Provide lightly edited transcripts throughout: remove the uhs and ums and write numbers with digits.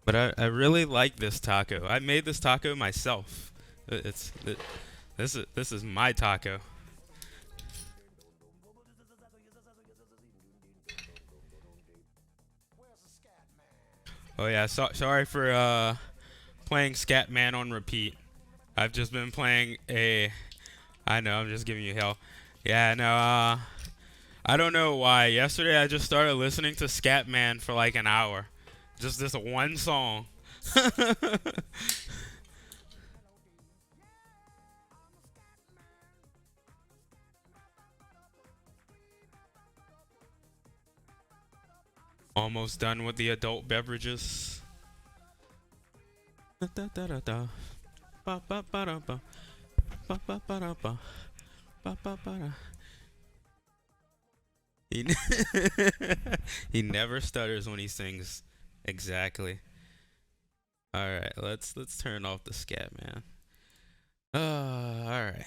But I really like this taco. I made this taco myself. This is my taco. Oh yeah, sorry for playing Scatman on repeat. I've just been playing a. I know, I'm just giving you hell. Yeah, no. I don't know why. Yesterday I just started listening to Scatman for like an hour. Just this one song. Almost done with the adult beverages. Da, da, da, da. Ba, ba, ba, da, ba. Ba, ba, ba, da, ba. Ba, ba, ba, da. He, he never stutters when he sings. Exactly. All right, let's turn off the scat, man. All right.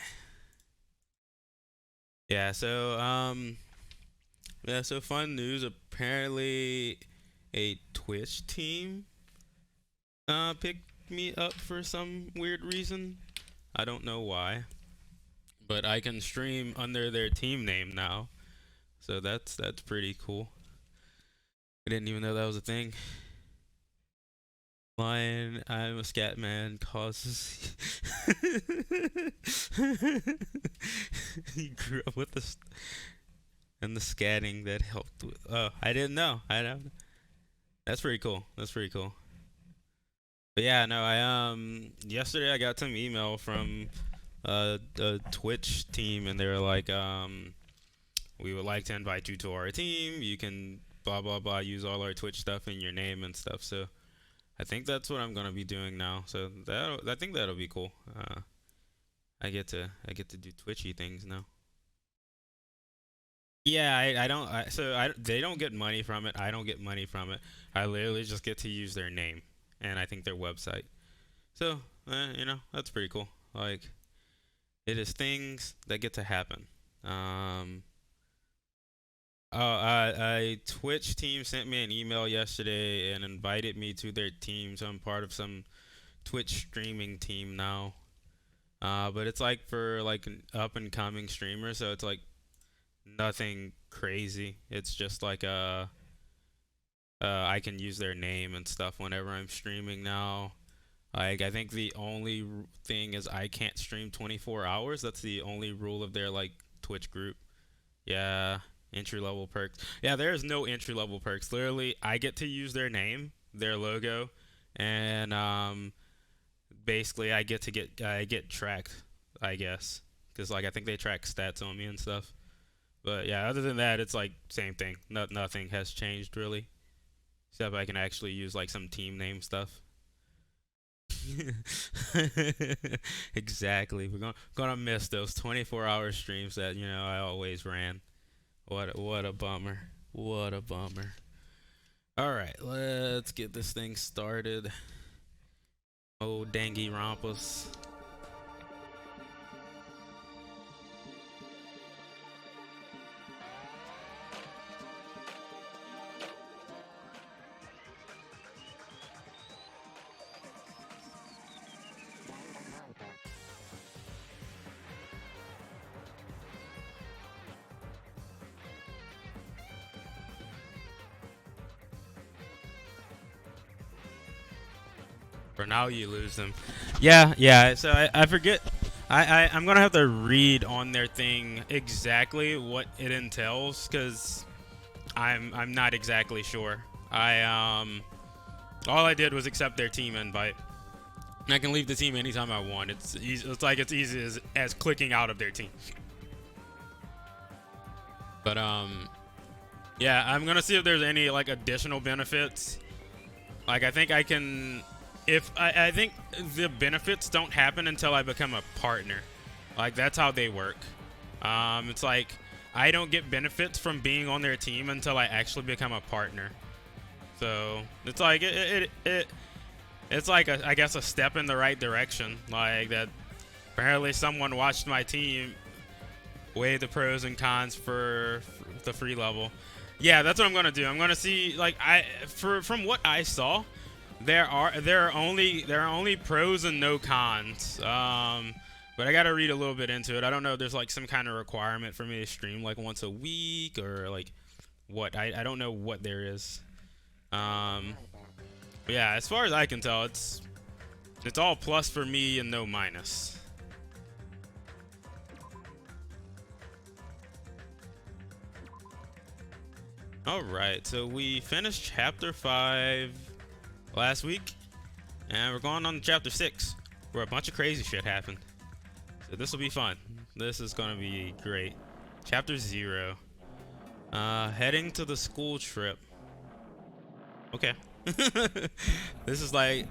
Yeah, so fun news. Apparently, a Twitch team picked me up for some weird reason. I don't know why, but I can stream under their team name now. So that's pretty cool. I didn't even know that was a thing. Lion, I'm a scat man causes. He grew up with the and the scatting that helped with. Oh, I didn't know. I don't. That's pretty cool. That's pretty cool. But yeah, no, I yesterday I got some email from the Twitch team and they were like we would like to invite you to our team. You can blah blah blah use all our Twitch stuff in your name and stuff. So I think that's what I'm gonna be doing now. So that I think that'll be cool. I get to do Twitchy things now. Yeah, I don't. They don't get money from it. I don't get money from it. I literally just get to use their name and I think their website. So that's pretty cool. Like it is things that get to happen. Um, a Twitch team sent me an email yesterday and invited me to their team. So I'm part of some Twitch streaming team now. But it's like for like an up and coming streamer, so it's like nothing crazy. It's just like I can use their name and stuff whenever I'm streaming now. Like I think the only thing is I can't stream 24 hours. That's the only rule of their like Twitch group. Yeah, entry level perks. Yeah, there's no entry level perks. Literally, I get to use their name, their logo, and basically I get tracked, I guess, because like I think they track stats on me and stuff. But yeah, other than that, it's like same thing. Nothing has changed really, except I can actually use like some team name stuff. Exactly. We're gonna miss those 24-hour streams that I always ran. What a bummer. What a bummer. All right, let's get this thing started. Oh, dangy rompas. For now, you lose them. Yeah, yeah. So I forget. I'm gonna have to read on their thing exactly what it entails because I'm not exactly sure. All I did was accept their team invite. And I can leave the team anytime I want. It's easy, it's like it's easy as clicking out of their team. But yeah, I'm gonna see if there's any like additional benefits. Like I think I can if I think the benefits don't happen until I become a partner. Like that's how they work. It's like I don't get benefits from being on their team until I actually become a partner. So it's like it's like I guess a step in the right direction. Like that. Apparently, someone watched my team weigh the pros and cons for the free level. Yeah, that's what I'm gonna do. I'm gonna see like from what I saw. There are only pros and no cons. But I gotta read a little bit into it. I don't know if there's like some kind of requirement for me to stream like once a week or like what. I don't know what there is. Um, but yeah, as far as I can tell, it's all plus for me and no minus. All right, so we finished chapter 5 last week, and we're going on to chapter 6, where a bunch of crazy shit happened. So this will be fun. This is gonna be great. Chapter 0. Heading to the school trip. Okay. This is like,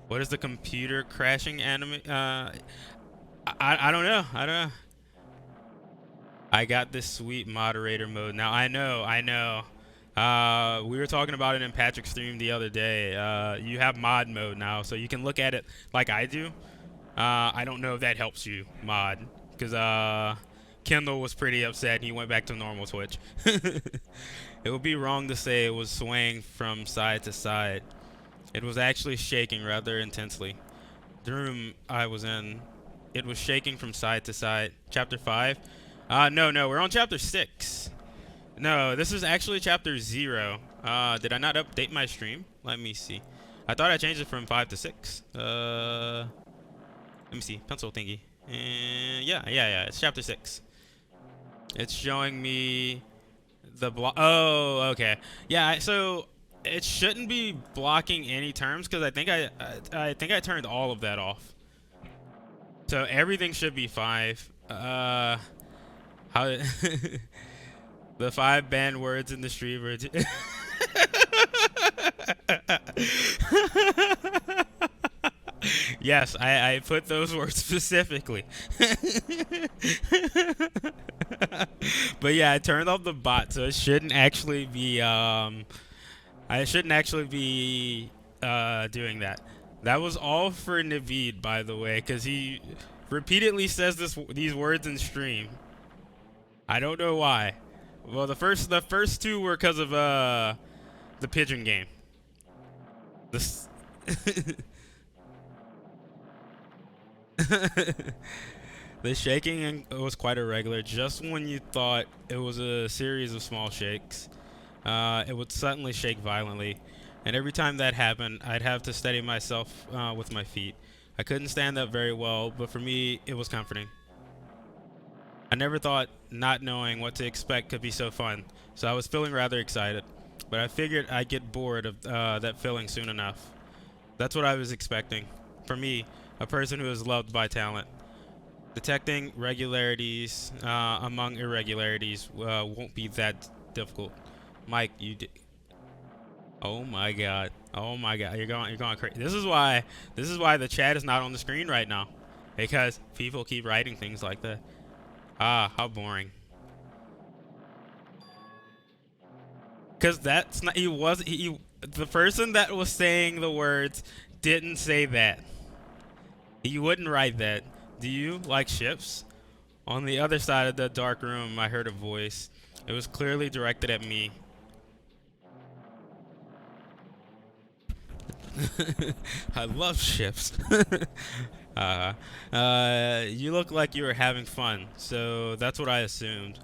what is the computer crashing anime? I don't know. I don't know. I got this sweet moderator mode. Now I know. We were talking about it in Patrick's stream the other day. You have mod mode now, so you can look at it like I do. I don't know if that helps you, mod, because Kendall was pretty upset. He went back to normal Twitch. It would be wrong to say it was swaying from side to side. It was actually shaking rather intensely. The room I was in, it was shaking from side to side. Chapter 5? No, we're on chapter 6. No, this is actually chapter 0. Did I not update my stream? Let me see. I thought I changed it from 5 to 6. Let me see. Pencil thingy. Yeah. It's chapter 6. It's showing me the block. Oh, okay. Yeah, so it shouldn't be blocking any terms because I think I turned all of that off. So everything should be 5. How the 5 banned words in the stream were Yes, I put those words specifically. But yeah, I turned off the bot, so it shouldn't actually be I shouldn't actually be doing that. That was all for Naveed, by the way, because he repeatedly says these words in stream. I don't know why. Well, the first 2 were because of the pigeon game. This The shaking was quite irregular. Just when you thought it was a series of small shakes, it would suddenly shake violently. And every time that happened, I'd have to steady myself with my feet. I couldn't stand up very well, but for me, it was comforting. I never thought not knowing what to expect could be so fun, so I was feeling rather excited. But I figured I'd get bored of that feeling soon enough. That's what I was expecting. For me, a person who is loved by talent. Detecting regularities among irregularities won't be that difficult. Mike, oh my god. Oh my god. You're going crazy. This is why the chat is not on the screen right now. Because people keep writing things like that. Ah, how boring. Cuz that's not the person that was saying the words didn't say that. He wouldn't write that. Do you like ships? On the other side of the dark room, I heard a voice. It was clearly directed at me. I love ships. You look like you were having fun, so that's what I assumed.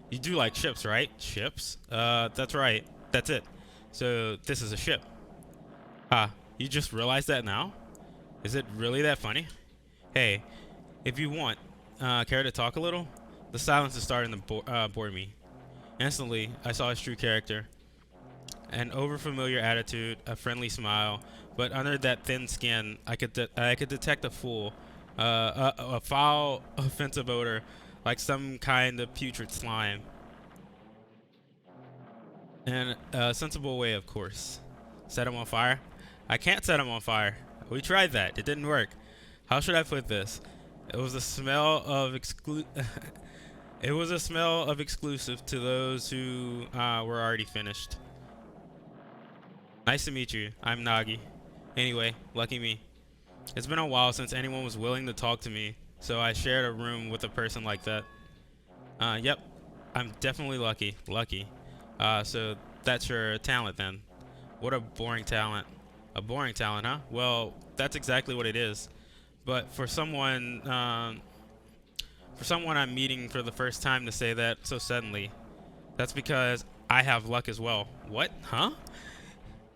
You do like ships, right? Ships? That's right. That's it. So this is a ship. You just realized that now? Is it really that funny? Hey, if you want, care to talk a little? The silence is starting to bore me. Instantly, I saw his true character. An overfamiliar attitude, a friendly smile, but under that thin skin, I could detect a foul, offensive odor, like some kind of putrid slime. In a sensible way, of course. Set him on fire? I can't set him on fire. We tried that. It didn't work. How should I put this? It was a smell of It was a smell of exclusive to those who were already finished. Nice to meet you. I'm Nagi. Anyway, lucky me. It's been a while since anyone was willing to talk to me, so I shared a room with a person like that. Yep. I'm definitely lucky. Lucky. So that's your talent then. What a boring talent. A boring talent, huh? Well, that's exactly what it is. But for someone I'm meeting for the first time to say that so suddenly, that's because I have luck as well. What? Huh?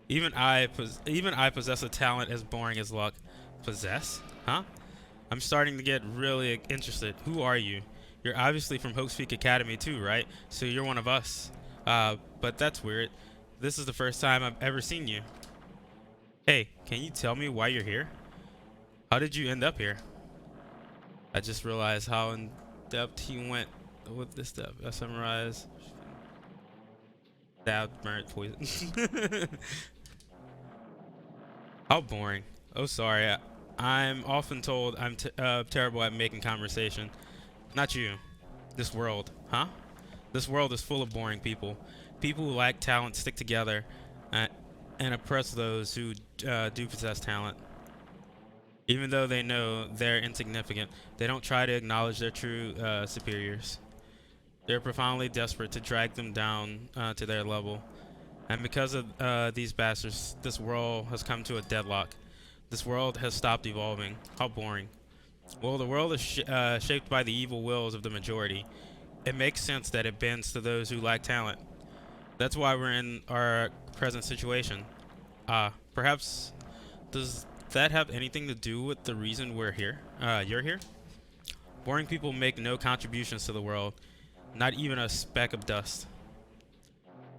Even I possess a talent as boring as luck. Possess? Huh? I'm starting to get really interested. Who are you? You're obviously from Hope's Peak Academy too, right? So you're one of us. But that's weird. This is the first time I've ever seen you. Hey, can you tell me why you're here? How did you end up here? I just realized how in depth he went with this stuff. I summarize. Stabbed, burnt, poison. How boring. Oh, sorry. I'm often told I'm terrible at making conversation. Not you. This world. Huh? This world is full of boring people. People who lack talent stick together uh, and oppress those who do possess talent. Even though they know they're insignificant, they don't try to acknowledge their true superiors. They're profoundly desperate to drag them down to their level. And because of these bastards, this world has come to a deadlock. This world has stopped evolving. How boring. Well, the world is shaped by the evil wills of the majority. It makes sense that it bends to those who lack talent. That's why we're in our present situation. Perhaps does that have anything to do with the reason we're here? You're here? Boring people make no contributions to the world, not even a speck of dust.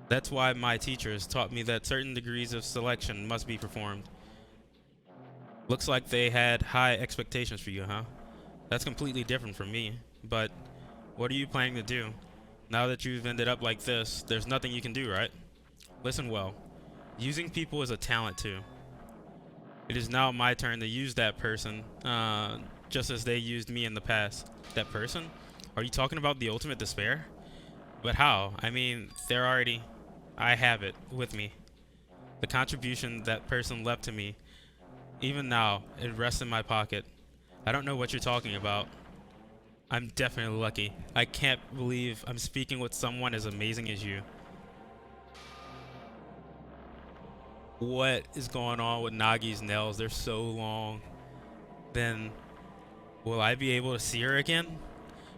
That's why my teachers taught me that certain degrees of selection must be performed. Looks like they had high expectations for you, huh? That's completely different from me. But what are you planning to do? Now that you've ended up like this, there's nothing you can do, right? Listen well. Using people is a talent too. It is now my turn to use that person, just as they used me in the past. That person? Are you talking about the ultimate despair? But how? I mean, I have it with me. The contribution that person left to me. Even now, it rests in my pocket. I don't know what you're talking about. I'm definitely lucky. I can't believe I'm speaking with someone as amazing as you. What is going on with Nagi's nails? They're so long. Then, will I be able to see her again?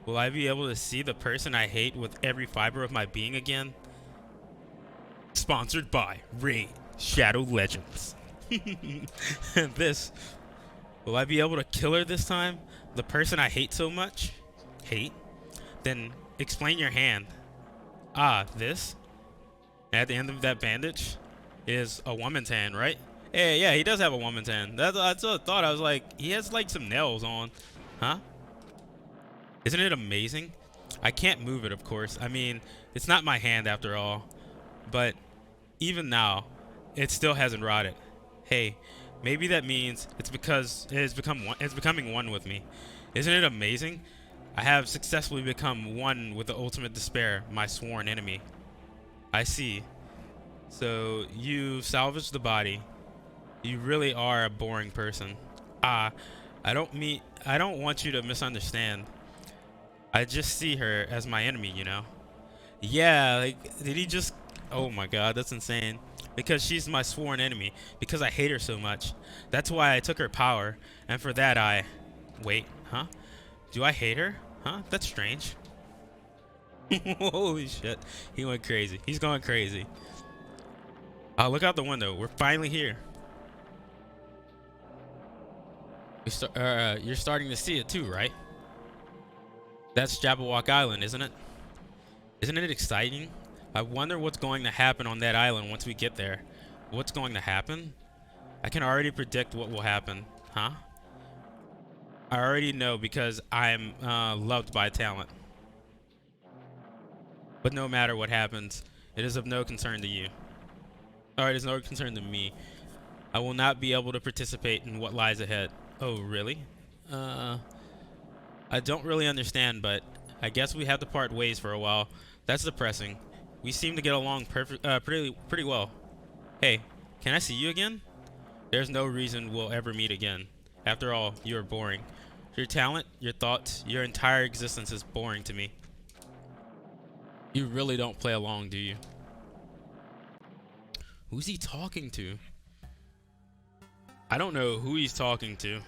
Will I be able to see the person I hate with every fiber of my being again? Sponsored by Raid Shadow Legends. And this, will I be able to kill her this time? The person I hate so much? Hate? Then explain your hand. This? At the end of that bandage is a woman's hand, right? Yeah, he does have a woman's hand. That's what I thought. I was like, he has like some nails on. Huh? Isn't it amazing? I can't move it, of course. I mean, it's not my hand after all. But even now, it still hasn't rotted. Hey, maybe that means it's because it's becoming one with me. Isn't it amazing? I have successfully become one with the ultimate despair, my sworn enemy. I see. So you salvaged the body. You really are a boring person. I don't want you to misunderstand. I just see her as my enemy, you know? Yeah, like, did he just... Oh my god, that's insane. Because she's my sworn enemy. Because I hate her so much. That's why I took her power. And for that I... Wait, huh? Do I hate her? Huh? That's strange. Holy shit. He went crazy. He's going crazy. Look out the window. We're finally here. You're starting to see it too, right? That's Jabberwock Island, isn't it? Isn't it exciting? I wonder what's going to happen on that island once we get there. What's going to happen? I can already predict what will happen. Huh? I already know because I'm loved by talent. But no matter what happens, it is of no concern to you. Or it is no concern to me. I will not be able to participate in what lies ahead. Oh, really? I don't really understand, but I guess we have to part ways for a while. That's depressing. We seem to get along pretty well. Hey, can I see you again? There's no reason we'll ever meet again. After all, you are boring. Your talent, your thoughts, your entire existence is boring to me. You really don't play along, do you? Who's he talking to? I don't know who he's talking to.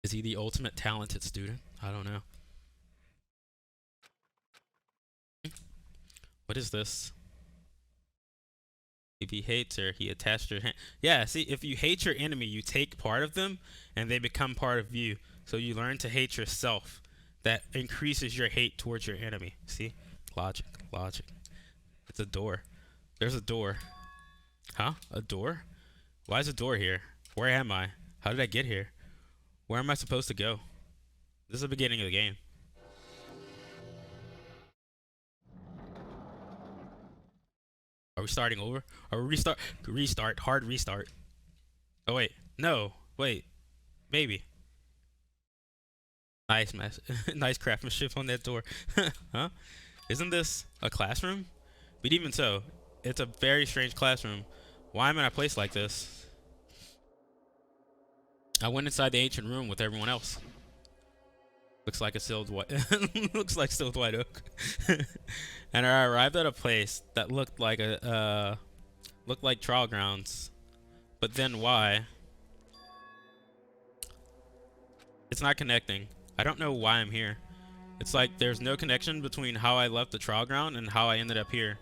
Is he the ultimate talented student? I don't know. What is this? If he hates her, he attached her hand. Yeah, see, if you hate your enemy, you take part of them and they become part of you. So you learn to hate yourself. That increases your hate towards your enemy. See? Logic, logic. It's a door. There's a door. Huh? A door? Why is a door here? Where am I? How did I get here? Where am I supposed to go? This is the beginning of the game. Are we starting over? Or restart? Restart. Hard restart. Oh wait. No. Wait. Maybe. Nice mess. Nice craftsmanship on that door. Huh? Isn't this a classroom? But even so, it's a very strange classroom. Why am I in a place like this? I went inside the ancient room with everyone else. Looks like a sealed white. Looks like sealed white oak. And I arrived at a place that looked like trial grounds. But then why? It's not connecting. I don't know why I'm here. It's like there's no connection between how I left the trial ground and how I ended up here.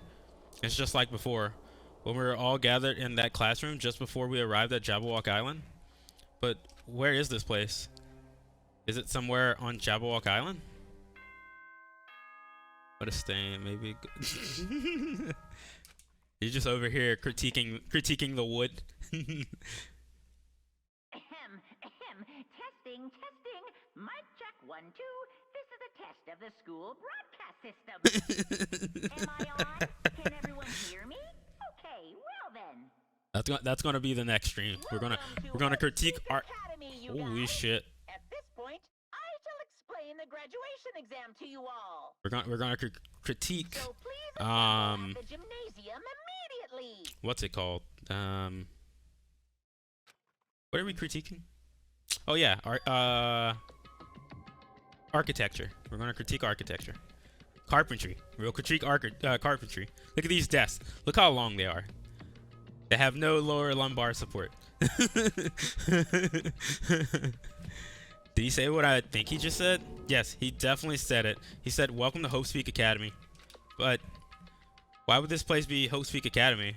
It's just like before, when we were all gathered in that classroom just before we arrived at Jabberwock Island. But where is this place? Is it somewhere on Jabberwock Island? What a stain, maybe. You're just over here critiquing the wood. Testing. Mic check 1, 2. This is a test of the school broadcast system. Am I on? Can everyone hear me? Okay, well then. That's gonna be the next stream. We're gonna critique art. Holy shit. At this point, I shall explain the graduation exam to you all. We're gonna critique. So please assemble at the gymnasium immediately. What's it called? What are we critiquing? Oh yeah, architecture. We're gonna critique architecture. Carpentry. We'll critique carpentry. Look at these desks. Look how long they are. They have no lower lumbar support. Did he say what I think he just said? Yes, he definitely said it. He said, "Welcome to Hope Speak Academy." But why would this place be Hope Speak Academy,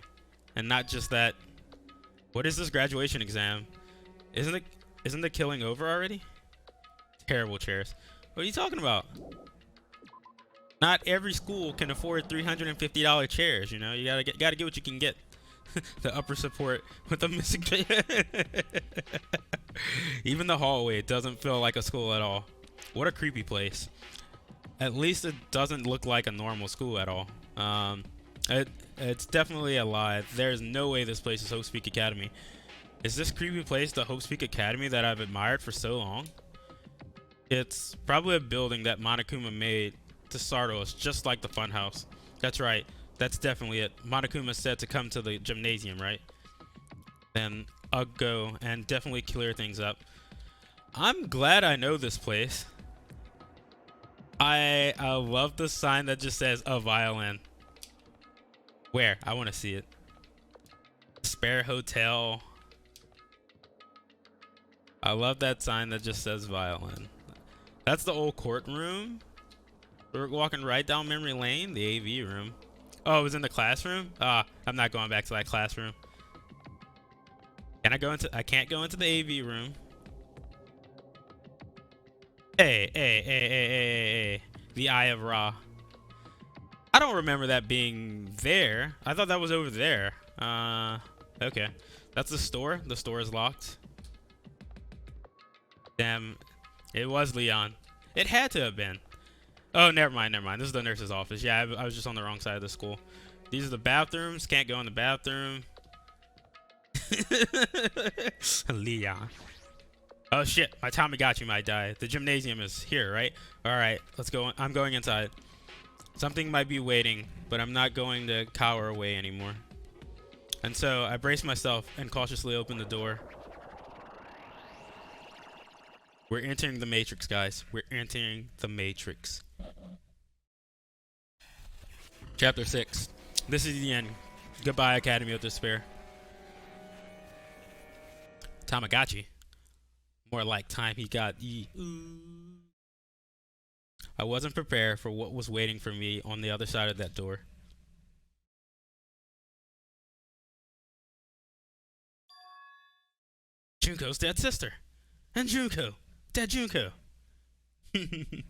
and not just that? What is this graduation exam? Isn't the killing over already? Terrible chairs. What are you talking about? Not every school can afford $350 chairs. You know, you gotta get what you can get. The upper support with the missing chair. Even the hallway doesn't feel like a school at all. What a creepy place. At least it doesn't look like a normal school at all. It's definitely a lie. There's no way this place is Hope Speak Academy. Is this creepy place the Hope Speak Academy that I've admired for so long? It's probably a building that Monokuma made to startle us, just like the funhouse. That's right. That's definitely it. Monokuma said to come to the gymnasium, right? Then I'll go and definitely clear things up. I'm glad I know this place. I love the sign that just says a violin. Where? I want to see it. Spare Hotel. I love that sign that just says violin. That's the old courtroom. We're walking right down memory lane. The AV room. Oh, it was in the classroom? I'm not going back to that classroom. I can't go into the AV room. Hey. The Eye of Ra. I don't remember that being there. I thought that was over there. Okay. That's the store. The store is locked. Damn. It was Leon. It had to have been. Oh, never mind. This is the nurse's office. Yeah, I was just on the wrong side of the school. These are the bathrooms. Can't go in the bathroom. Leon. Oh, shit. My Tamagotchi might die. The gymnasium is here, right? All right. Let's go. I'm going inside. Something might be waiting, but I'm not going to cower away anymore. And so I brace myself and cautiously open the door. We're entering the Matrix, guys. We're entering the Matrix. Chapter 6. This is the end. Goodbye, Academy of Despair. Tamagotchi. More like time he got ye. I wasn't prepared for what was waiting for me on the other side of that door. Junko's dead sister. And Junko. Dead Junko. It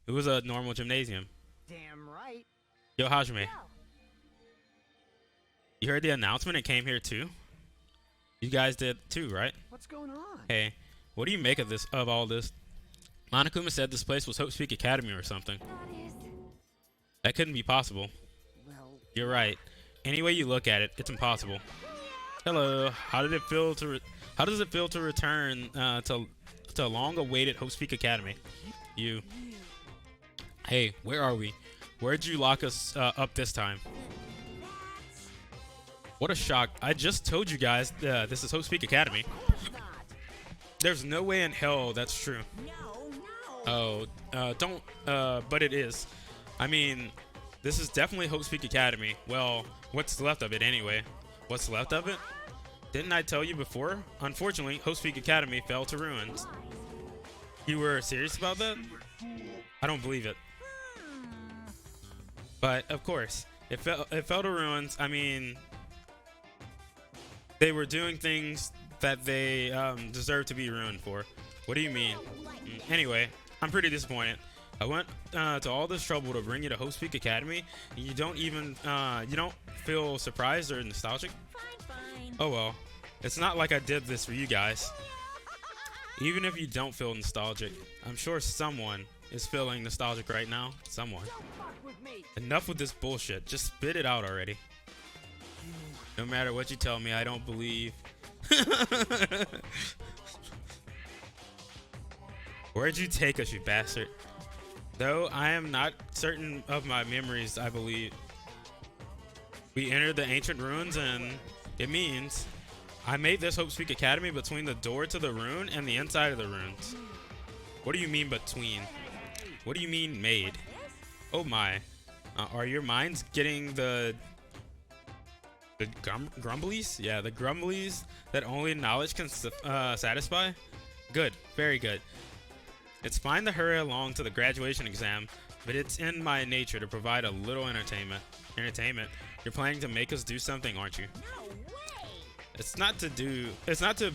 was a normal gymnasium. Damn right. Yo, Hajime. You heard the announcement and came here too? You guys did too, right? What's going on? Hey, what do you make of this? Of all this? Monokuma said this place was Hope Speak Academy or something. That couldn't be possible. Well, You're right. Any way you look at it, it's impossible. Hello. How did it feel to? How does it feel to return to long-awaited Hope Speak Academy? You. Hey, where are we? Where'd you lock us up this time? What a shock. I just told you guys this is Hope Speak Academy. There's no way in hell that's true. Oh, don't, but it is. I mean, this is definitely Hope Speak Academy. Well, what's left of it anyway? What's left of it? Didn't I tell you before? Unfortunately, Hope Speak Academy fell to ruins. You were serious about that? I don't believe it. But, of course, it fell to ruins. I mean, they were doing things that they deserve to be ruined for. What do you mean? Anyway, I'm pretty disappointed. I went to all this trouble to bring you to Hope Speak Academy, and you don't even you don't feel surprised or nostalgic? Oh well, it's not like I did this for you guys. Even if you don't feel nostalgic, I'm sure someone is feeling nostalgic right now. Someone. Enough with this bullshit. Just spit it out already. No matter what you tell me, I don't believe. Where'd you take us, you bastard? Though I am not certain of my memories, I believe. We entered the ancient ruins, and it means I made this Hope Speak Academy between the door to the rune and the inside of the runes. What do you mean between? What do you mean made? Oh my. Are your minds getting the grumblies? Yeah, the grumblies that only knowledge can satisfy? Good, very good. It's fine to hurry along to the graduation exam, but it's in my nature to provide a little entertainment. You're planning to make us do something, aren't you? It's not to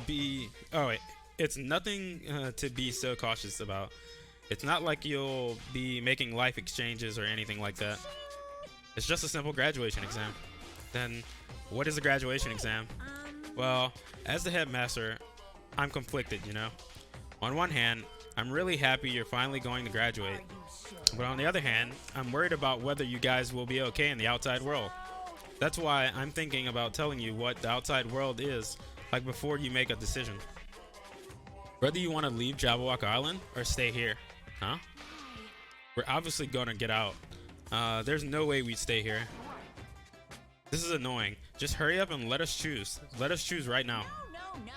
be, oh wait, it's nothing to be so cautious about. It's not like you'll be making life exchanges or anything like that. It's just a simple graduation exam. Then, what is a graduation exam? Well, as the headmaster, I'm conflicted, you know. On one hand, I'm really happy you're finally going to graduate. But on the other hand, I'm worried about whether you guys will be okay in the outside world. That's why I'm thinking about telling you what the outside world is like before you make a decision. Whether you want to leave Jabberwock Island or stay here. Huh? We're obviously gonna get out. There's no way we'd stay here. This is annoying. Just hurry up and let us choose. Let us choose right now. No.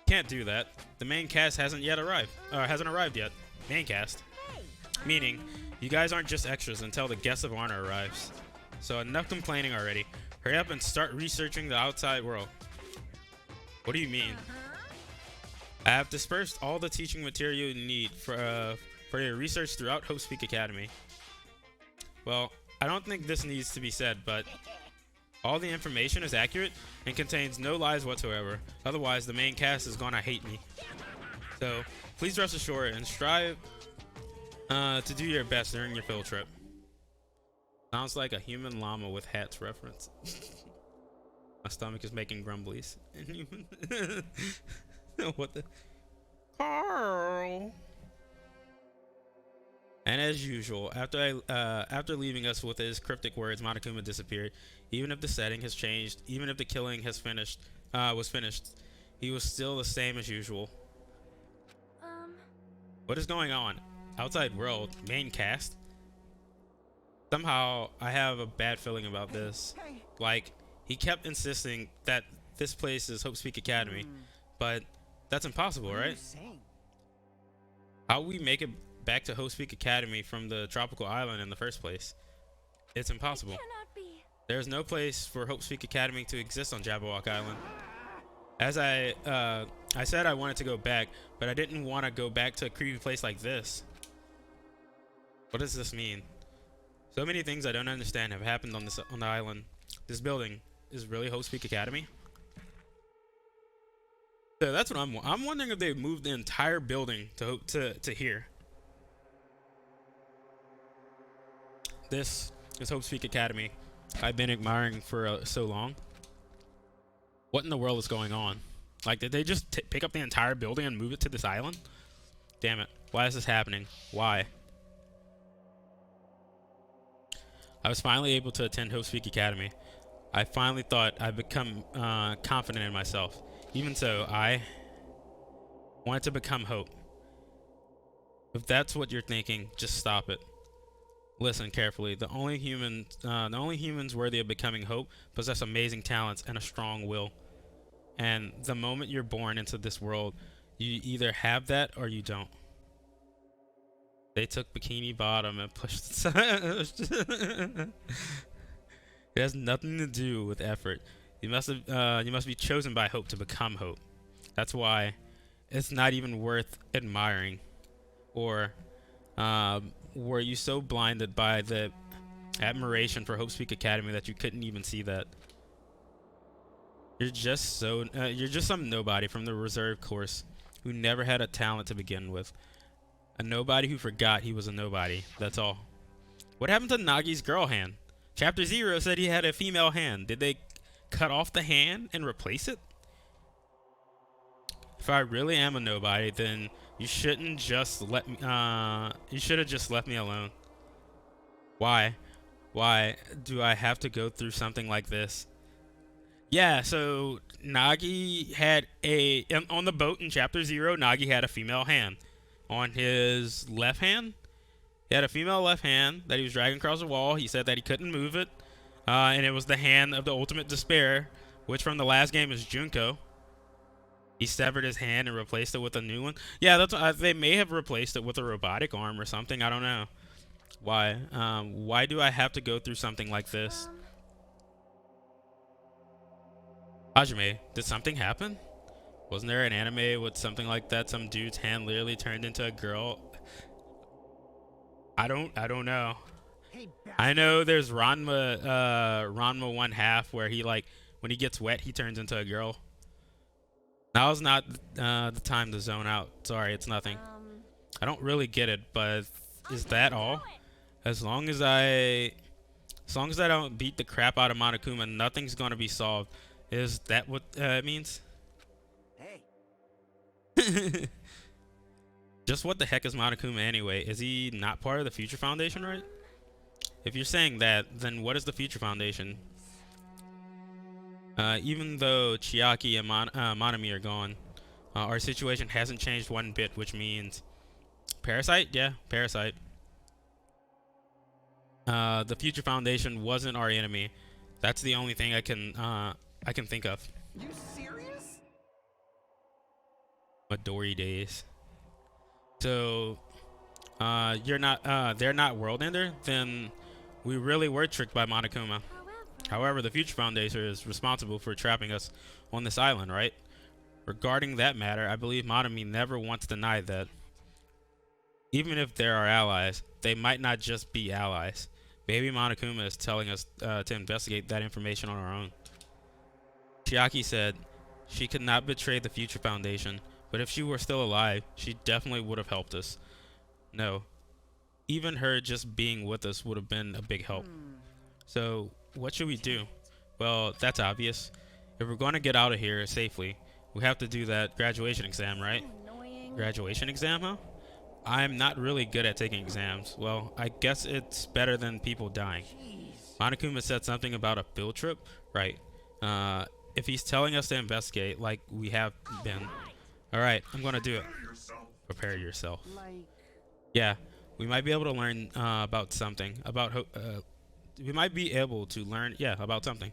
Can't do that. The main cast hasn't arrived yet. Main cast. Meaning, you guys aren't just extras until the guest of honor arrives. So enough complaining already. Hurry up and start researching the outside world. What do you mean? I have dispersed all the teaching material you need for your research throughout Hope Speak Academy. Well, I don't think this needs to be said, but all the information is accurate and contains no lies whatsoever. Otherwise, the main cast is gonna hate me. So, please rest assured and strive to do your best during your field trip. Sounds like a human llama with hats reference. My stomach is making grumblies. What the? Carl. And as usual, after leaving us with his cryptic words, Monokuma disappeared. Even if the setting has changed, even if the killing was finished, he was still the same as usual. What is going on? Outside world, main cast? Somehow, I have a bad feeling about this. Like, he kept insisting that this place is Hope Speak Academy, but that's impossible, right? How we make it back to Hope Speak Academy from the tropical island in the first place? It's impossible. It cannot There's no place for Hope Speak Academy to exist on Jabberwock Island. As I said I wanted to go back, but I didn't want to go back to a creepy place like this. What does this mean? So many things I don't understand have happened on the island. This building is really Hope Speak Academy. So that's what I'm wondering if they moved the entire building to here. This is Hope Speak Academy. I've been admiring for so long. What in the world is going on? Like, did they just pick up the entire building and move it to this island? Damn it. Why is this happening? Why? I was finally able to attend Hope Speak Academy. I finally thought I'd become confident in myself. Even so, I wanted to become Hope. If that's what you're thinking, just stop it. Listen carefully. The only humans worthy of becoming Hope possess amazing talents and a strong will. And the moment you're born into this world, you either have that or you don't. They took Bikini Bottom and pushed it. It has nothing to do with effort. You must be chosen by Hope to become Hope. That's why it's not even worth admiring. Or were you so blinded by the admiration for Hope Speak Academy that you couldn't even see that? You're just some nobody from the reserve course who never had a talent to begin with. A nobody who forgot he was a nobody. That's all. What happened to Nagi's girl hand? Chapter 0 said he had a female hand. Did they cut off the hand and replace it? If I really am a nobody, then you shouldn't just let me. You should have just left me alone. Why? Why do I have to go through something like this? Yeah, so Nagi had on the boat in Chapter 0, Nagi had a female hand. On his left hand, he had a female left hand that he was dragging across the wall. He said that he couldn't move it. And it was the hand of the ultimate despair, which from the last game is Junko. He severed his hand and replaced it with a new one. Yeah, that's they may have replaced it with a robotic arm or something. I don't know. Why? Why do I have to go through something like this? Hajime, did something happen? Wasn't there an anime with something like that? Some dude's hand literally turned into a girl. I don't know. Hey, I know there's Ranma 1/2 where he when he gets wet he turns into a girl. Now is not the time to zone out. Sorry, it's nothing. I don't really get it, but is that all? As long as I don't beat the crap out of Monokuma, nothing's gonna be solved. Is that what it means? Hey. Just what the heck is Monokuma anyway? Is he not part of the Future Foundation, right? If you're saying that, then what is the Future Foundation? Even though Chiaki and Monami are gone, our situation hasn't changed one bit, which means Parasite? Yeah, Parasite. The Future Foundation wasn't our enemy. That's the only thing I can think of. You serious? Midori days. So, they're not World Ender? Then we really were tricked by Monokuma. However, the Future Foundation is responsible for trapping us on this island, right? Regarding that matter, I believe Monami never once denied that. Even if there are allies, they might not just be allies. Maybe Monokuma is telling us to investigate that information on our own. Chiaki said she could not betray the Future Foundation, but if she were still alive, she definitely would have helped us. No. Even her just being with us would have been a big help. So, what should we do? Well, that's obvious. If we're going to get out of here safely, we have to do that graduation exam, right? Graduation exam, huh? I'm not really good at taking exams. Well, I guess it's better than people dying. Monokuma said something about a field trip? Right. If he's telling us to investigate like we have been. Alright, I'm gonna do it. Prepare yourself. Yeah, we might be able to learn about something. We might be able to learn, about something.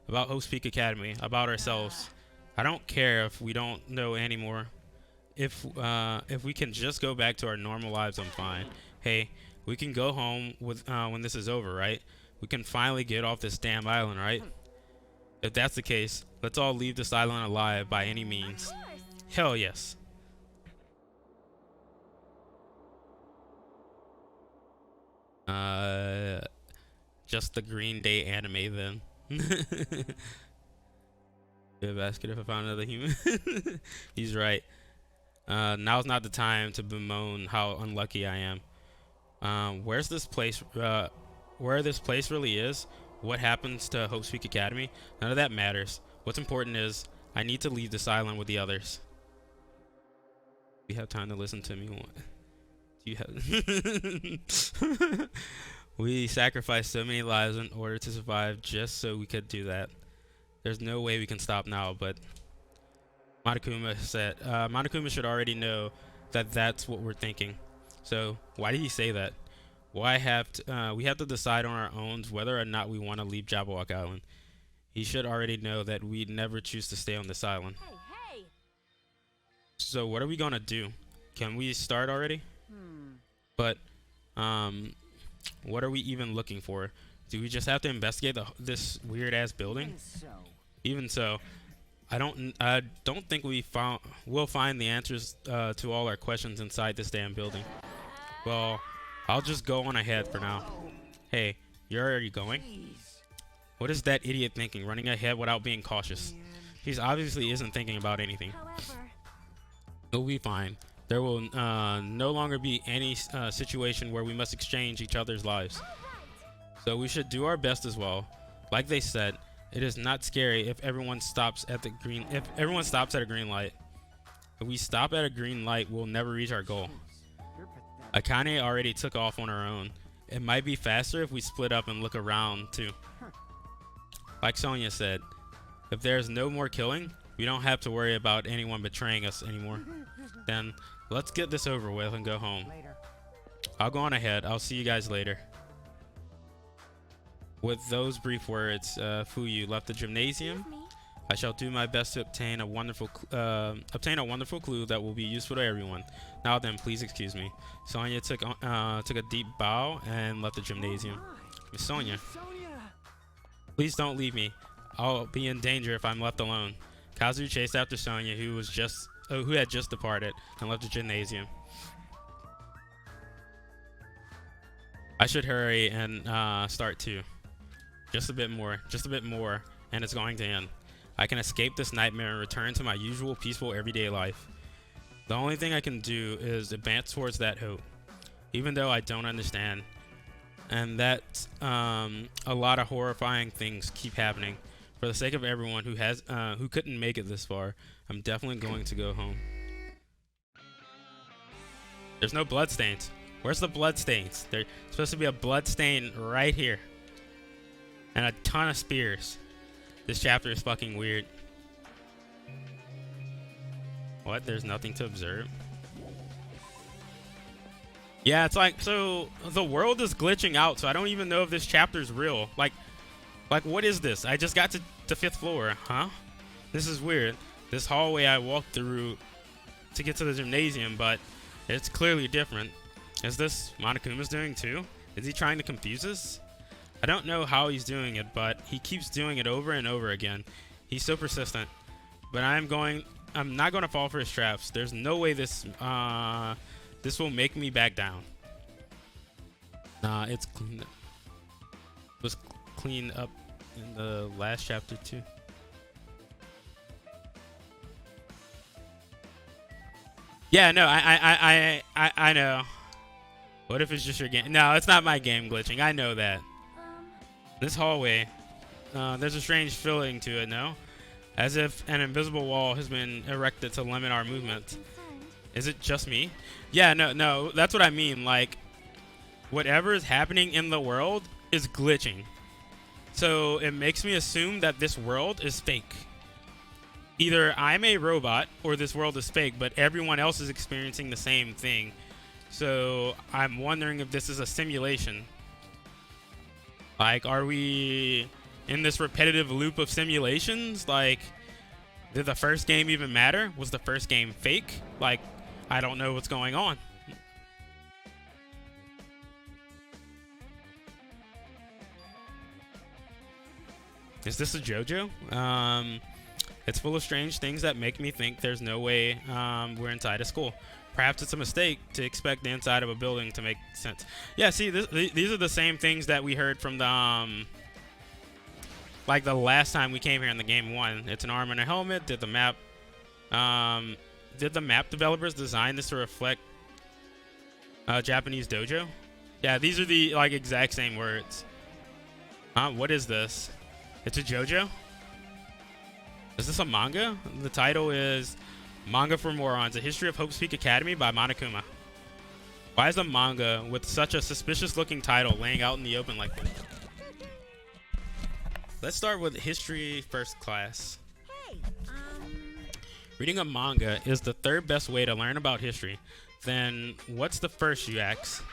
About Hope Speak Academy, about ourselves. I don't care if we don't know anymore. If we can just go back to our normal lives, I'm fine. Hey, we can go home with when this is over, right? we can finally get off this damn island, right? If that's the case, let's all leave this island alive by any means. Hell yes. Just the Green Day anime then. Good basket if I found another human. He's right. Now's not the time to bemoan how unlucky I am. Where's this place? Where this place really is? What happens to Hope Speak Academy? None of that matters. What's important is I need to leave this island with the others. We have time to listen to me. Do you have? We sacrificed so many lives in order to survive just so we could do that. There's no way we can stop now, but Monokuma said, Monokuma should already know that that's what we're thinking. So why did he say that? Why we have to decide on our own whether or not we want to leave Jabberwock Island. He should already know that we'd never choose to stay on this island. Hey. So what are we gonna do? Can we start already? But what are we even looking for? Do we just have to investigate this weird ass building? Even so, I don't think we'll find the answers to all our questions inside this damn building. Well, I'll just go on ahead for now. Hey, you're already going? What is that idiot thinking, running ahead without being cautious? He obviously isn't thinking about anything. However, We'll be fine. There will no longer be any situation where we must exchange each other's lives. So we should do our best as well. Like they said, it is not scary if everyone stops at a green light. If we stop at a green light, we'll never reach our goal. Akane already took off on her own. It might be faster if we split up and look around too. Like Sonia said, if there's no more killing, we don't have to worry about anyone betraying us anymore. Then let's get this over with and go home. I'll go on ahead. I'll see you guys later. With those brief words, Fuyu left the gymnasium. I shall do my best to obtain a wonderful clue that will be useful to everyone. Now then, please excuse me. Sonia took a deep bow and left the gymnasium. Miss Sonia, please don't leave me. I'll be in danger if I'm left alone. Kazu chased after Sonia, who had just departed and left the gymnasium. I should hurry and start too. Just a bit more, and it's going to end. I can escape this nightmare and return to my usual peaceful everyday life. The only thing I can do is advance towards that hope, even though I don't understand. And that a lot of horrifying things keep happening. For the sake of everyone who couldn't make it this far, I'm definitely going to go home. There's no bloodstains. Where's the bloodstains? There's supposed to be a bloodstain right here. And a ton of spears. This chapter is fucking weird. What? There's nothing to observe? Yeah, it's like, so the world is glitching out, so I don't even know if this chapter's real. Like what is this? I just got to the 5th floor, huh? This is weird. This hallway I walked through to get to the gymnasium, but it's clearly different. Is this Monokuma's doing too? Is he trying to confuse us? I don't know how he's doing it, but he keeps doing it over and over again. He's so persistent. But I'm not going to fall for his traps. There's no way this will make me back down. Nah, it's clean. It was cleaned up in the last chapter too. Yeah, no, I know. What if it's just your game? No, it's not my game glitching. I know that. This hallway, there's a strange feeling to it, no? As if an invisible wall has been erected to limit our movement. Is it just me? Yeah, no, that's what I mean. Like, whatever is happening in the world is glitching. So it makes me assume that this world is fake. Either I'm a robot or this world is fake, but everyone else is experiencing the same thing. So I'm wondering if this is a simulation. Like, are we in this repetitive loop of simulations? Like, did the first game even matter? Was the first game fake? Like, I don't know what's going on. Is this a JoJo? It's full of strange things that make me think there's no way we're inside a school. Perhaps it's a mistake to expect the inside of a building to make sense. Yeah, see, these are the same things that we heard from the like the last time we came here in the game 1. It's an arm and a helmet. Did the map developers design this to reflect Japanese dojo? Yeah, these are the like exact same words. What is this? It's a JoJo? Is this a manga? The title is Manga for Morons, A History of Hope's Peak Academy by Monokuma. Why is a manga with such a suspicious looking title laying out in the open like this? Let's start with history first class. Hey, Reading a manga is the third best way to learn about history. Then what's the first, you ask?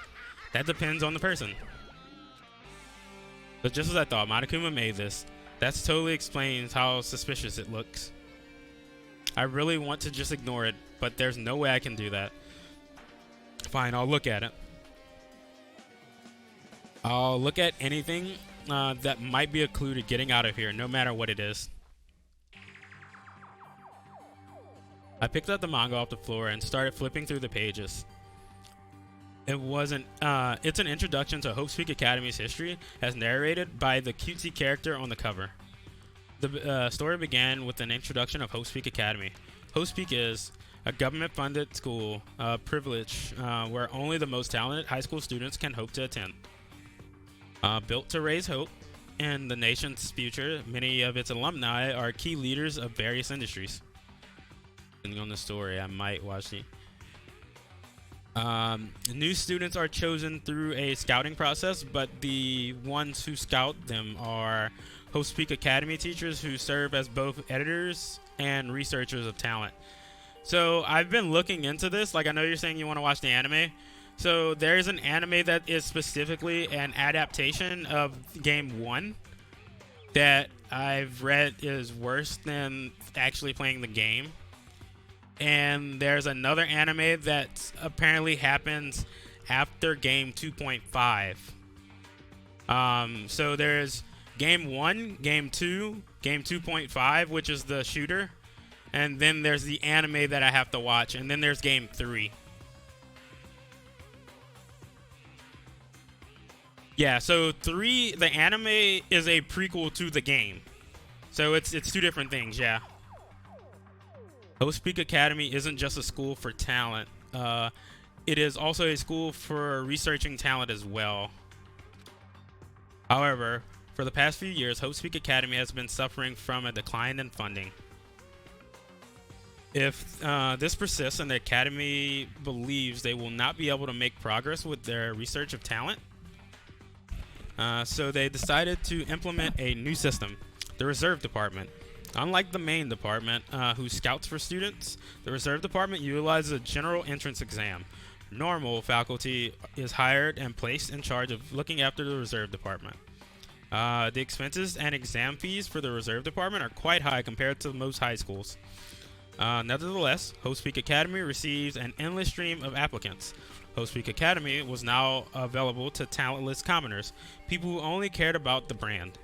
That depends on the person. But just as I thought, Monokuma made this. That totally explains how suspicious it looks. I really want to just ignore it, but there's no way I can do that. Fine, I'll look at it. I'll look at anything that might be a clue to getting out of here, no matter what it is. I picked up the manga off the floor and started flipping through the pages. It's an introduction to Hope's Peak Academy's history, as narrated by the cutesy character on the cover. The story began with an introduction of Hope's Peak Academy. Hope's Peak is a government-funded school, privilege, where only the most talented high school students can hope to attend. Built to raise hope in the nation's future, many of its alumni are key leaders of various industries. Depending on the story, I might watch the... New students are chosen through a scouting process, but the ones who scout them are Hope's Peak Academy teachers who serve as both editors and researchers of talent. So I've been looking into this. Like, I know you're saying you want to watch the anime. So there's an anime that is specifically an adaptation of Game 1 that I've read is worse than actually playing the game. And there's another anime that apparently happens after Game 2.5. So there's Game 1, Game 2, Game 2.5, which is the shooter. And then there's the anime that I have to watch. And then there's Game 3. Yeah, so 3, the anime is a prequel to the game. So it's two different things, yeah. Hope's Peak Academy isn't just a school for talent. It is also a school for researching talent as well. However, for the past few years, Hope's Peak Academy has been suffering from a decline in funding. If this persists and the Academy believes they will not be able to make progress with their research of talent, so they decided to implement a new system, the Reserve Department. Unlike the main department, who scouts for students, the Reserve Department utilizes a general entrance exam. Normal faculty is hired and placed in charge of looking after the Reserve Department. The expenses and exam fees for the Reserve Department are quite high compared to most high schools. Nevertheless, Hope's Peak Academy receives an endless stream of applicants. Hope's Peak Academy was now available to talentless commoners, people who only cared about the brand.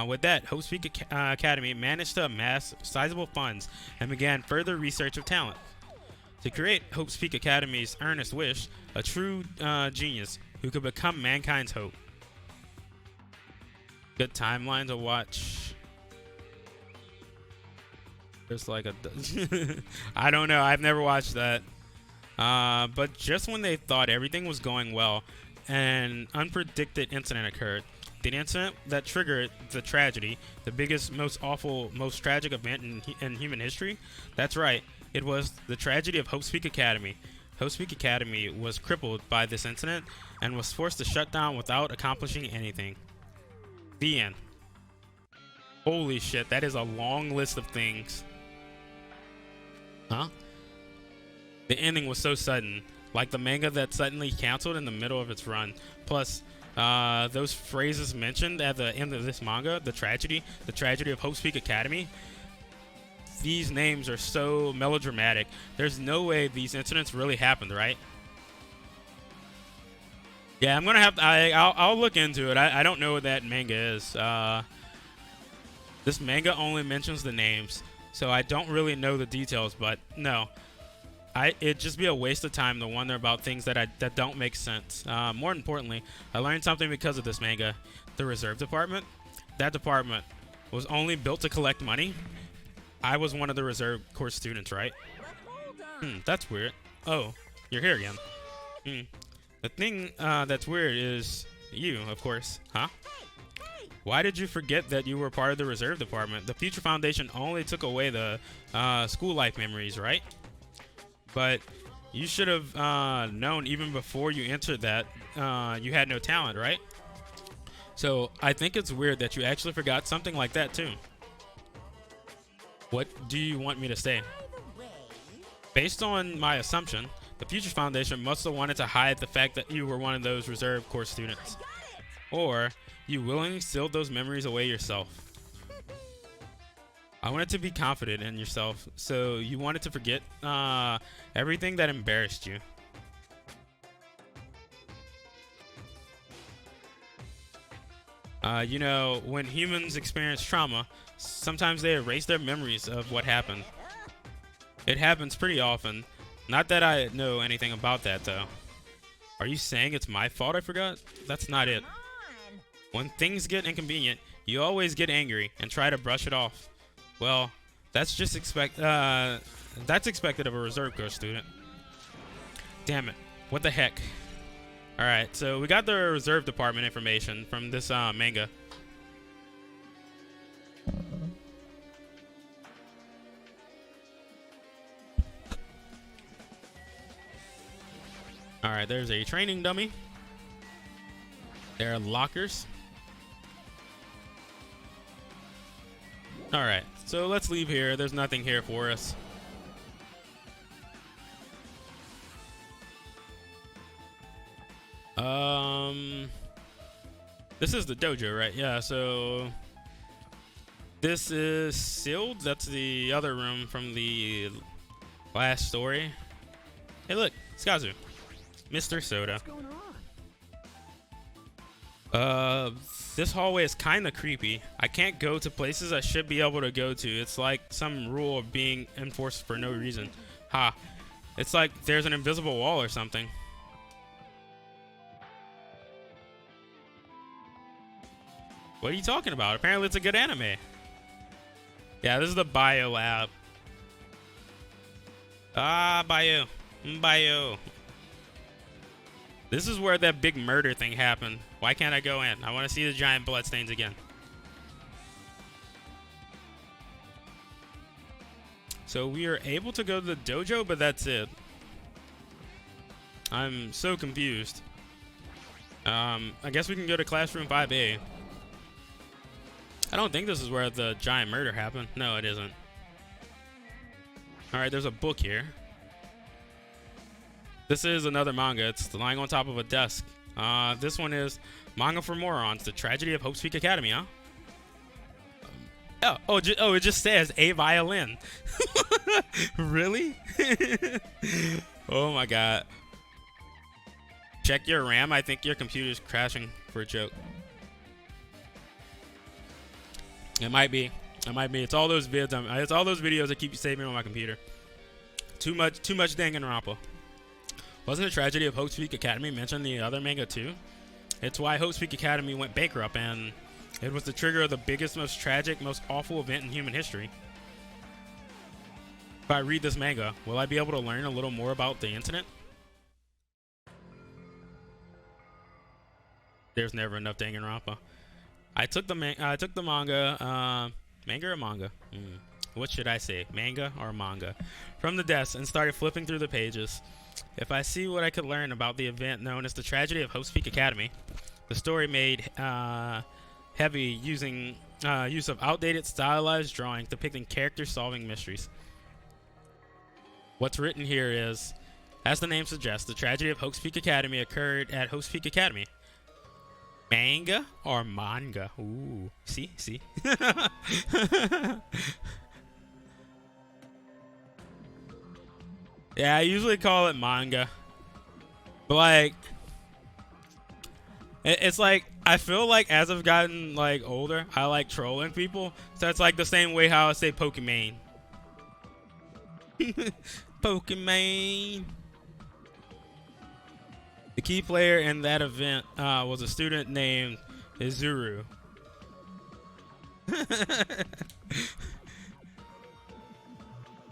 With that, Hope's Peak Academy managed to amass sizable funds and began further research of talent. To create Hope's Peak Academy's earnest wish, a true genius who could become mankind's hope. Good timeline to watch. There's like a... I don't know, I've never watched that. But just when they thought everything was going well, an unpredicted incident occurred. The incident that triggered the tragedy, the biggest, most awful, most tragic event in human history? That's right, it was the tragedy of Hope's Peak Academy. Hope's Peak Academy was crippled by this incident and was forced to shut down without accomplishing anything. The end. Holy shit, that is a long list of things. Huh? The ending was so sudden, like the manga that suddenly canceled in the middle of its run. Plus, those phrases mentioned at the end of this manga, the tragedy of Hope's Peak Academy, these names are so melodramatic. There's no way these incidents really happened, right? Yeah, I'm gonna have to. I'll look into it. I don't know what that manga is. This manga only mentions the names, so I don't really know the details, but no. It'd just be a waste of time to wonder about things that don't make sense. More importantly, I learned something because of this manga. The reserve department? That department was only built to collect money. I was one of the reserve course students, right? That's weird. Oh, you're here again. The thing that's weird is you, of course. Huh? Why did you forget that you were part of the reserve department? The Future Foundation only took away the school life memories, right? But you should have known even before you entered that you had no talent, right? So I think it's weird that you actually forgot something like that too. What do you want me to say? Based on my assumption, the Future Foundation must have wanted to hide the fact that you were one of those reserve course students. Or you willingly sealed those memories away yourself. I wanted to be confident in yourself, so you wanted to forget everything that embarrassed you. You know, when humans experience trauma, sometimes they erase their memories of what happened. It happens pretty often. Not that I know anything about that, though. Are you saying it's my fault I forgot? That's not it. When things get inconvenient, you always get angry and try to brush it off. Well, that's expected of a reserve course student. Damn it. What the heck? Alright, so we got the reserve department information from this manga. Alright, there's a training dummy. There are lockers. Alright, so let's leave here. There's nothing here for us. This is the dojo, right? Yeah, so this is sealed. That's the other room from the last story. Hey, look, Skazu. Mr. Soda. What's going on? This hallway is kind of creepy. I can't go to places I should be able to go to. It's like some rule of being enforced for no reason. Ha. It's like there's an invisible wall or something. What are you talking about? Apparently it's a good anime. Yeah, this is the bio lab. Ah, bio. Bio. This is where that big murder thing happened. Why can't I go in? I want to see the giant bloodstains again. So we are able to go to the dojo, but that's it. I'm so confused. I guess we can go to classroom 5A. I don't think this is where the giant murder happened. No, it isn't. Alright, there's a book here. This is another manga. It's lying on top of a desk. This one is Manga for Morons, The Tragedy of Hope's Peak Academy, huh? It just says a violin. Really? Oh my god. Check your RAM. I think your computer's crashing for a joke. It might be. It might be. It's all those vids. It's all those videos that keep saving on my computer. Too much Danganronpa. Wasn't the tragedy of Hope's Peak Academy mentioned in the other manga too? It's why Hope's Peak Academy went bankrupt, and it was the trigger of the biggest, most tragic, most awful event in human history. If I read this manga, will I be able to learn a little more about the incident? There's never enough Danganronpa. I took the manga, manga or manga? What should I say, manga or manga? From the desk and started flipping through the pages. If I see what I could learn about the event known as the tragedy of Hope's Peak Academy, the story made heavy use of outdated stylized drawings depicting characters solving mysteries. What's written here is, as the name suggests, the tragedy of Hope's Peak Academy occurred at Hope's Peak Academy. Manga or manga? Ooh, see? Yeah, I usually call it manga. But like, it's like, I feel like as I've gotten like older, I like trolling people. So it's like the same way how I say Pokemon. Pokemon. The key player in that event was a student named Izuru.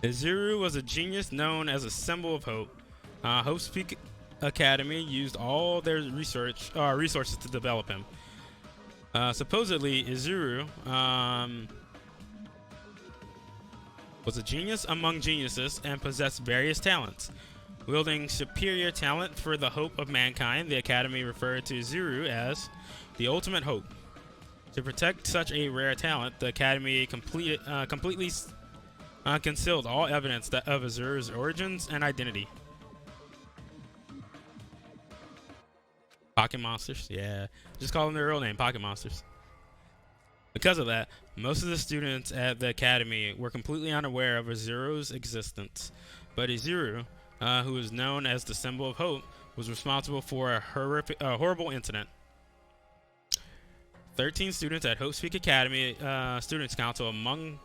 Izuru was a genius known as a symbol of hope. Hope's Peak Academy used all their resources to develop him. Supposedly, Izuru was a genius among geniuses and possessed various talents. Wielding superior talent for the hope of mankind, the Academy referred to Izuru as the ultimate hope. To protect such a rare talent, the Academy completely concealed all evidence of Izuru's origins and identity. Pocket monsters? Yeah. Just call them their real name, pocket monsters. Because of that, most of the students at the Academy were completely unaware of Izuru's existence. But Izuru, who is known as the symbol of hope, was responsible for a horrible incident. 13 students at Hope's Peak Academy Students Council among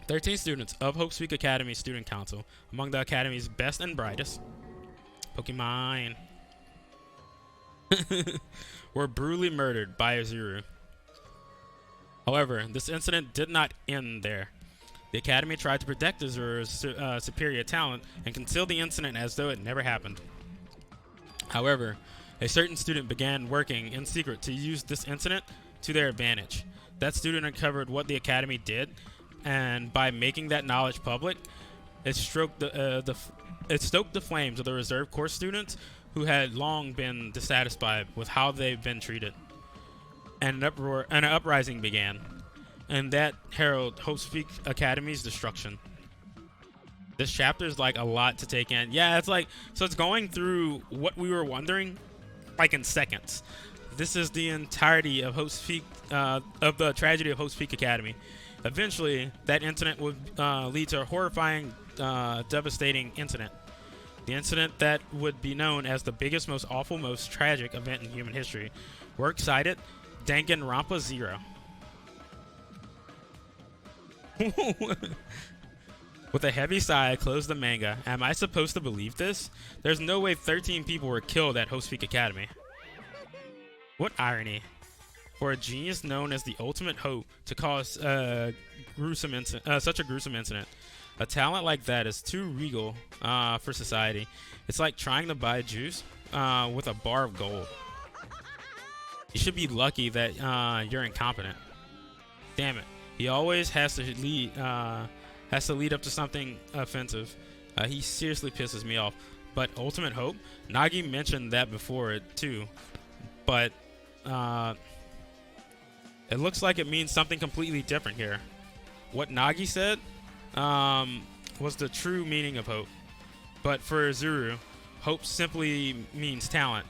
13 students of Hope's Peak Academy Student Council, among the Academy's best and brightest, Pokemon, were brutally murdered by Izuru. However, this incident did not end there. The Academy tried to protect Izuru's superior talent and conceal the incident as though it never happened. However, a certain student began working in secret to use this incident to their advantage. That student uncovered what the Academy did, and by making that knowledge public, it stoked the flames of the reserve course students who had long been dissatisfied with how they've been treated. And an uprising began, and that heralded Hope's Peak Academy's destruction. This chapter is like a lot to take in. Yeah, it's like, so it's going through what we were wondering, like in seconds. This is the entirety of Hope's Peak, of the tragedy of Hope's Peak Academy. Eventually, that incident would lead to a horrifying, devastating incident. The incident that would be known as the biggest, most awful, most tragic event in human history. Works cited, Danganronpa 0. With a heavy sigh, I closed the manga. Am I supposed to believe this? There's no way 13 people were killed at Hope's Peak Academy. What irony. For a genius known as the ultimate hope to cause such a gruesome incident. A talent like that is too regal for society. It's like trying to buy juice with a bar of gold. You should be lucky that you're incompetent. Damn it. He always has to lead up to something offensive. He seriously pisses me off. But ultimate hope? Nagi mentioned that before it too. But it looks like it means something completely different here. What Nagi said was the true meaning of hope. But for Izuru, hope simply means talent.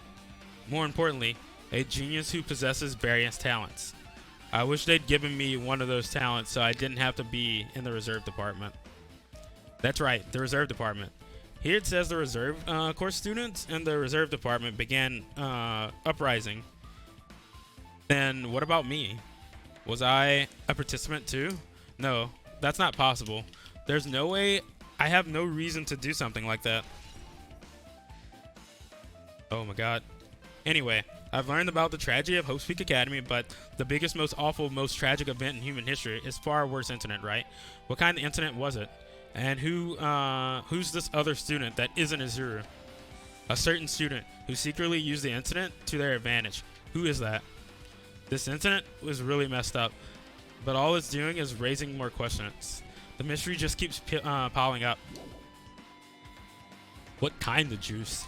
More importantly, a genius who possesses various talents. I wish they'd given me one of those talents so I didn't have to be in the reserve department. That's right, the reserve department. Here it says the reserve course students in the reserve department began uprising. Then what about me? Was I a participant too? No, that's not possible. There's no way. I have no reason to do something like that. Oh my god. Anyway, I've learned about the tragedy of Hope's Peak Academy, but the biggest, most awful, most tragic event in human history is far worse incident, right? What kind of incident was it? And who's this other student that isn't Izuru? A certain student who secretly used the incident to their advantage. Who is that? This incident was really messed up, but all it's doing is raising more questions. The mystery just keeps piling up. What kind of juice?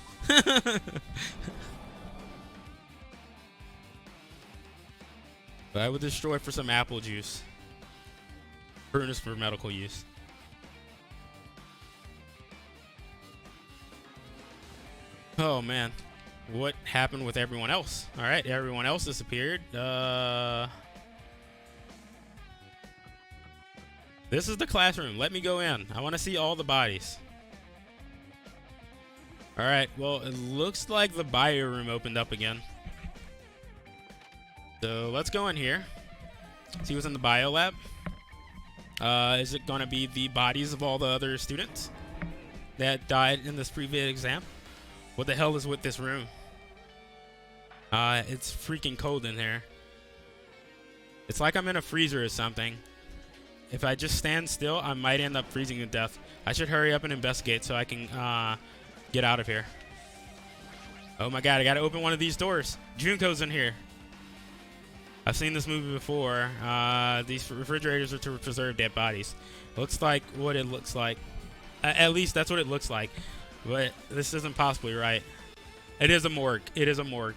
But I would destroy for some apple juice. Prunus for medical use. Oh man. What happened with everyone else? Alright, everyone else disappeared. This is the classroom. Let me go in. I want to see all the bodies. Alright, well, it looks like the bio room opened up again. So let's go in here. See what's in the bio lab. Is it gonna be the bodies of all the other students that died in this previous exam? What the hell is with this room? It's freaking cold in here. It's like I'm in a freezer or something. If I just stand still, I might end up freezing to death. I should hurry up and investigate so I can get out of here. Oh my god, I gotta open one of these doors. Junko's in here. I've seen this movie before. These refrigerators are to preserve dead bodies. Looks like what it looks like. At least that's what it looks like. But this isn't possibly right. It is a morgue. It is a morgue.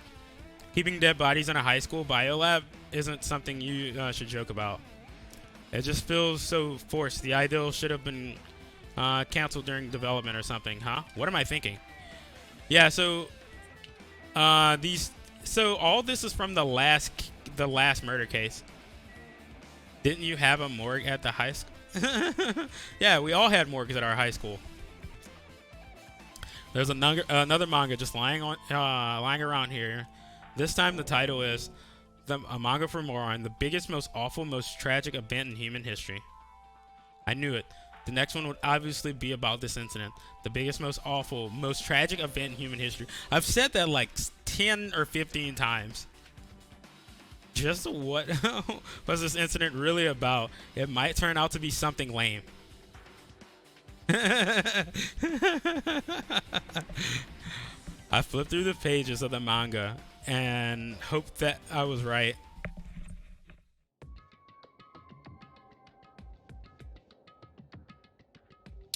Keeping dead bodies in a high school biolab isn't something you should joke about. It just feels so forced. The ideal should have been canceled during development or something, huh? What am I thinking? Yeah, so so all this is from the last murder case. Didn't you have a morgue at the high school? Yeah, we all had morgues at our high school. There's another manga just lying around here. This time the title is a manga for moron, the biggest, most awful, most tragic event in human history. I knew it. The next one would obviously be about this incident. The biggest, most awful, most tragic event in human history. I've said that like 10 or 15 times. Just what was this incident really about? It might turn out to be something lame. I flipped through the pages of the manga and hoped that I was right.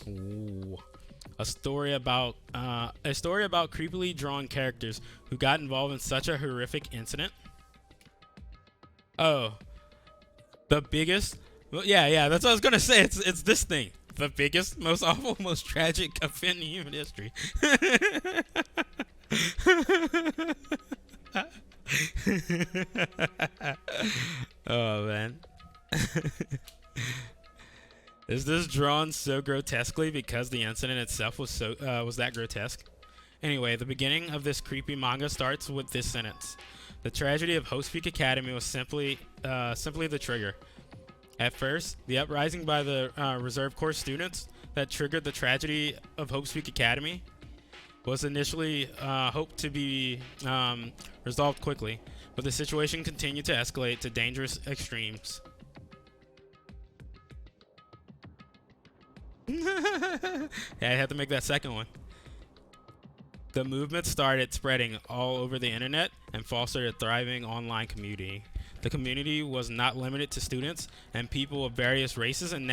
Ooh. A story about creepily drawn characters who got involved in such a horrific incident. Oh, the biggest. Well, yeah, that's what I was gonna say. It's this thing. The biggest, most awful, most tragic event in human history. Oh man. Is this drawn so grotesquely because the incident itself was that grotesque? Anyway, the beginning of this creepy manga starts with this sentence: "The tragedy of Hope's Peak Academy was simply the trigger." At first, the uprising by the reserve corps students that triggered the tragedy of Hope's Peak Academy was initially hoped to be resolved quickly, but the situation continued to escalate to dangerous extremes. Yeah, I had to make that second one. The movement started spreading all over the internet and fostered a thriving online community. The community was not limited to students, and people of various races and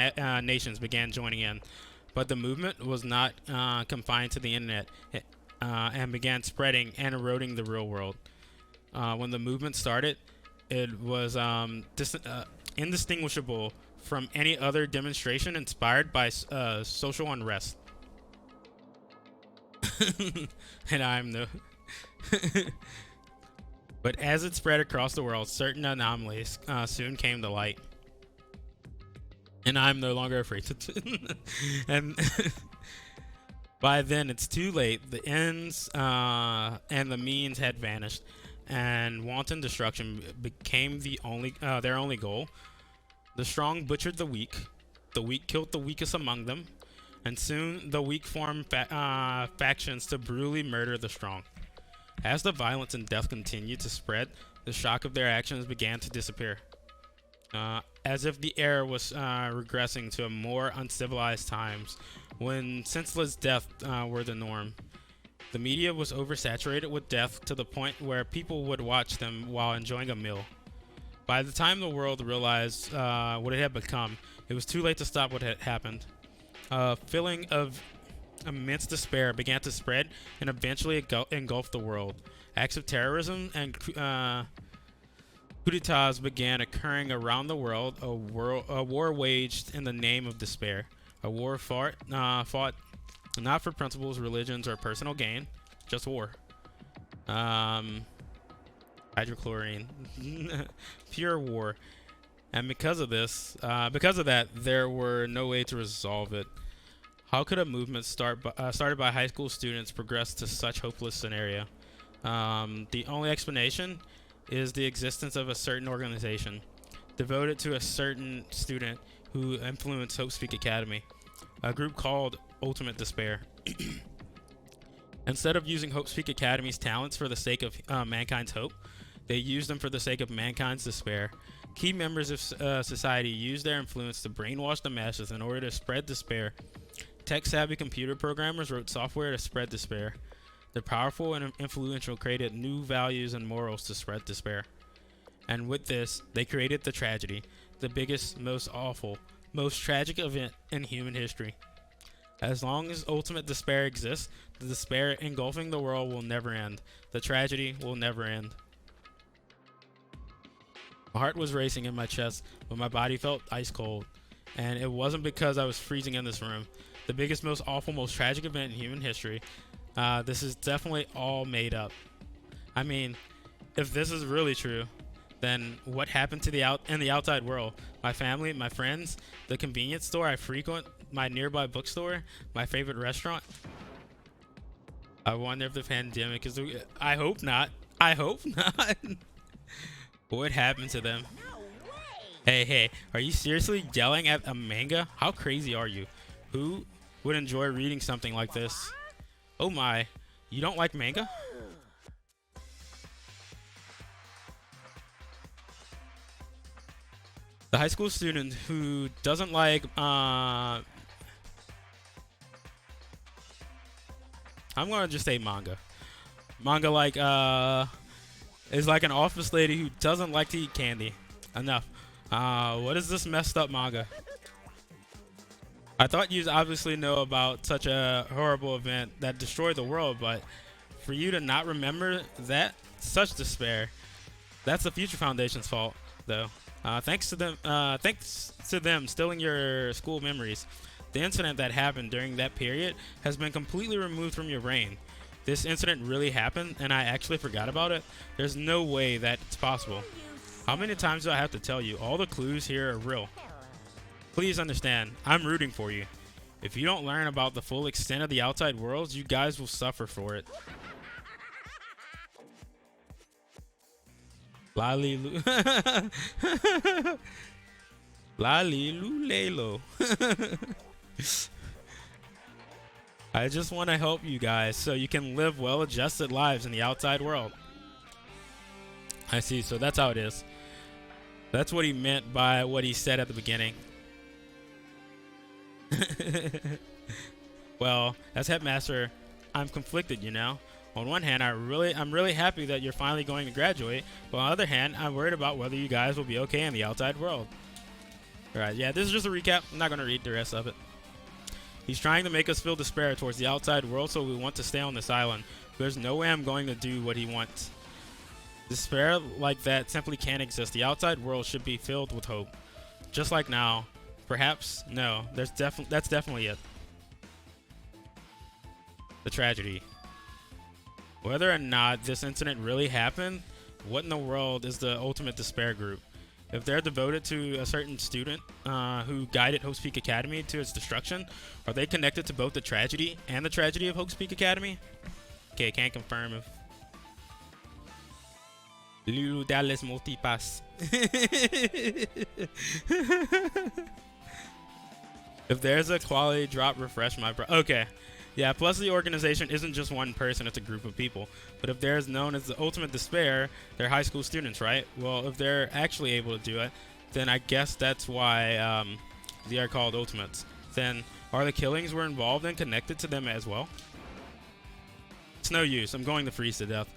nations began joining in. But the movement was not confined to the internet and began spreading and eroding the real world. When the movement started, it was indistinguishable from any other demonstration inspired by social unrest. And I'm the... But as it spread across the world, certain anomalies soon came to light. And I'm no longer afraid to... And by then, it's too late. The ends and the means had vanished, and wanton destruction became their only goal. The strong butchered the weak killed the weakest among them, and soon the weak formed factions to brutally murder the strong. As the violence and death continued to spread, the shock of their actions began to disappear. As if the era was regressing to a more uncivilized times, when senseless death were the norm. The media was oversaturated with death to the point where people would watch them while enjoying a meal. By the time the world realized what it had become, it was too late to stop what had happened. A feeling of immense despair began to spread and eventually engulfed the world. Acts of terrorism and coup d'etats began occurring around the world. A war waged in the name of despair. A war fought not for principles, religions, or personal gain, just war. Hydrochlorine. Pure war. And because of that, there were no way to resolve it. How could a movement started by high school students progress to such hopeless scenario? The only explanation is the existence of a certain organization devoted to a certain student who influenced Hope Speak Academy, a group called Ultimate Despair. Instead of using Hope Speak Academy's talents for the sake of mankind's hope, they used them for the sake of mankind's despair. Key members of society used their influence to brainwash the masses in order to spread despair. Tech-savvy computer programmers wrote software to spread despair. The powerful and influential created new values and morals to spread despair. And with this, they created the tragedy, the biggest, most awful, most tragic event in human history. As long as ultimate despair exists, the despair engulfing the world will never end. The tragedy will never end. My heart was racing in my chest, but my body felt ice cold. And it wasn't because I was freezing in this room. The biggest, most awful, most tragic event in human history. This is definitely all made up. I mean, if this is really true, then what happened to in the outside world? My family, my friends, the convenience store I frequent, my nearby bookstore, my favorite restaurant. I wonder if the pandemic is. I hope not. I hope not. What happened to them? Hey, are you seriously yelling at a manga? How crazy are you? Who would enjoy reading something like this? Oh my, you don't like manga? The high school student who doesn't like, I'm gonna just say manga. Manga is like an office lady who doesn't like to eat candy. Enough. What is this messed up manga? I thought you'd obviously know about such a horrible event that destroyed the world, but for you to not remember that, such despair. That's the Future Foundation's fault, though. Thanks to them stealing your school memories. The incident that happened during that period has been completely removed from your brain. This incident really happened, and I actually forgot about it. There's no way that it's possible. How many times do I have to tell you? All the clues here are real. Please understand, I'm rooting for you. If you don't learn about the full extent of the outside world, you guys will suffer for it. Lalilu. Lalilulelo. I just want to help you guys so you can live well-adjusted lives in the outside world. I see, so that's how it is. That's what he meant by what he said at the beginning. Well, as headmaster, I'm conflicted, you know. On one hand, I'm really happy that you're finally going to graduate, but on the other hand, I'm worried about whether you guys will be okay in the outside world. Alright, yeah, this is just a recap. I'm not going to read the rest of it. He's trying to make us feel despair towards the outside world, so we want to stay on this island. There's no way I'm going to do what he wants. Despair like that simply can't exist. The outside world should be filled with hope. Just like now. Perhaps? No. That's definitely it. The tragedy. Whether or not this incident really happened, what in the world is the Ultimate Despair group? If they're devoted to a certain student who guided Hope Speak Academy to its destruction, are they connected to both the tragedy and the tragedy of Hope Speak Academy? Okay, can't confirm if... Lulu Dallas Multipass. If there's a quality drop, refresh my okay. Yeah, plus the organization isn't just one person, it's a group of people. But if there's known as the Ultimate Despair, they're high school students, right? Well, if they're actually able to do it, then I guess that's why they are called Ultimates. Then, are the killings we're involved in connected to them as well? It's no use, I'm going to freeze to death.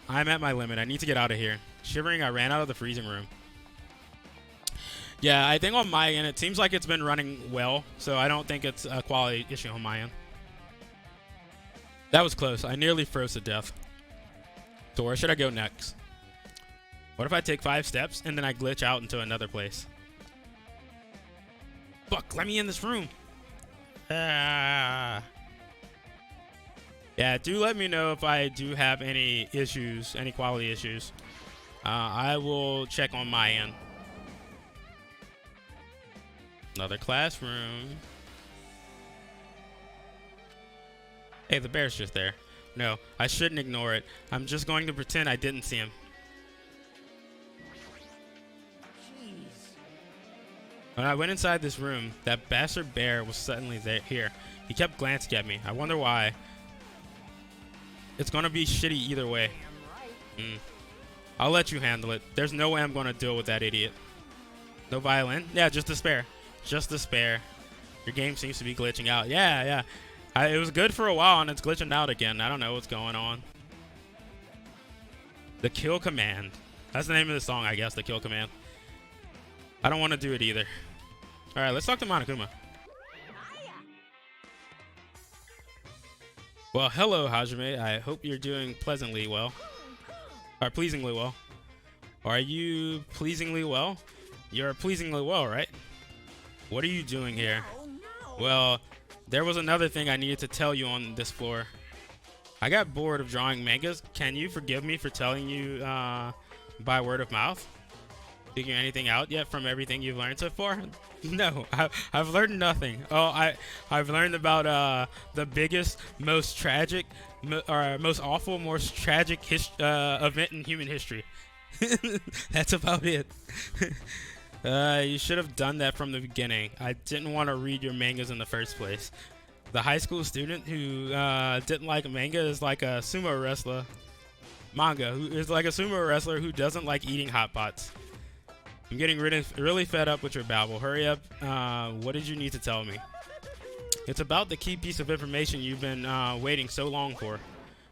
I'm at my limit, I need to get out of here. Shivering, I ran out of the freezing room. Yeah, I think on my end, it seems like it's been running well, so I don't think it's a quality issue on my end. That was close. I nearly froze to death. So where should I go next? What if I take 5 steps and then I glitch out into another place? Fuck, let me in this room. Ah. Yeah, do let me know if I do have any issues, any quality issues. I will check on my end. Another classroom. Hey, the bear's just there. No, I shouldn't ignore it. I'm just going to pretend I didn't see him. When I went inside this room, that bastard bear was suddenly here. He kept glancing at me. I wonder why. It's gonna be shitty either way. I'll let you handle it. There's no way I'm gonna deal with that idiot. No violin? Yeah, just despair. Just despair. Your game seems to be glitching out. Yeah. It was good for a while and it's glitching out again. I don't know what's going on. The Kill Command. That's the name of the song, I guess. The Kill Command. I don't want to do it either. Alright, let's talk to Monokuma. Well, hello, Hajime. I hope you're doing pleasantly well. Or pleasingly well. Are you pleasingly well? You're pleasingly well, right? What are you doing here? Well, there was another thing I needed to tell you on this floor. I got bored of drawing mangas. Can you forgive me for telling you by word of mouth? Figure anything out yet from everything you've learned so far? No, I've learned nothing. Oh, I've learned about the biggest, most tragic, most awful, most tragic event in human history. That's about it. You should have done that from the beginning. I didn't want to read your mangas in the first place. The high school student who didn't like manga is like a sumo wrestler. Manga, who is like a sumo wrestler who doesn't like eating hot pots. I'm getting really fed up with your babble. Hurry up. What did you need to tell me? It's about the key piece of information you've been waiting so long for.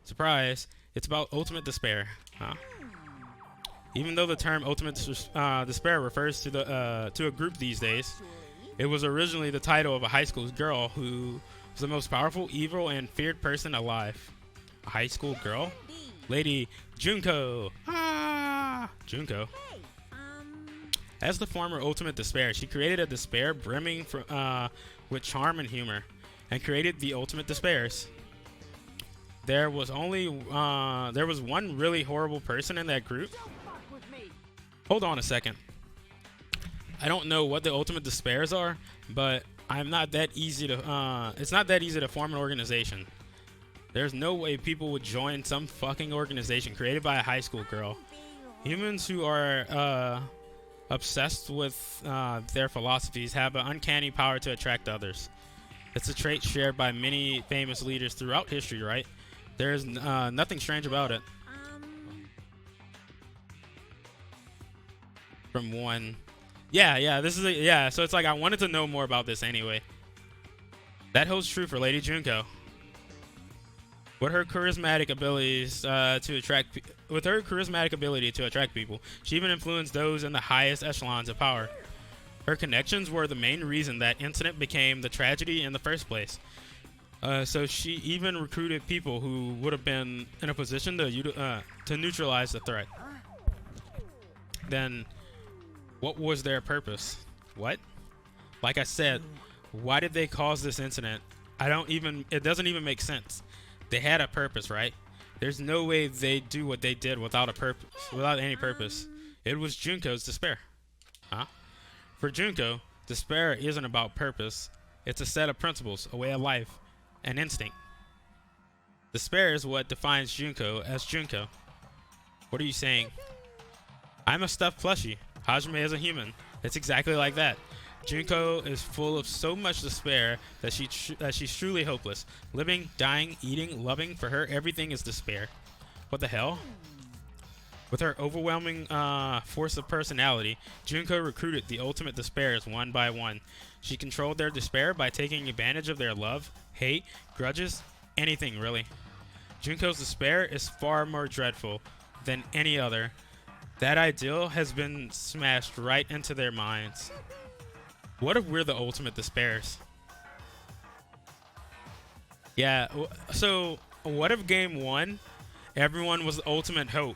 Surprise. It's about ultimate despair. Huh? Even though the term ultimate despair refers to a group these days, it was originally the title of a high school girl who was the most powerful, evil, and feared person alive. A high school girl? Lady Junko. Ah! Junko. As the former ultimate despair, she created a despair brimming with charm and humor, and created the ultimate despairs. There was one really horrible person in that group. Hold on a second. I don't know what the ultimate despairs are, but I'm not that easy to. It's not that easy to form an organization. There's no way people would join some fucking organization created by a high school girl. Humans who are obsessed with their philosophies have an uncanny power to attract others. It's a trait shared by many famous leaders throughout history, right? There's nothing strange about it. From one. Yeah, this is so it's like I wanted to know more about this anyway. That holds true for Lady Junko. With her charismatic abilities to attract people, she even influenced those in the highest echelons of power. Her connections were the main reason that incident became the tragedy in the first place. So she even recruited people who would have been in a position to neutralize the threat. Then, what was their purpose? What? Like I said, why did they cause this incident? It doesn't even make sense. They had a purpose, right? There's no way they'd do what they did without any purpose. It was Junko's despair. Huh? For Junko, despair isn't about purpose. It's a set of principles, a way of life, an instinct. Despair is what defines Junko as Junko. What are you saying? I'm a stuffed plushie. Hajime is a human. It's exactly like that. Junko is full of so much despair that she's truly hopeless. Living, dying, eating, loving, for her everything is despair. What the hell? With her overwhelming force of personality, Junko recruited the ultimate despairs one by one. She controlled their despair by taking advantage of their love, hate, grudges, anything really. Junko's despair is far more dreadful than any other. That ideal has been smashed right into their minds. What if we're the ultimate despairs? Yeah, so what if game one, everyone was the ultimate hope?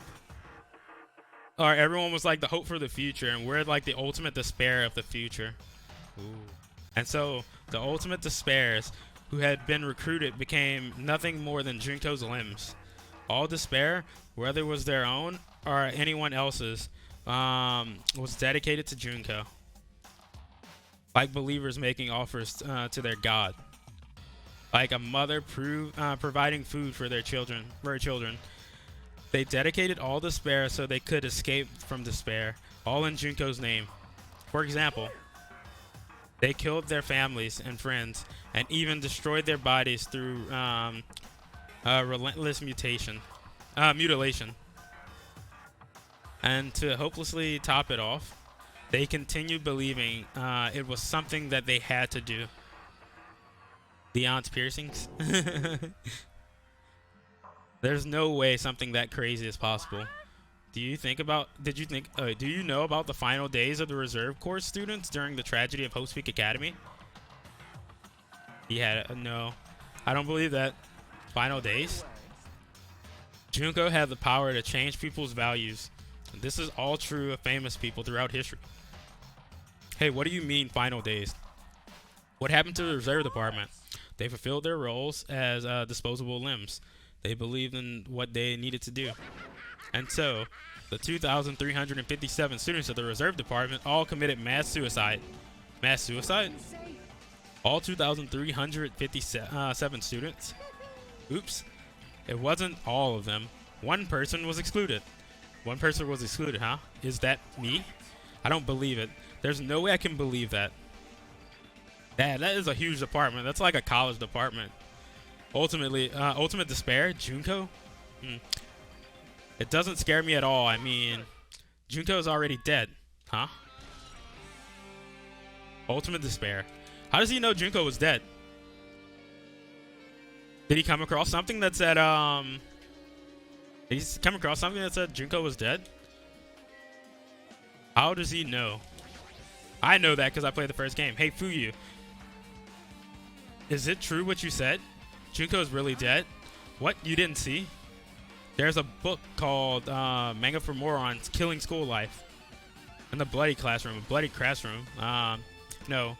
Or everyone was like the hope for the future, and we're like the ultimate despair of the future. Ooh. And so the ultimate despairs who had been recruited became nothing more than Junko's limbs. All despair, whether it was their own or anyone else's, was dedicated to Junko. Like believers making offers to their god. Like a mother providing food for her children. They dedicated all despair so they could escape from despair, all in Junko's name. For example, They killed their families and friends, and even destroyed their bodies through relentless mutilation. And to hopelessly top it off, they continued believing it was something that they had to do. The aunt's piercings. There's no way something that crazy is possible. Do you know about the final days of the reserve corps students during the tragedy of Hope Peak Academy? He had no. I don't believe that. Final days? Junko had the power to change people's values. This is all true of famous people throughout history. Hey, what do you mean final days? What happened to the reserve department? They fulfilled their roles as disposable limbs. They believed in what they needed to do. And so, the 2,357 students of the reserve department all committed mass suicide. Mass suicide? All 2,357 students? Oops. It wasn't all of them. One person was excluded. One person was excluded, huh? Is that me? I don't believe it. There's no way I can believe that. That is a huge department. That's like a college department. Ultimate despair? Junko? It doesn't scare me at all. I mean, Junko's already dead. Huh? Ultimate despair. How does he know Junko was dead? Did he come across something that said, Did he come across something that said Junko was dead? How does he know? I know that because I played the first game. Hey, Fuyu. Is it true what you said? Junko is really dead? What? You didn't see? There's a book called Manga for Morons, Killing School Life. In the Bloody Classroom. Bloody Classroom. No.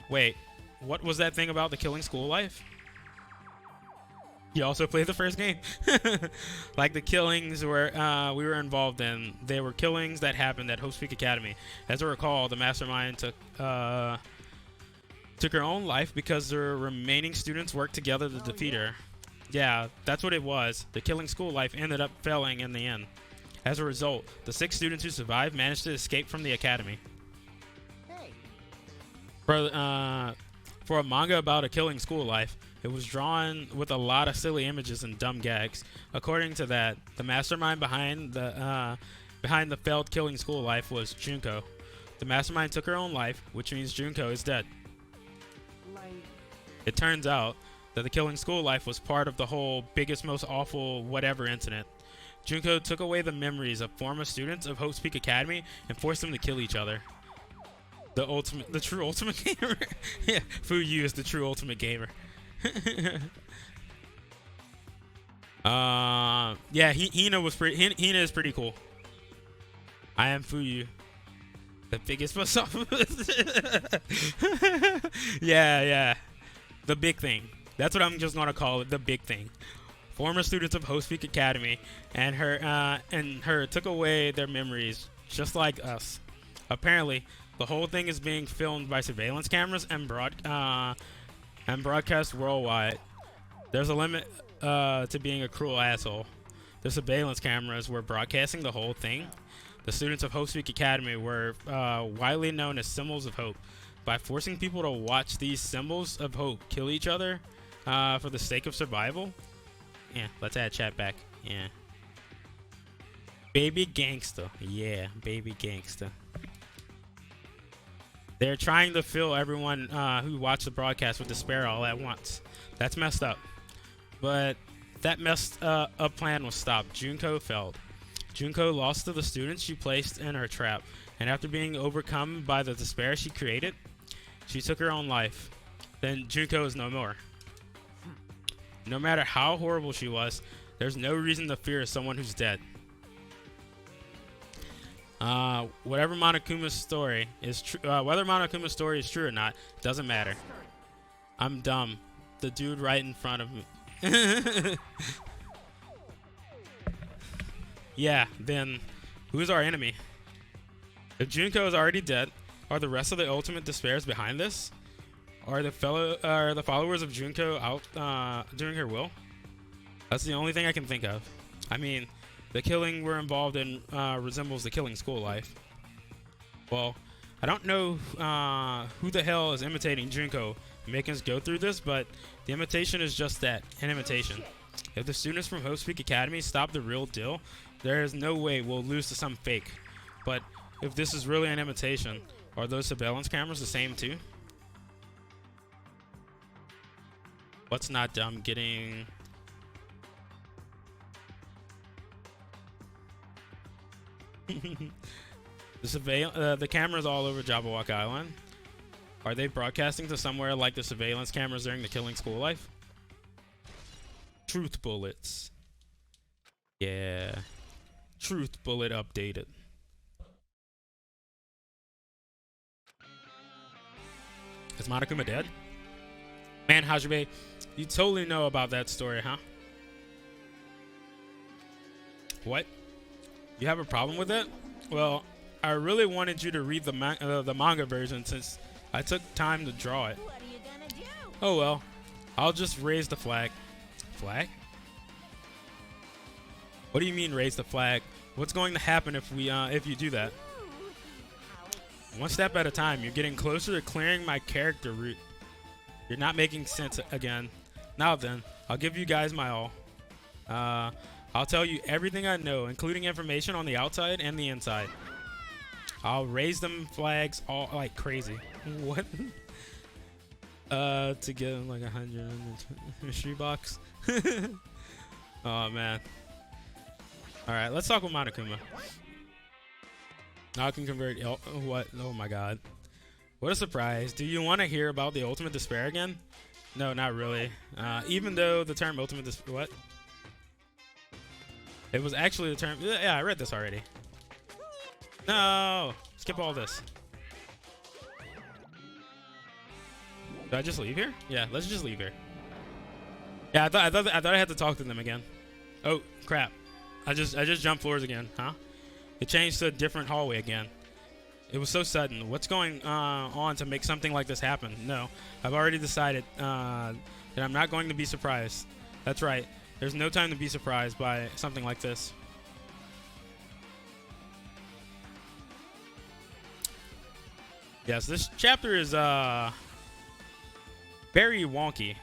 Wait. What was that thing about the Killing School Life? You also played the first game. Like the killings were we were involved in. They were killings that happened at Hope Peak Academy. As I recall, the mastermind took her own life because the remaining students worked together to defeat her. Yeah, that's what it was. The Killing School Life ended up failing in the end. As a result, the 6 students who survived managed to escape from the academy. For a manga about a killing school life, it was drawn with a lot of silly images and dumb gags. According to that, the mastermind behind the failed Killing School Life was Junko. The mastermind took her own life, which means Junko is dead. It turns out that the Killing School Life was part of the whole biggest, most awful whatever incident. Junko took away the memories of former students of Hope Peak Academy and forced them to kill each other. The true ultimate gamer. Yeah, Fuyu is the true ultimate gamer. Yeah, Hina is pretty cool. I am Fuyu, the biggest bus office. Yeah, the big thing. That's what I'm just gonna call it, the big thing. Former students of Hope Peak Academy and her took away their memories, just like us. Apparently, the whole thing is being filmed by surveillance cameras and broadcast worldwide. There's a limit to being a cruel asshole. The surveillance cameras were broadcasting the whole thing. The students of Hope Peak Academy were widely known as symbols of hope. By forcing people to watch these symbols of hope kill each other for the sake of survival. Yeah, let's add chat back. Yeah. Baby gangster. Yeah, baby gangster. They're trying to fill everyone who watched the broadcast with despair all at once. That's messed up. But that messed up plan was stopped. Junko failed. Junko lost to the students she placed in her trap, and after being overcome by the despair she created, she took her own life. Then Junko is no more. No matter how horrible she was, there's no reason to fear someone who's dead. Whatever Monokuma's story is true, whether Monokuma's story is true or not, doesn't matter. I'm dumb. The dude right in front of me. Yeah, then who's our enemy? If Junko is already dead, are the rest of the Ultimate Despairs behind this? Are the followers of Junko out doing her will? That's the only thing I can think of. I mean, the killing we're involved in resembles the Killing School Life. Well, I don't know who the hell is imitating Junko, making us go through this, but the imitation is just that, an imitation. If the students from Host Peak Academy stop the real deal, there is no way we'll lose to some fake. But if this is really an imitation, are those surveillance cameras the same too? What's not dumb getting... the cameras all over Jabberwock Island. Are they broadcasting to somewhere like the surveillance cameras during the Killing School Life? Truth bullets. Yeah. Truth bullet updated. Is Monokuma dead? Man, Hajime, you totally know about that story, huh? What? You have a problem with it? Well, I really wanted you to read the manga version since I took time to draw it. What are you gonna do? Oh well, I'll just raise the flag. Flag? What do you mean raise the flag? What's going to happen if you do that? One step at a time. You're getting closer to clearing my character route. You're not making sense again. Now then, I'll give you guys my all. I'll tell you everything I know, including information on the outside and the inside. I'll raise them flags all like crazy. What? To get like 100 mystery box. Oh man. All right, let's talk with Monokuma. Now I can convert. Oh, what? Oh my God. What a surprise. Do you want to hear about the ultimate despair again? No, not really. Even though the term ultimate despair, what? It was actually the term. Yeah, I read this already. No, skip all this. Did I just leave here? Yeah, let's just leave here. Yeah, I thought I had to talk to them again. Oh crap! I just jumped floors again, huh? It changed to a different hallway again. It was so sudden. What's going on to make something like this happen? No, I've already decided that I'm not going to be surprised. That's right. There's no time to be surprised by something like this. Yes, this chapter is very wonky.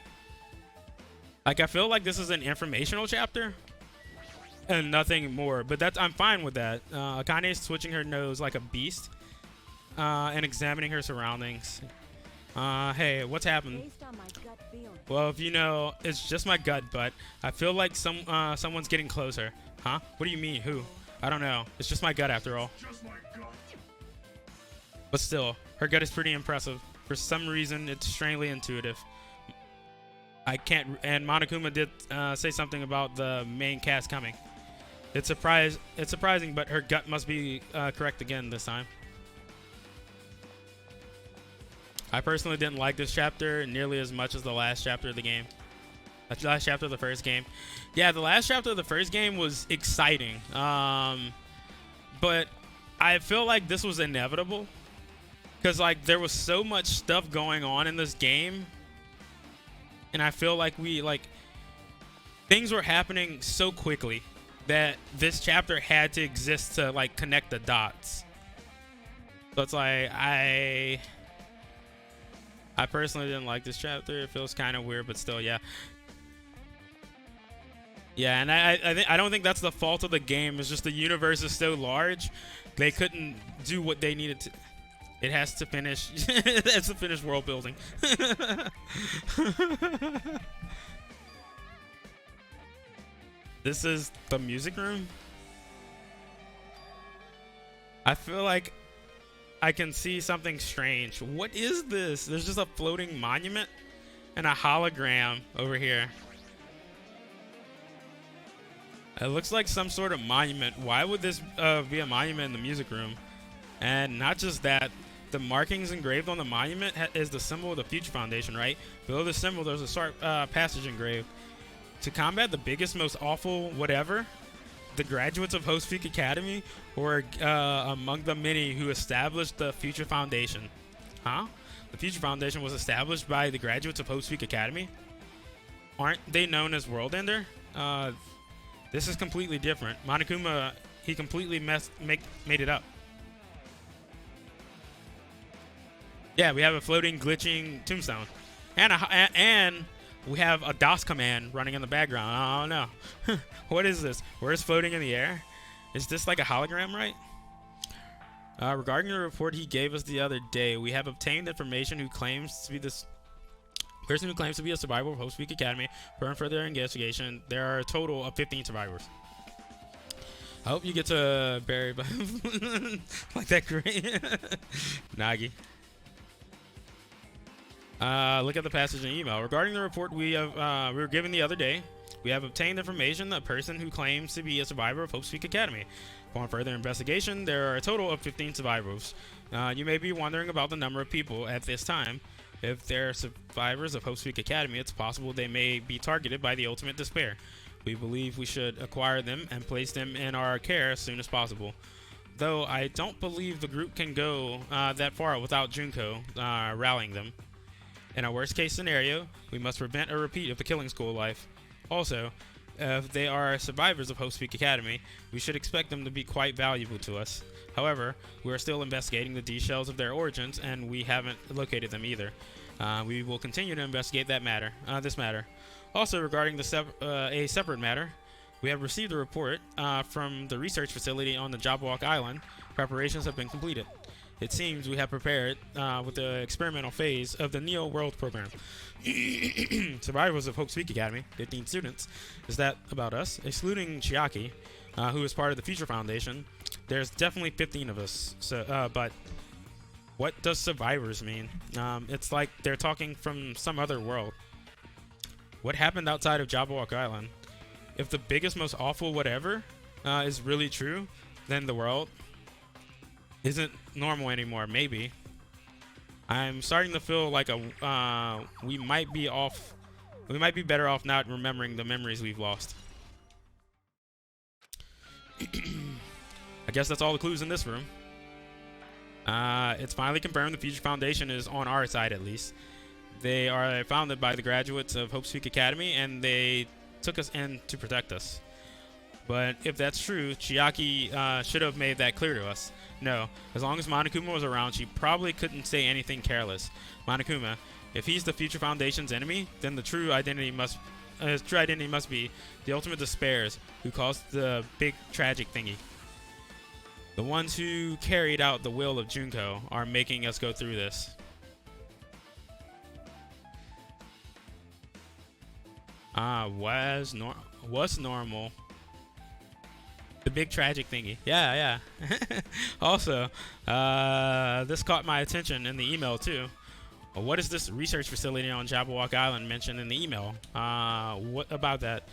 Like I feel like this is an informational chapter and nothing more, but I'm fine with that. Akane is twitching her nose like a beast and examining her surroundings. Hey, what's happened? Well, if you know, it's just my gut, but I feel like someone's getting closer. Huh? What do you mean? Who? I don't know. It's just my gut after all. But still, her gut is pretty impressive. For some reason, it's strangely intuitive. I can't. And Monokuma did say something about the main cast coming. It's surprising, but her gut must be correct again this time. I personally didn't like this chapter nearly as much as the last chapter of the game. The last chapter of the first game. Yeah, the last chapter of the first game was exciting. But I feel like this was inevitable. Because, like, there was so much stuff going on in this game. And I feel like things were happening so quickly that this chapter had to exist to, like, connect the dots. So it's like, I personally didn't like this chapter. It feels kind of weird, but still, yeah. Yeah, and I don't think that's the fault of the game. It's just the universe is so large, they couldn't do what they needed to. It has to finish. It has to finish world building. This is the music room. I feel like I can see something strange. What is this? There's just a floating monument and a hologram over here. It looks like some sort of monument. Why would this be a monument in the music room? And not just that, the markings engraved on the monument is the symbol of the Future Foundation, right? Below the symbol, there's a short passage engraved. To combat the biggest, most awful whatever, the graduates of Host Peak Academy were among the many who established the Future Foundation. Huh? The Future Foundation was established by the graduates of Host Peak Academy? Aren't they known as World Ender? This is completely different. Monokuma, he completely made it up. Yeah, we have a floating, glitching tombstone, and we have a DOS command running in the background. I don't know. What is this? Where's floating in the air? Is this like a hologram, right? Regarding the report he gave us the other day, we have obtained information who claims to be this person who claims to be a survivor of Hope Speak Academy. For further investigation, there are a total of 15 survivors. I hope you get to bury like that great Nagi. Look at the passage in email. Regarding the report we were given the other day, we have obtained information that a person who claims to be a survivor of Hope Speak Academy. Upon further investigation, there are a total of 15 survivors. You may be wondering about the number of people at this time. If they're survivors of Hope Speak Academy, it's possible they may be targeted by the ultimate despair. We believe we should acquire them and place them in our care as soon as possible. Though I don't believe the group can go that far without Junko rallying them. In a worst case scenario, we must prevent a repeat of the killing school life. Also, if they are survivors of Hope Speak Academy, we should expect them to be quite valuable to us. However, we are still investigating the details of their origins, and we haven't located them either. We will continue to investigate this matter. Also, regarding a separate matter, we have received a report from the research facility on the Jabberwock Island. Preparations have been completed. It seems we have prepared with the experimental phase of the Neo World program. Survivors of Hope Speak Academy, 15 students. Is that about us? Excluding Chiaki, who is part of the Future Foundation, there's definitely 15 of us. So, but what does survivors mean? It's like they're talking from some other world. What happened outside of Jabberwock Island? If the biggest, most awful whatever is really true, then the world isn't normal anymore. Maybe. I'm starting to feel like we might be better off not remembering the memories we've lost. I guess that's all the clues in this room. It's finally confirmed the Future Foundation is on our side, at least. They are founded by the graduates of Hope Speak Academy, and they took us in to protect us. But if that's true, Chiaki should have made that clear to us. No, as long as Monokuma was around, she probably couldn't say anything careless. Monokuma, if he's the Future Foundation's enemy, then the true identity must be the ultimate despairs who caused the big tragic thingy. The ones who carried out the will of Junko are making us go through this. Was normal. The big tragic thingy. Yeah. Also, this caught my attention in the email too. What is this research facility on Jabberwock Island mentioned in the email? What about that?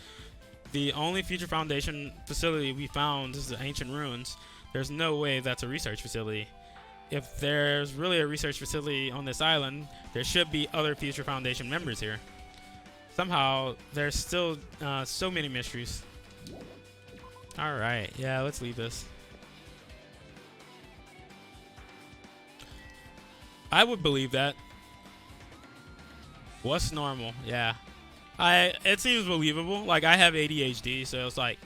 The only Future Foundation facility we found is the ancient ruins. There's no way that's a research facility. If there's really a research facility on this island, there should be other Future Foundation members here. Somehow, there's still so many mysteries. Alright, yeah, let's leave this. I would believe that. What's normal? Yeah. It seems believable. Like, I have ADHD, so it's like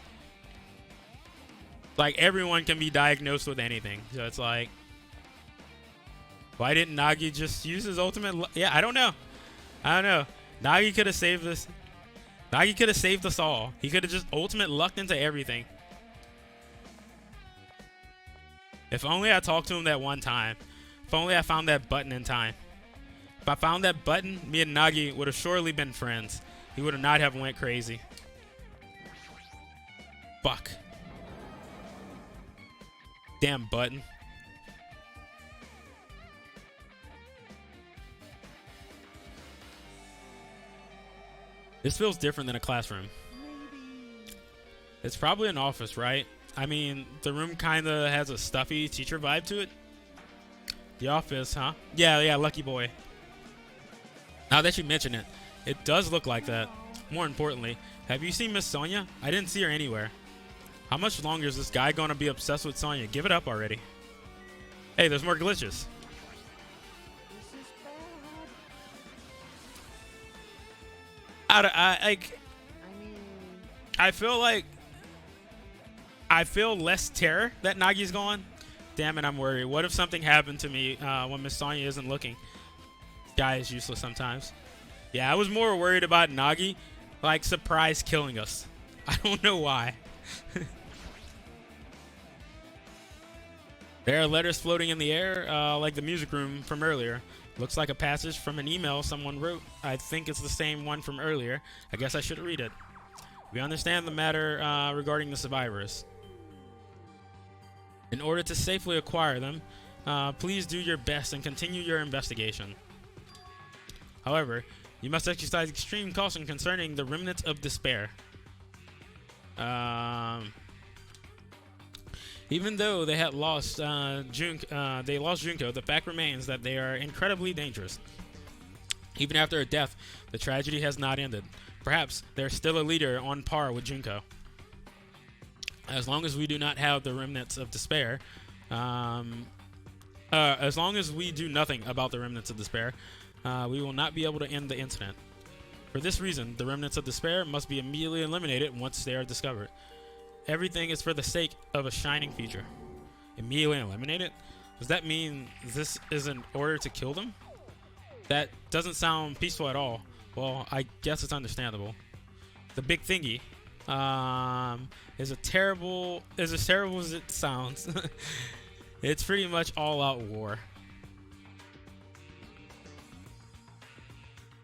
everyone can be diagnosed with anything. So it's like, why didn't Nagi just use his ultimate? Yeah, I don't know. Nagi could have saved this. Nagi could have saved us all. He could have just ultimate lucked into everything. If only I talked to him that one time. If only I found that button in time. If I found that button, me and Nagi would have surely been friends. He would have not have went crazy. Fuck. Damn button. This feels different than a classroom. It's probably an office, right? I mean, the room kind of has a stuffy teacher vibe to it. The office, huh? Yeah, lucky boy. Now that you mention it, it does look like that. More importantly, have you seen Miss Sonia? I didn't see her anywhere. How much longer is this guy gonna be obsessed with Sonia? Give it up already. Hey, there's more glitches. I feel less terror that Nagi's gone Damn it, I'm worried. What if something happened to me when Miss Sonya isn't looking? Guy is useless sometimes. Yeah, I was more worried about Nagi, like, surprise killing us. I don't know why. There are letters floating in the air, like the music room from earlier. Looks like a passage from an email someone wrote. I think it's the same one from earlier. I guess I should read it. We understand the matter regarding the survivors. In order to safely acquire them, please do your best and continue your investigation. However, you must exercise extreme caution concerning the remnants of despair. Even though they had lost Junko, the fact remains that they are incredibly dangerous. Even after her death, the tragedy has not ended. Perhaps there's still a leader on par with Junko. As long as we do not have the remnants of despair, as long as we do nothing about the remnants of despair, we will not be able to end the incident. For this reason, the remnants of despair must be immediately eliminated once they are discovered. Everything is for the sake of a shining future. Immediately eliminated? Does that mean this is in order to kill them? That doesn't sound peaceful at all. Well, I guess it's understandable. The big thingy is as terrible as it sounds. It's pretty much all-out war.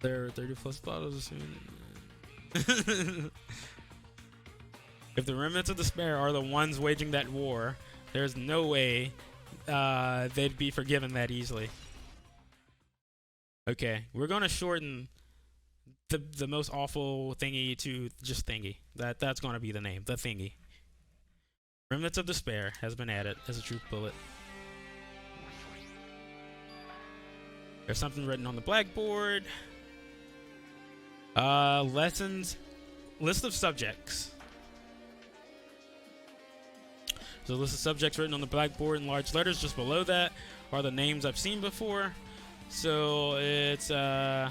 There are 30 plus bottles. If the remnants of despair are the ones waging that war, there's no way they'd be forgiven that easily. Okay, we're gonna shorten the most awful thingy to just thingy. That's gonna be the name, the thingy. Remnants of despair has been added as a truth bullet. There's something written on the blackboard. Lessons, list of subjects. So the list of subjects written on the blackboard in large letters. Just below that are the names I've seen before. So it's Hayako,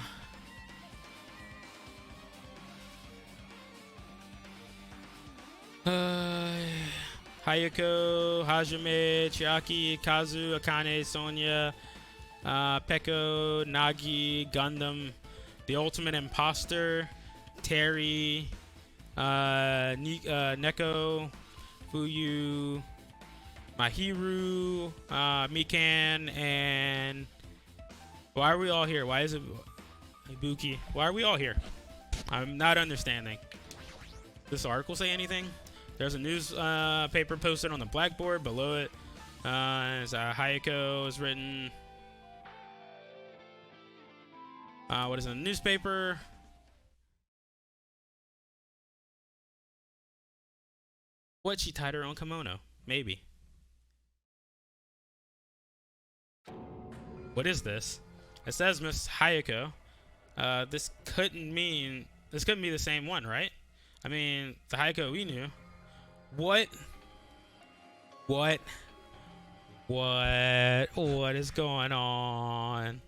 Hajime, Chiaki, Kazu, Akane, Sonya, Peko, Nagi, Gundam, the Ultimate Imposter, Terry, Neko, Fuyu, Mahiru, Mikan, and why are we all here? Why is it Ibuki? Why are we all here? I'm not understanding. Does this article say anything? There's a news paper posted on the blackboard. Below it is Hayako is written. What is in the newspaper? What, she tied her own kimono? Maybe. What is this? It says Miss Hayako. This couldn't be the same one, right? I mean, the Hayako we knew. What is going on?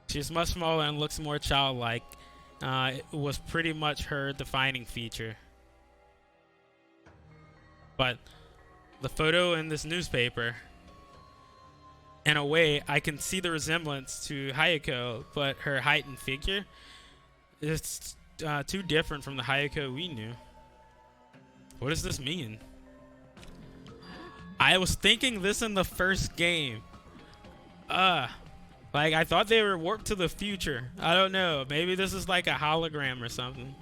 She's much smaller and looks more childlike. It was pretty much her defining feature. But the photo in this newspaper, in a way, I can see the resemblance to Hayako, but her height and figure is too different from the Hayako we knew. What does this mean? I was thinking this in the first game. Like, I thought they were warped to the future. I don't know. Maybe this is like a hologram or something.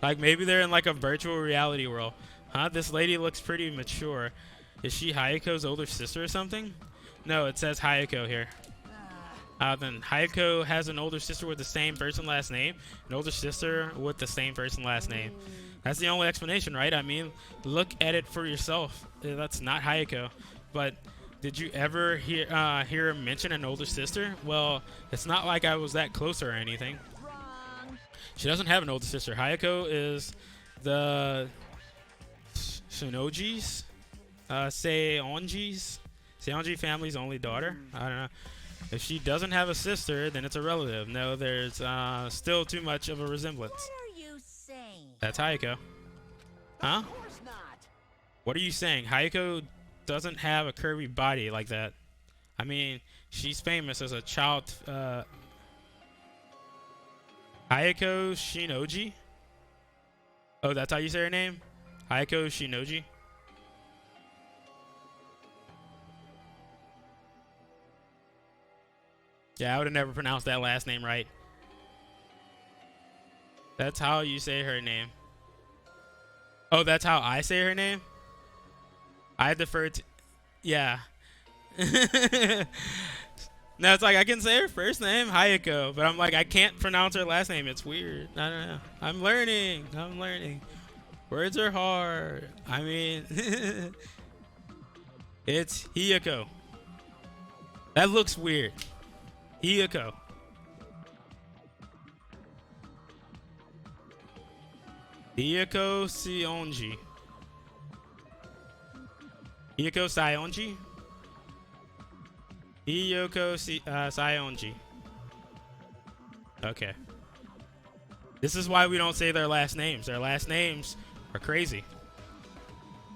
Like, maybe they're in like a virtual reality world. Huh? This lady looks pretty mature. Is she Hayako's older sister or something? No, it says Hayako here. Then Hayako has an older sister with the same first and last name. An older sister with the same first and last name. That's the only explanation, right? I mean, look at it for yourself. That's not Hayako. But did you ever hear her mention an older sister? Well, it's not like I was that close or anything. Wrong. She doesn't have an older sister. Hayako is the Shinoji's, Seonji family's only daughter. I don't know. If she doesn't have a sister, then it's a relative. No, there's still too much of a resemblance. What are you saying? That's Hayako. Huh? Of course not. What are you saying? Hayako doesn't have a curvy body like that. I mean, she's famous as a child. Hayako Shinoji? Oh, that's how you say her name? Hayako Shinoji? Yeah, I would have never pronounced that last name right. That's how you say her name. Oh, that's how I say her name? I defer to... Yeah. No, it's like I can say her first name, Hayako, but I'm like, I can't pronounce her last name. It's weird. I don't know. I'm learning. Words are hard. I mean, it's Hiyako. That looks weird. Hiyako. Hiyako Sionji. Hiyako Sionji? Hiyoko Sionji. Okay. This is why we don't say their last names. Their last names are crazy.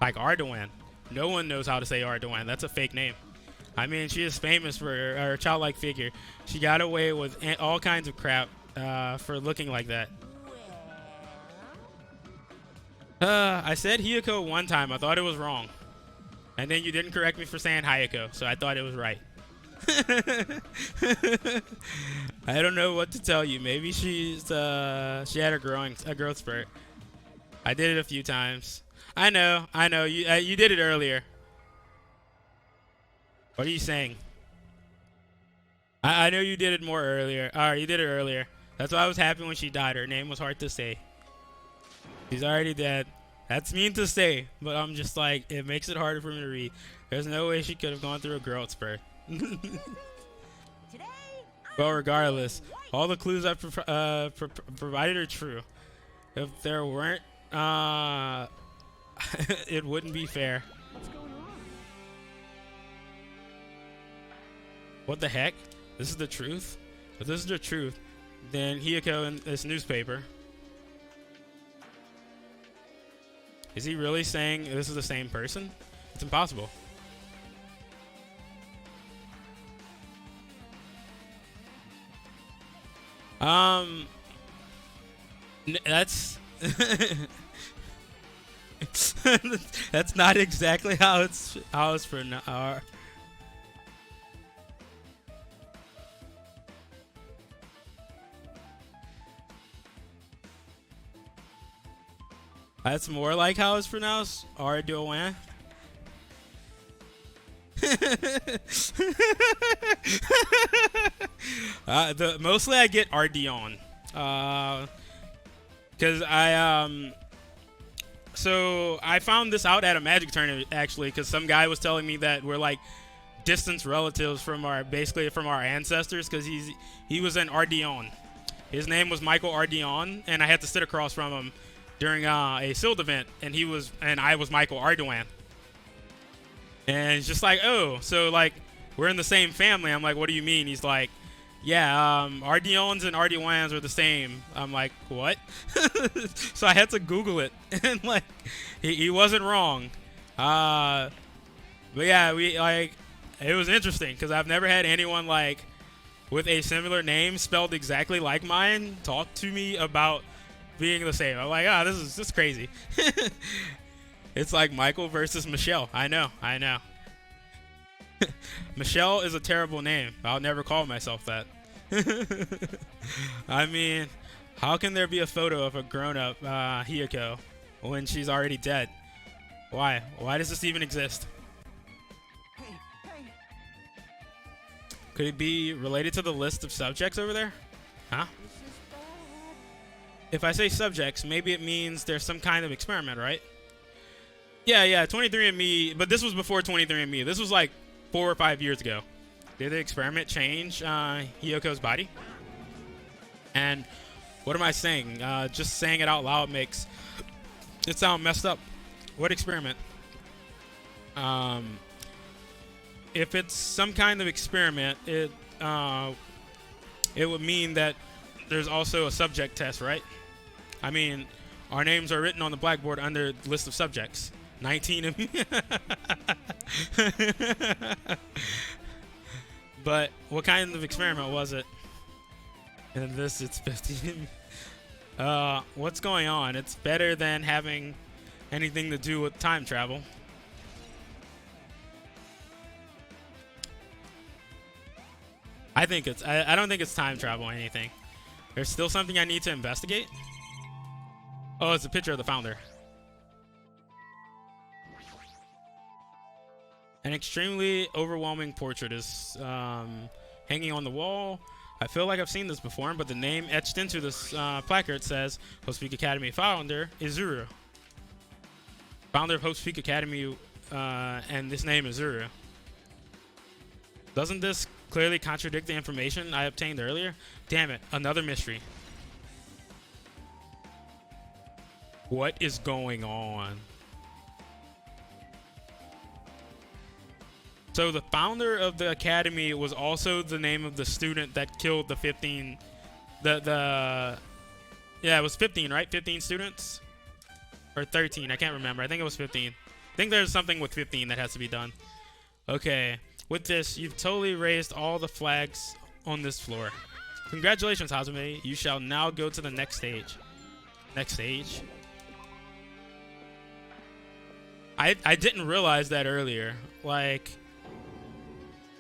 Like Ardoin. No one knows how to say Ardoin. That's a fake name. I mean, she is famous for her childlike figure. She got away with all kinds of crap for looking like that. I said Hiyoko one time. I thought it was wrong. And then you didn't correct me for saying Hayako, so I thought it was right. I don't know what to tell you. Maybe she had a growth spurt. I did it a few times. I know. You did it earlier. What are you saying? I know you did it more earlier. You did it earlier. That's why I was happy when she died. Her name was hard to say. She's already dead. That's mean to say, but I'm just like, it makes it harder for me to read. There's no way she could have gone through a growth spurt. Well, regardless, all the clues I've provided are true. If there weren't, it wouldn't be fair. What the heck? This is the truth? If this is the truth, then Hiyoko in this newspaper. Is he really saying this is the same person? It's impossible. That's that's not exactly how it's pronounced. That's more like how it's pronounced. Ardoin. Mostly I get Ardion. Because so I found this out at a magic tournament actually, because some guy was telling me that we're like distant relatives from our ancestors, because he was an Ardion. His name was Michael Ardion, and I had to sit across from him during a Sild event, and I was Michael Ardoin. And it's just like, oh, so like we're in the same family. I'm like, what do you mean? He's like, yeah, Ardions and Ardiwans are the same. I'm like, what? So I had to Google it, and like, he wasn't wrong. But yeah, it was interesting because I've never had anyone like with a similar name spelled exactly like mine talk to me about being the same. I'm like, this is crazy. It's like Michael versus Michelle. I know. Michelle is a terrible name. I'll never call myself that. I mean, how can there be a photo of a grown-up Hiyoko when she's already dead? Why? Why does this even exist? Could it be related to the list of subjects over there? Huh? If I say subjects, maybe it means there's some kind of experiment, right? Yeah, 23andMe, but this was before 23andMe. This was like 4 or 5 years ago. Did the experiment change Hiyoko's body? And what am I saying? Just saying it out loud makes it sound messed up. What experiment? If it's some kind of experiment, it would mean that there's also a subject test, right? I mean, our names are written on the blackboard under the list of subjects, 19. But what kind of experiment was it? In this, it's 15. What's going on? It's better than having anything to do with time travel. I think it's. I don't think it's time travel or anything. There's still something I need to investigate. Oh, it's a picture of the founder. An extremely overwhelming portrait is hanging on the wall. I feel like I've seen this before, but the name etched into this placard says Hope Peak Academy founder Izuru. Founder of Hope Peak Academy, and this name is Izuru. Doesn't this clearly contradict the information I obtained earlier? Damn it, another mystery. What is going on? So the founder of the academy was also the name of the student that killed the 15. Yeah, it was 15, right? 15 students? Or 13, I can't remember. I think it was 15. I think there's something with 15 that has to be done. Okay. With this, you've totally raised all the flags on this floor. Congratulations, Hazume. You shall now go to the next stage. Next stage? I didn't realize that earlier. Like,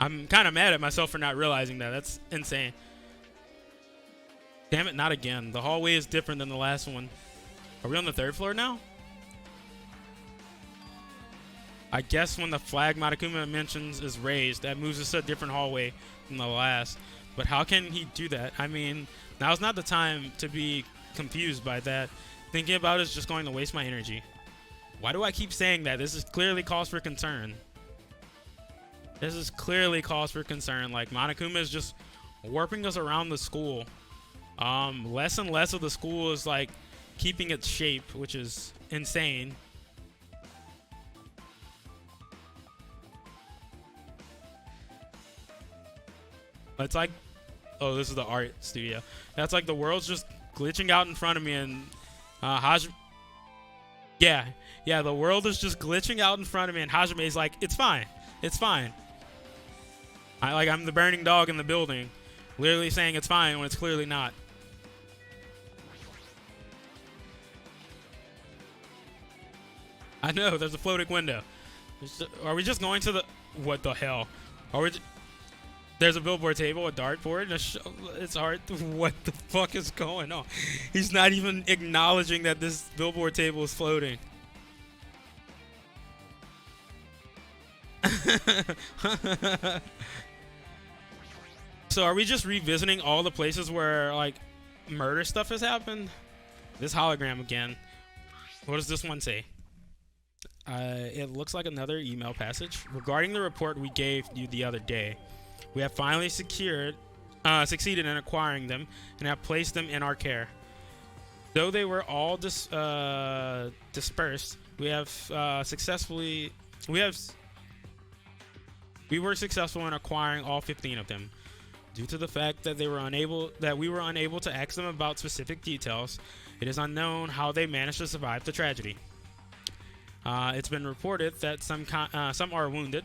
I'm kind of mad at myself for not realizing that. That's insane. Damn it, not again. The hallway is different than the last one. Are we on the 3rd floor now? I guess when the flag Monokuma mentions is raised, that moves us to a different hallway than the last. But how can he do that? I mean, now's not the time to be confused by that. Thinking about it is just going to waste my energy. Why do I keep saying that? This is clearly cause for concern. This is clearly cause for concern. Like, Monokuma is just warping us around the school. Less and less of the school is, like, keeping its shape, which is insane. It's like, oh, this is the art studio. That's like the world's just glitching out in front of me, and yeah, the world is just glitching out in front of me, and Hajime's like, it's fine, it's fine. I'm the burning dog in the building, literally saying it's fine when it's clearly not. I know, there's a floating window. Are we just going to the, what the hell? Are we? There's a billboard table, a dartboard, it's art. What the fuck is going on? He's not even acknowledging that this billboard table is floating. So are we just revisiting all the places where, like, murder stuff has happened? This hologram again. What does this one say? It looks like another email passage. Regarding the report we gave you the other day, we have finally succeeded in acquiring them and have placed them in our care. Though they were all dispersed, we were successful in acquiring all 15 of them. Due to the fact that we were unable to ask them about specific details, it is unknown how they managed to survive the tragedy. It's been reported that some are wounded,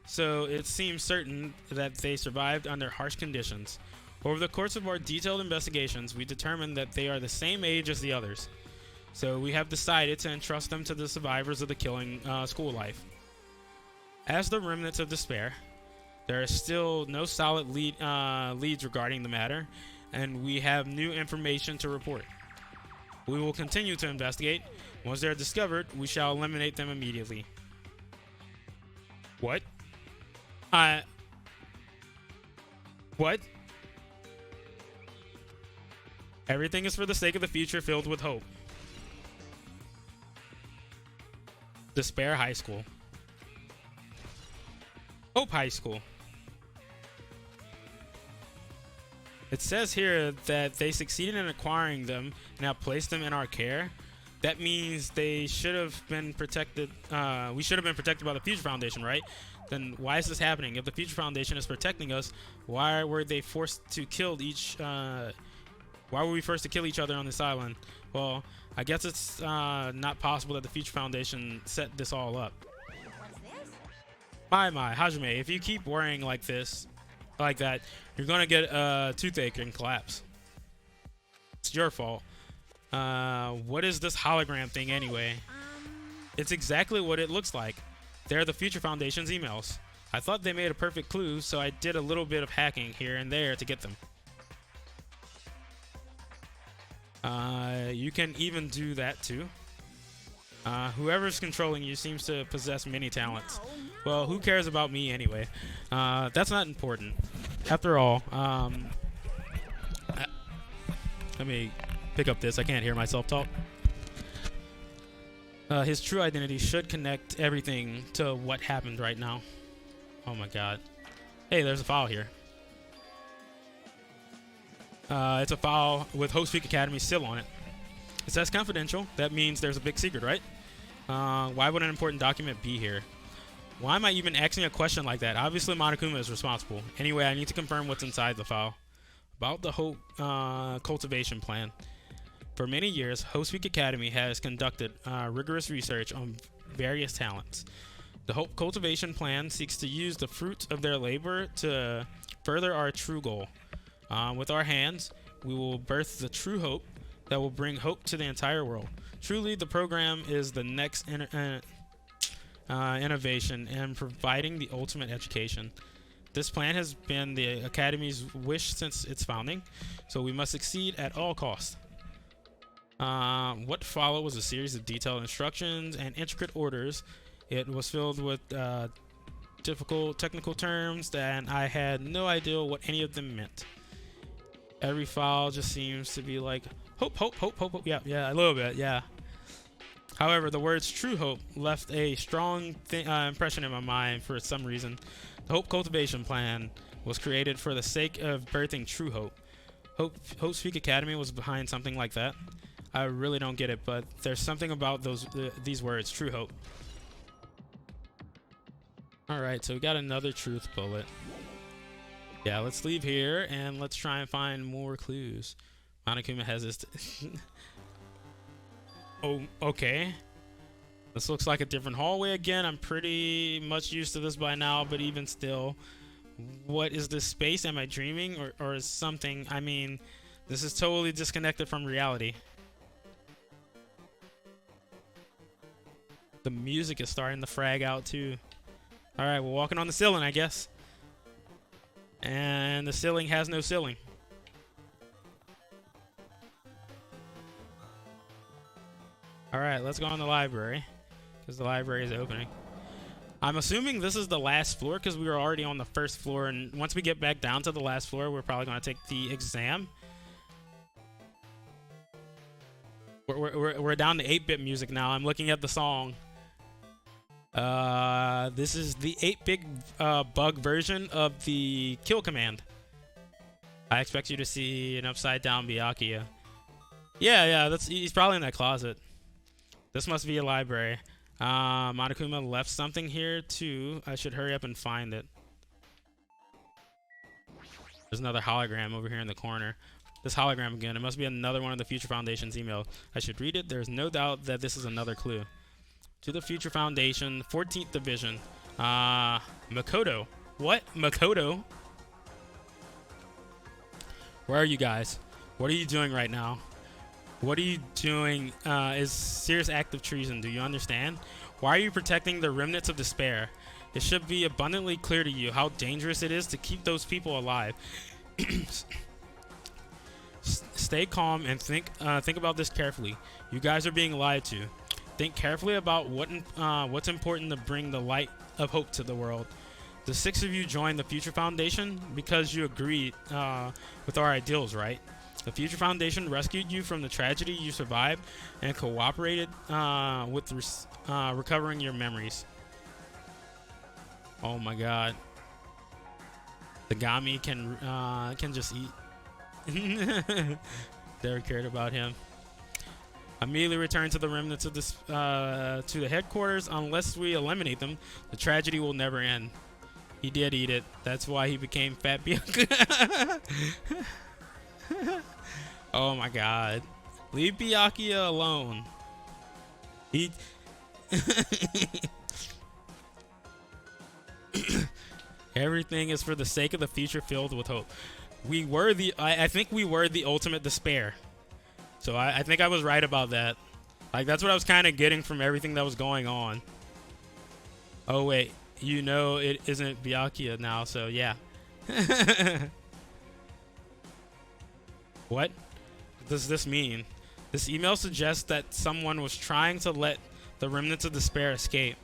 so it seems certain that they survived under harsh conditions. Over the course of our detailed investigations, we determined that they are the same age as the others. So we have decided to entrust them to the survivors of the killing school life. As the remnants of despair, there are still no solid leads regarding the matter, and we have new information to report. We will continue to investigate. Once they are discovered, we shall eliminate them immediately. What? What? Everything is for the sake of the future filled with hope. Despair High School. Hope High School. It says here that they succeeded in acquiring them and have placed them in our care. That means they should have been protected. We should have been protected by the Future Foundation, right? Then why is this happening? If the Future Foundation is protecting us, why were they forced to kill Why were we first to kill each other on this island? Well, I guess it's not possible that the Future Foundation set this all up. What's this? My, Hajime, if you keep worrying like this, like that, you're gonna get a toothache and collapse. It's your fault. What is this hologram thing anyway? It's exactly what it looks like. They're the Future Foundation's emails. I thought they made a perfect clue, so I did a little bit of hacking here and there to get them. You can even do that too. Whoever's controlling you seems to possess many talents. Well, who cares about me anyway? That's not important. After all, let me pick up this. I can't hear myself talk. His true identity should connect everything to what happened right now. Oh my god. Hey, there's a file here. It's a file with Hope Speak Academy still on it. It says confidential. That means there's a big secret, right? Why would an important document be here? Why am I even asking a question like that? Obviously, Monokuma is responsible. Anyway, I need to confirm what's inside the file. About the Hope cultivation plan. For many years, Hope Speak Academy has conducted rigorous research on various talents. The Hope cultivation plan seeks to use the fruits of their labor to further our true goal. With our hands, we will birth the true hope that will bring hope to the entire world. Truly, the program is the next innovation in providing the ultimate education. This plan has been the Academy's wish since its founding, so we must succeed at all costs. What followed was a series of detailed instructions and intricate orders. It was filled with difficult technical terms that I had no idea what any of them meant. Every file just seems to be like, hope, hope, hope, hope, hope. Yeah, a little bit, yeah. However, the words true hope left a strong impression in my mind for some reason. The Hope Cultivation Plan was created for the sake of birthing true hope. Hope Speak Academy was behind something like that. I really don't get it, but there's something about these words, true hope. Alright, so we got another truth bullet. Yeah, let's leave here and let's try and find more clues. Monokuma has this. Oh, okay. This looks like a different hallway again. I'm pretty much used to this by now, but even still, what is this space? Am I dreaming or is something? I mean, this is totally disconnected from reality. The music is starting to frag out too. Alright, we're walking on the ceiling, I guess. And the ceiling has no ceiling. Alright, let's go in the library. Because the library is opening. I'm assuming this is the last floor because we were already on the first floor. And once we get back down to the last floor, we're probably going to take the exam. We're down to 8-bit music now. I'm looking at the song. This is the 8-bit bug version of the kill command. I expect you to see an upside down Byakuya. Yeah, he's probably in that closet. This must be a library. Monokuma left something here too. I should hurry up and find it. There's another hologram over here in the corner. This hologram again. It must be another one of the Future Foundation's emails. I should read it. There's no doubt that this is another clue. To the Future Foundation, 14th Division. Makoto. What? Makoto? Where are you guys? What are you doing right now? What are you doing? Is serious act of treason. Do you understand? Why are you protecting the remnants of despair? It should be abundantly clear to you how dangerous it is to keep those people alive. Stay calm and think about this carefully. You guys are being lied to. Think carefully about what's important to bring the light of hope to the world. The 6 of you joined the Future Foundation because you agreed with our ideals, right? The Future Foundation rescued you from the tragedy you survived and cooperated with recovering your memories. Oh my God. The Gami can just eat. Never cared about him. Immediately return to the remnants of this to the headquarters. Unless we eliminate them, the tragedy will never end. He did eat it. That's why he became Fat Bianca. Oh my god. Leave Byakuya alone. He Everything is for the sake of the future filled with hope. We were the I think we were the ultimate despair. So I think I was right about that. Like that's what I was kind of getting from everything that was going on. Oh wait, you know it isn't Byakuya now, so yeah. What does this mean? This email suggests that someone was trying to let the remnants of despair escape.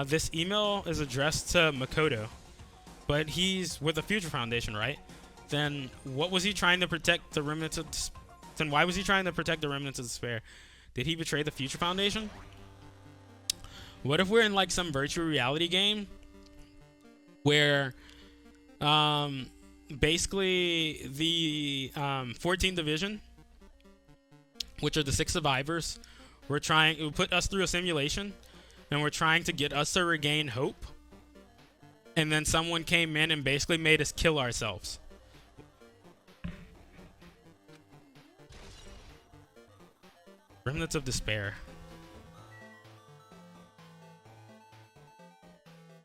This email is addressed to Makoto, but he's with the Future Foundation, right? Then what was he trying to protect the remnants of? Then why was he trying to protect the remnants of despair? Did he betray the Future Foundation? What if we're in like some virtual reality game where, basically the 14th Division, which are the 6 survivors, it put us through a simulation, and we're trying to get us to regain hope. And then someone came in and basically made us kill ourselves. Remnants of despair.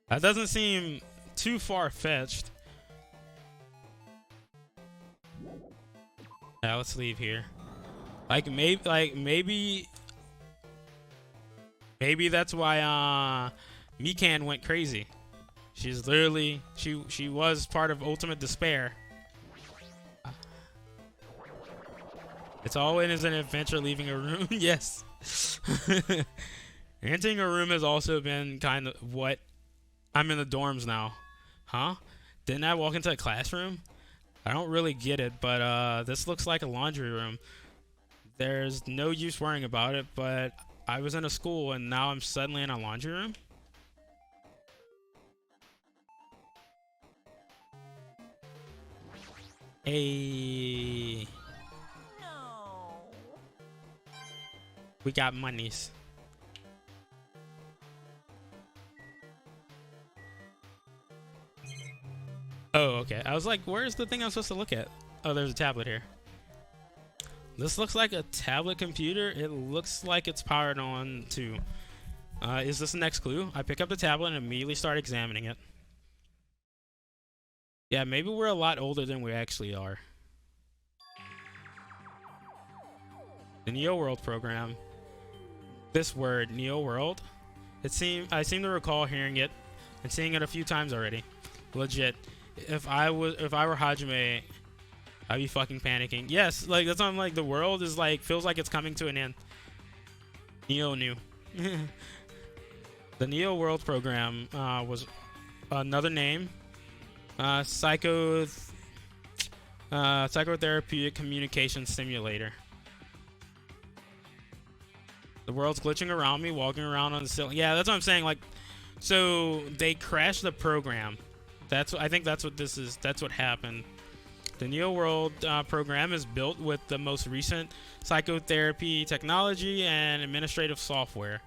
That doesn't seem too far-fetched. Yeah, let's leave here. Maybe that's why Mikan went crazy. She's literally she was part of Ultimate Despair. It's always an adventure leaving a room. Yes. Entering a room has also been kind of what I'm in the dorms now. Huh? Didn't I walk into a classroom? I don't really get it, but this looks like a laundry room. There's no use worrying about it, but I was in a school and now I'm suddenly in a laundry room? Hey. No. We got monies. Oh, okay. I was like, where's the thing I'm supposed to look at? Oh, there's a tablet here. This looks like a tablet computer. It looks like it's powered on too. Is this the next clue? I pick up the tablet and immediately start examining it. Yeah, maybe we're a lot older than we actually are. The Neo World program. This word, Neo World. I seem to recall hearing it and seeing it a few times already. Legit. If I were Hajime, I'd be fucking panicking. Yes, like that's why I'm like the world is like feels like it's coming to an end. Neo knew. The Neo World program was another name. Psychotherapeutic communication simulator. The world's glitching around me, walking around on the ceiling. Yeah, that's what I'm saying. Like, so they crashed the program. I think that's what this is. That's what happened. The Neo World program is built with the most recent psychotherapy technology and administrative software.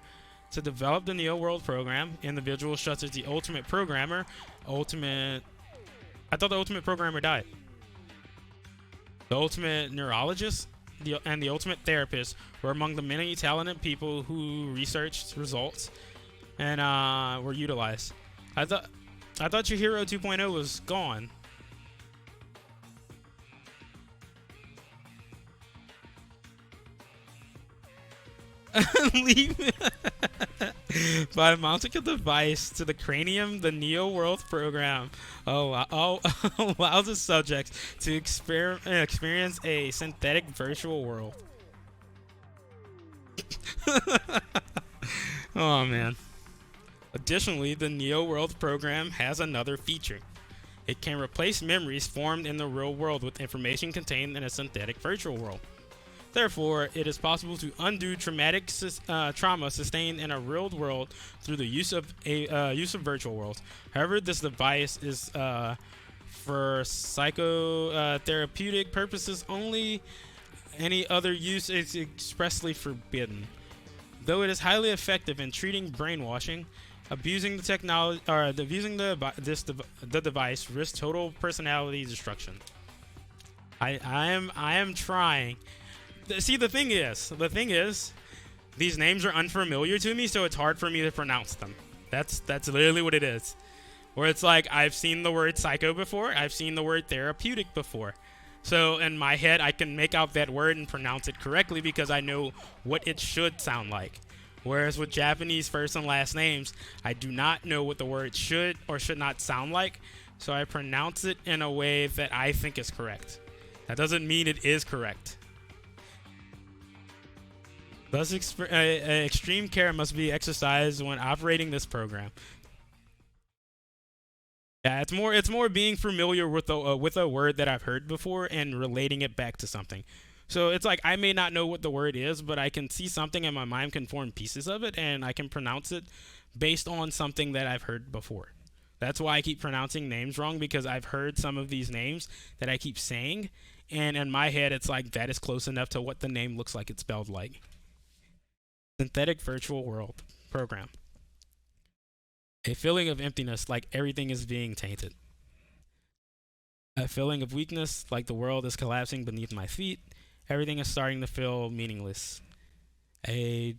To develop the Neo World program, individuals such as the Ultimate Programmer, I thought the Ultimate Programmer died. The Ultimate Neurologist, and the Ultimate Therapist were among the many talented people who researched results and were utilized. I thought your Hero 2.0 was gone. Leave by mounting a device to the cranium, the Neo World program allows the subjects to experience a synthetic virtual world. Oh man. Additionally, the Neo World program has another feature. It can replace memories formed in the real world with information contained in a synthetic virtual world. Therefore, it is possible to undo traumatic trauma sustained in a real world through the use of virtual worlds. However, this device is for psychotherapeutic purposes only. Any other use is expressly forbidden. Though it is highly effective in treating brainwashing, abusing the technology or abusing the device risks total personality destruction. I am trying. See, the thing is, these names are unfamiliar to me, so it's hard for me to pronounce them. That's literally what it is. Where it's like I've seen the word psycho before, I've seen the word therapeutic before. So in my head, I can make out that word and pronounce it correctly because I know what it should sound like. Whereas with Japanese first and last names, I do not know what the word should or should not sound like, so I pronounce it in a way that I think is correct. That doesn't mean it is correct. Thus, extreme care must be exercised when operating this program. Yeah, it's more being familiar with a word that I've heard before and relating it back to something. So it's like I may not know what the word is, but I can see something and my mind can form pieces of it and I can pronounce it based on something that I've heard before. That's why I keep pronouncing names wrong because I've heard some of these names that I keep saying, and in my head it's like that is close enough to what the name looks like it's spelled like. Synthetic virtual world program. A feeling of emptiness, like everything is being tainted. A feeling of weakness, like the world is collapsing beneath my feet. Everything is starting to feel meaningless. The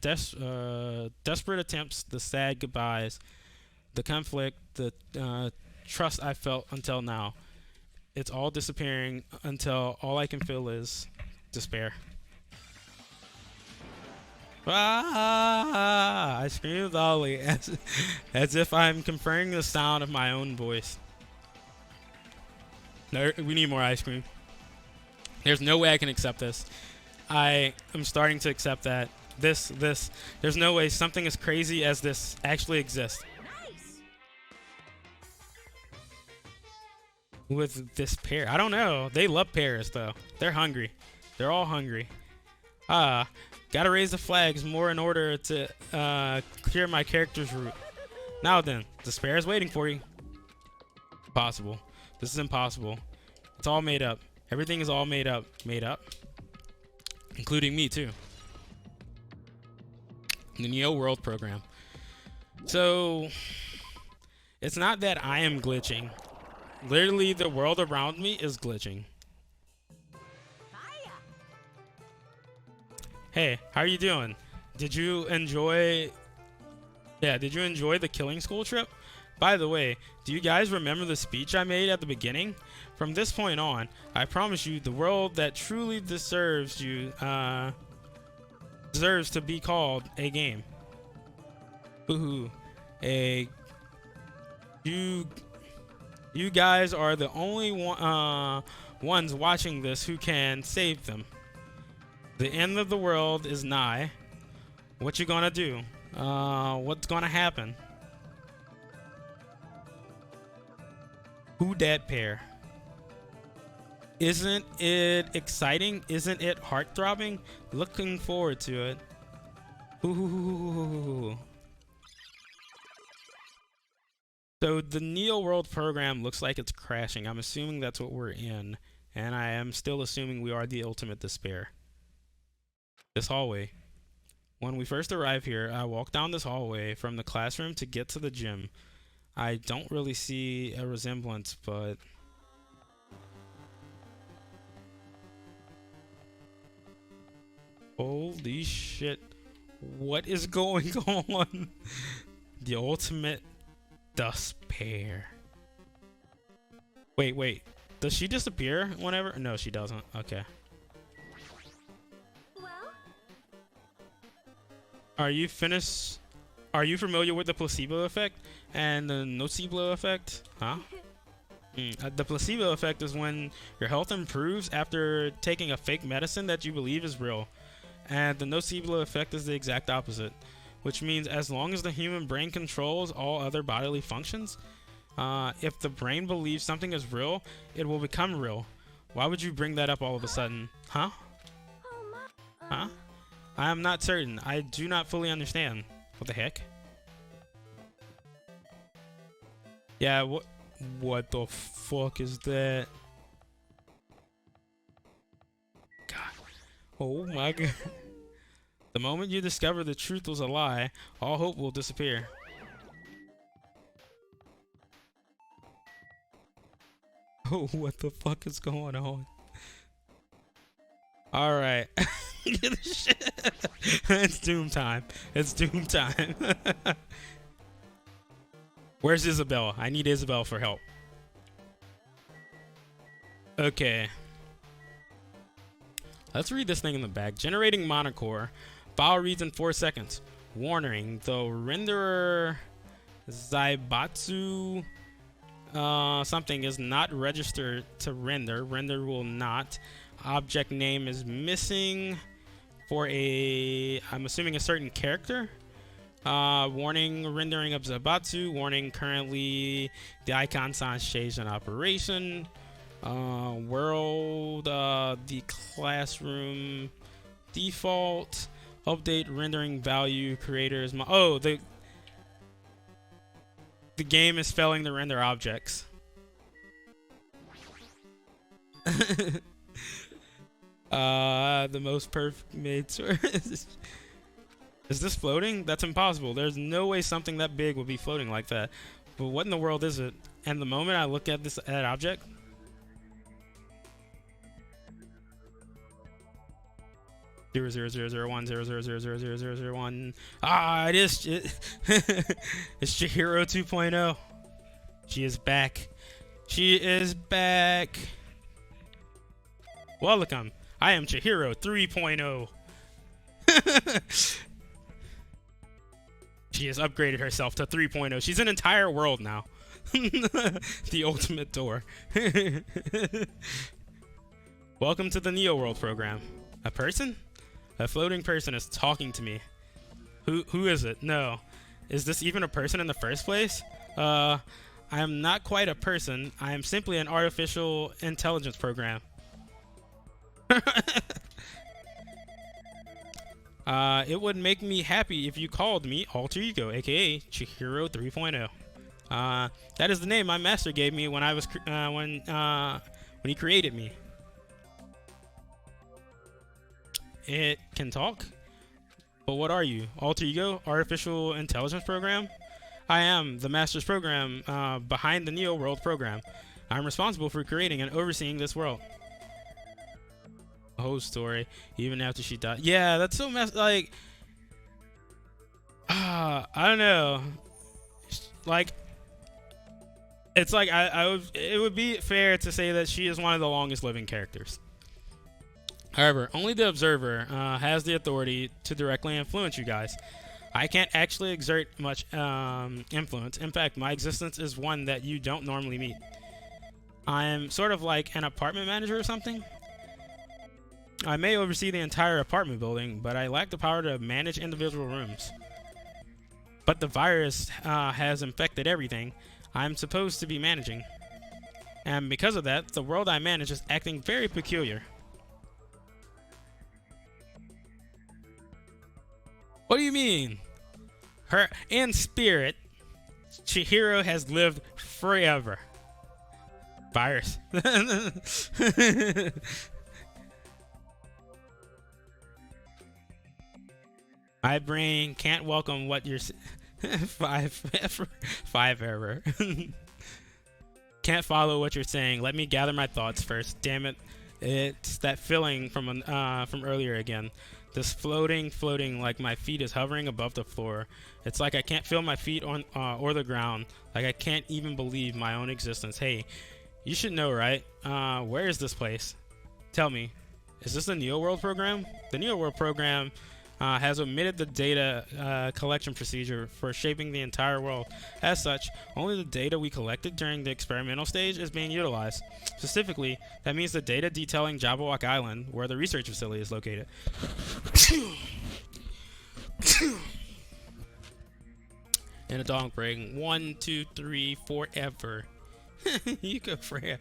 desperate attempts, the sad goodbyes, the conflict, the trust I felt until now. It's all disappearing until all I can feel is despair. Ah! I screamed loudly as if I'm confirming the sound of my own voice. No, we need more ice cream. There's no way I can accept this. I am starting to accept that there's no way something as crazy as this actually exists. Nice. With this pear, I don't know. They love pears though. They're hungry. They're all hungry. Gotta raise the flags more in order to clear my character's route. Now then, despair is waiting for you. Impossible. This is impossible. It's all made up. Everything is all made up. Made up. Including me too. The Neo World program. So, it's not that I am glitching. Literally, the world around me is glitching. Hiya. Hey, how are you doing? Did you enjoy... Yeah, did you enjoy the killing school trip? By the way, do you guys remember the speech I made at the beginning? From this point on, I promise you, the world that truly deserves you, deserves to be called a game. Woohoo. You guys are the only ones watching this who can save them. The end of the world is nigh. What you gonna do? What's gonna happen? Who dat pair? Isn't it exciting? Isn't it heart-throbbing? Looking forward to it. Ooh. So the Neo World program looks like it's crashing. I'm assuming that's what we're in. And I am still assuming we are the ultimate despair. This hallway. When we first arrived here, I walked down this hallway from the classroom to get to the gym. I don't really see a resemblance, but... Holy shit. What is going on? The ultimate despair. Wait. Does she disappear whenever? No, she doesn't. Okay. Well, Are you finished? Are you familiar with the placebo effect and the nocebo effect? Huh? The placebo effect is when your health improves after taking a fake medicine that you believe is real. And the nocebo effect is the exact opposite, which means as long as the human brain controls all other bodily functions, if the brain believes something is real, it will become real. Why would you bring that up all of a sudden? Huh? oh my. Huh? I am not certain. I do not fully understand. What the heck? Yeah, what the fuck is that? God. Oh my god. The moment you discover the truth was a lie, all hope will disappear. Oh, what the fuck is going on? All right. It's doom time. It's doom time. Where's Isabel? I need Isabel for help. Okay. Let's read this thing in the back. Generating monocore. File reads in 4 seconds. Warning: the renderer Zaibatsu something is not registered to render. Render will not. Object name is missing for a, I'm assuming, a certain character. Warning: rendering of Zaibatsu. Warning: currently the icon signs changed in operation. World, the classroom default. Update rendering value creators. Oh, the game is failing to render objects. The most perfect made source. Is this floating? That's impossible. There's no way something that big would be floating like that. But what in the world is it? And the moment I look at that object, 0000100000001. Ah, it is. It's Chihiro 2.0. She is back. She is back. Welcome. I am Chihiro 3.0. She has upgraded herself to 3.0. She's an entire world now. The ultimate door. Welcome to the Neo World program. A person? A floating person is talking to me. Who is it? No. Is this even a person in the first place? I am not quite a person. I am simply an artificial intelligence program. It would make me happy if you called me Alter Ego, aka Chihiro 3.0. That is the name my master gave me when I was when he created me. It can talk? But what are you? Alter Ego? Artificial Intelligence Program? I am the master's program behind the Neo World program. I'm responsible for creating and overseeing this world. The whole story, even after she died. Yeah, that's so messed. Like, I don't know. Like, it's like it would be fair to say that she is one of the longest living characters. However, only the observer has the authority to directly influence you guys. I can't actually exert much influence. In fact, my existence is one that you don't normally meet. I'm sort of like an apartment manager or something. I may oversee the entire apartment building, but I lack the power to manage individual rooms. But the virus has infected everything I'm supposed to be managing. And because of that, the world I manage is acting very peculiar. What do you mean? Her in spirit, Chihiro has lived forever. Virus. My brain can't welcome what you're five error. Can't follow what you're saying. Let me gather my thoughts first. Damn it. It's that feeling from earlier again. This floating like my feet is hovering above the floor. It's like I can't feel my feet on or the ground. Like I can't even believe my own existence. Hey, you should know, right? Where is this place? Tell me. Is this the Neo World program? The Neo World program has omitted the data collection procedure for shaping the entire world. As such, only the data we collected during the experimental stage is being utilized. Specifically, that means the data detailing Jabberwock Island, where the research facility is located. And a dog break. 1, 2, 3, forever. You go, Freya.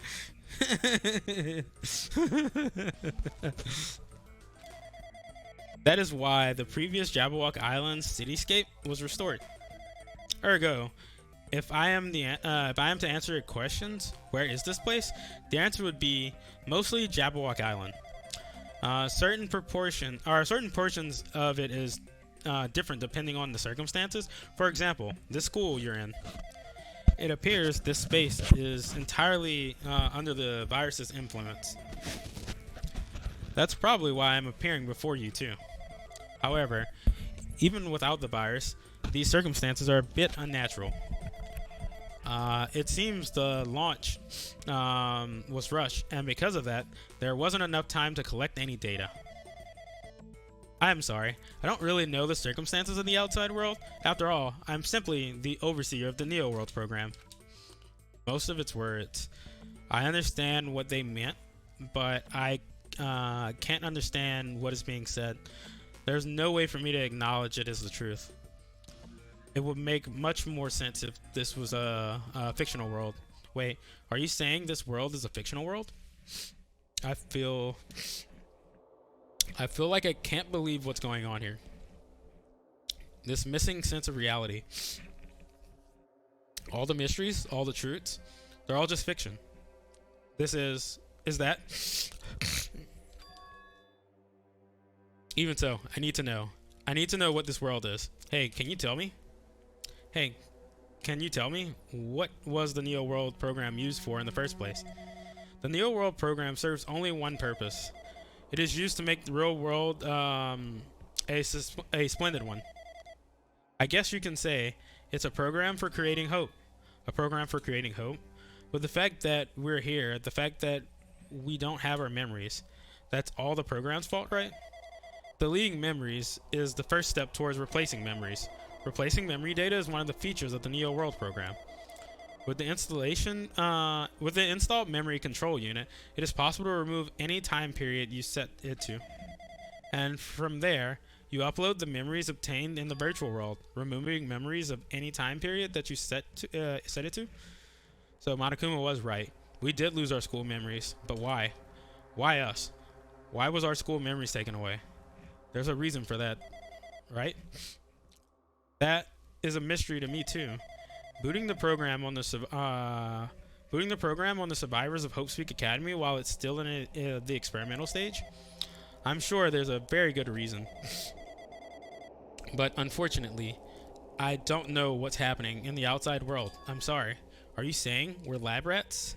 That is why the previous Jabberwock Island cityscape was restored. Ergo, if I am to answer your questions, where is this place? The answer would be mostly Jabberwock Island. Certain portions of it is different depending on the circumstances. For example, this school you're in. It appears this space is entirely under the virus's influence. That's probably why I'm appearing before you too. However, even without the virus, these circumstances are a bit unnatural. It seems the launch was rushed, and because of that, there wasn't enough time to collect any data. I'm sorry, I don't really know the circumstances of the outside world. After all, I'm simply the overseer of the Neo World program. Most of its words. I understand what they meant, but I can't understand what is being said. There's no way for me to acknowledge it as the truth. It would make much more sense if this was a fictional world. Wait, are you saying this world is a fictional world? I feel like I can't believe what's going on here. This missing sense of reality. All the mysteries, all the truths, they're all just fiction. This is that? Even so, I need to know. I need to know what this world is. Hey, can you tell me? Hey, can you tell me what was the Neo World program used for in the first place? The Neo World program serves only one purpose. It is used to make the real world a splendid one. I guess you can say it's a program for creating hope. A program for creating hope? But the fact that we're here, the fact that we don't have our memories, that's all the program's fault, right? Deleting memories is the first step towards replacing memories. Replacing memory data is one of the features of the Neo World program. With the installed memory control unit, it is possible to remove any time period you set it to. And from there, you upload the memories obtained in the virtual world, removing memories of any time period that you set it to. So Monokuma was right. We did lose our school memories, but why? Why us? Why was our school memories taken away? There's a reason for that, right? That is a mystery to me too. Booting the program on the survivors of Hope Speak Academy while it's still in the experimental stage. I'm sure there's a very good reason. But unfortunately, I don't know what's happening in the outside world. I'm sorry. Are you saying we're lab rats?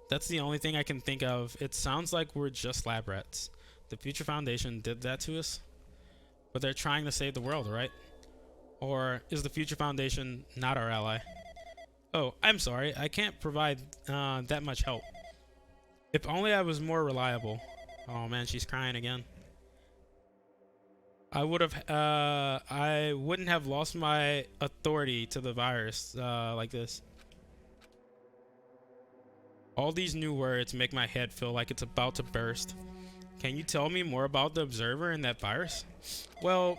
That's the only thing I can think of. It sounds like we're just lab rats. The Future Foundation did that to us. But they're trying to save the world, right? Or is the Future Foundation not our ally? Oh, I'm sorry. I can't provide that much help. If only I was more reliable. Oh man, she's crying again. I wouldn't have lost my authority to the virus like this. All these new words make my head feel like it's about to burst. Can you tell me more about the observer and that virus? Well,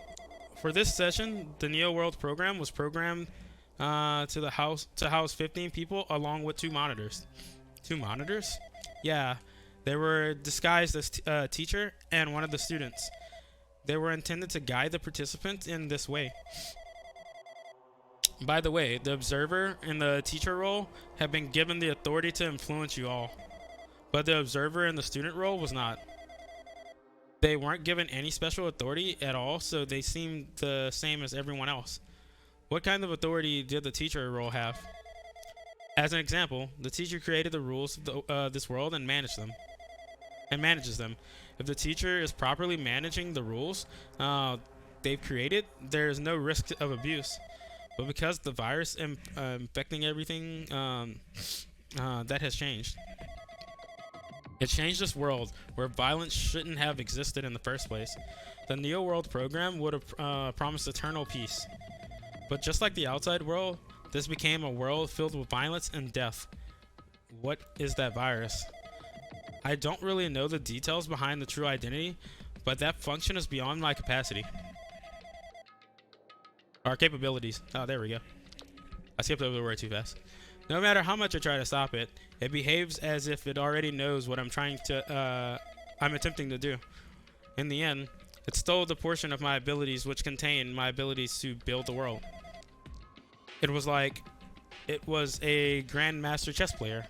for this session, the Neo World program was programmed to house 15 people along with 2 monitors. 2 monitors? Yeah, they were disguised as a teacher and one of the students. They were intended to guide the participants in this way. By the way, the observer and the teacher role have been given the authority to influence you all, but the observer in the student role was not. They weren't given any special authority at all, so they seemed the same as everyone else. What kind of authority did the teacher role have? As an example, the teacher created the rules of this world and manages them. If the teacher is properly managing the rules they've created, there is no risk of abuse. But because the virus infecting everything, that has changed. It changed this world where violence shouldn't have existed in the first place. The Neo World program would have promised eternal peace. But just like the outside world, this became a world filled with violence and death. What is that virus? I don't really know the details behind the true identity, but that function is beyond my capacity. Our capabilities. Oh, there we go. I skipped over the word too fast. No matter how much I try to stop it, it behaves as if it already knows what I'm attempting to do. In the end, it stole the portion of my abilities which contain my abilities to build the world. It was like it was a grandmaster chess player.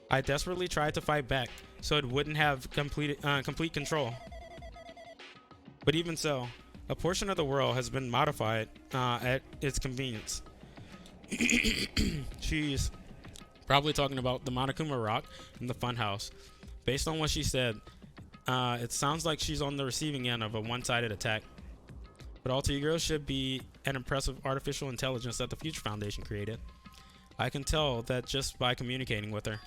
I desperately tried to fight back so it wouldn't have complete control. But even so, a portion of the world has been modified at its convenience. She's probably talking about the Monokuma Rock and the Funhouse. Based on what she said, it sounds like she's on the receiving end of a one-sided attack. But Alter Ego should be an impressive artificial intelligence that the Future Foundation created. I can tell that just by communicating with her.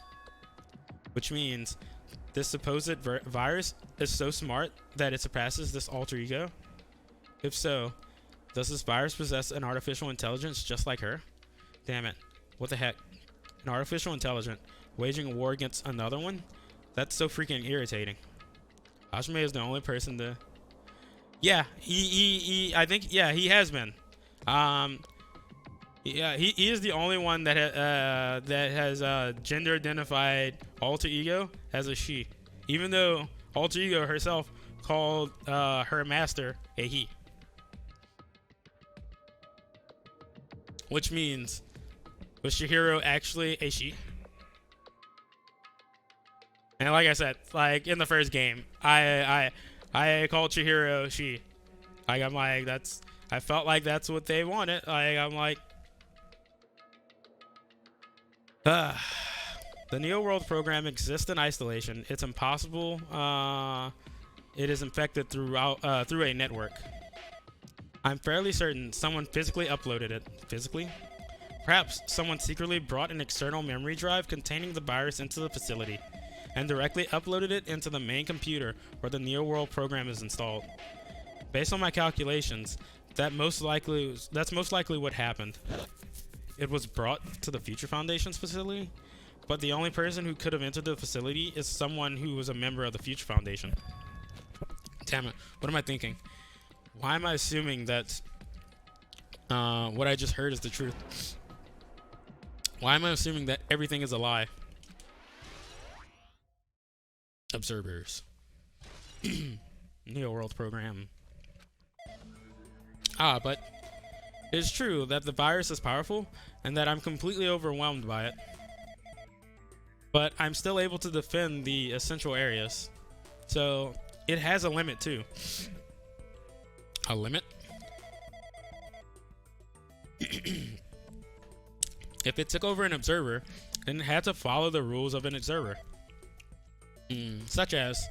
Which means this supposed virus is so smart that it surpasses this Alter Ego? If so, does this virus possess an artificial intelligence just like her? Damn it. What the heck? An artificial intelligence waging a war against another one? That's so freaking irritating. Hajime is the only person to... Yeah, I think, yeah, he has been. Yeah, he is the only one that has gender identified Alter Ego as a she, even though Alter Ego herself called her master a he. Which means, was Chihiro actually a she? And like I said, like in the first game, I called Chihiro she. Like I'm like I felt like that's what they wanted. Like I'm like, the Neo World program exists in isolation. It's impossible. It is infected through a network. I'm fairly certain someone physically uploaded it. Physically? Perhaps someone secretly brought an external memory drive containing the virus into the facility and directly uploaded it into the main computer where the Neo World program is installed. Based on my calculations, that's most likely what happened. It was brought to the Future Foundation's facility, but the only person who could have entered the facility is someone who was a member of the Future Foundation. Damn it, what am I thinking? Why am I assuming that what I just heard is the truth? Why am I assuming that everything is a lie? Observers. Neo World program. But it's true that the virus is powerful and that I'm completely overwhelmed by it. But I'm still able to defend the essential areas. So it has a limit too. A limit? If it took over an observer, then it had to follow the rules of an observer. Such as,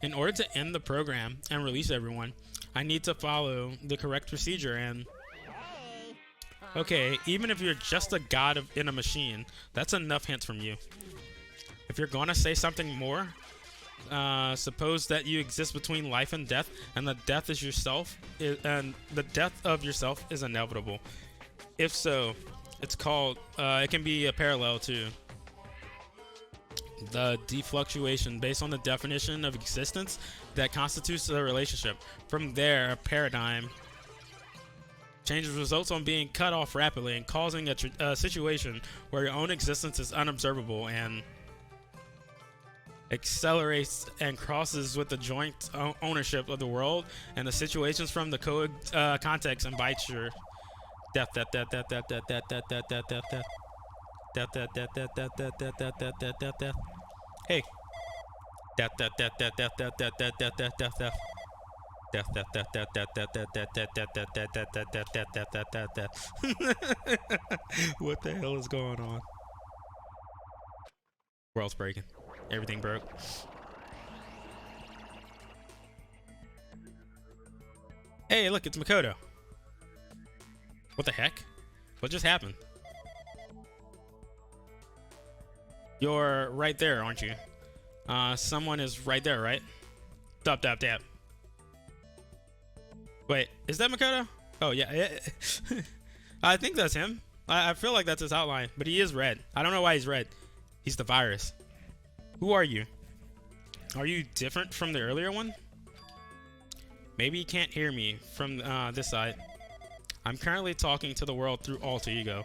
in order to end the program and release everyone, I need to follow the correct procedure and... Okay, even if you're just a god in a machine, that's enough hints from you. If you're gonna say something more, suppose that you exist between life and death, and the death is yourself, and the death of yourself is inevitable. If so, it's called, it can be a parallel to the defluctuation based on the definition of existence that constitutes a relationship. From there, a paradigm changes results on being cut off rapidly and causing a situation where your own existence is unobservable and accelerates and crosses with the joint ownership of the world and the situations from the context and bites your death. Hey. What the hell is going on? World's breaking. Everything broke. Hey, look, it's Makoto. What the heck? What just happened? You're right there, aren't you? Someone is right there, right? Dap, dap, dap. Wait, is that Makoto? Oh, yeah. I think that's him. I feel like that's his outline, but he is red. I don't know why he's red. He's the virus. Who are you? Are you different from the earlier one? Maybe you can't hear me from this side. I'm currently talking to the world through Alter Ego.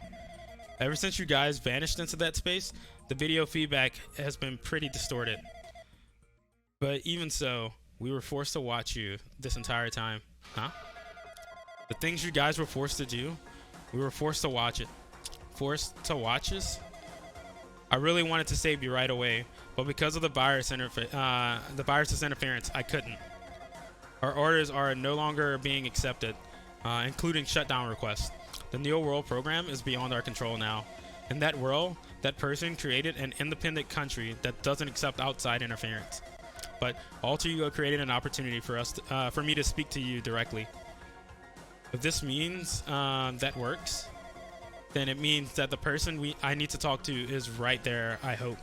Ever since you guys vanished into that space, the video feedback has been pretty distorted. But even so, we were forced to watch you this entire time. Huh? The things you guys were forced to do, we were forced to watch it. Forced to watch us? I really wanted to save you right away, but because of the virus's interference, I couldn't. Our orders are no longer being accepted, including shutdown requests. The Neo World program is beyond our control now. In that world, that person created an independent country that doesn't accept outside interference. But Alter Ego created an opportunity for me to speak to you directly. If this means that works, then it means that the person I need to talk to is right there, I hope.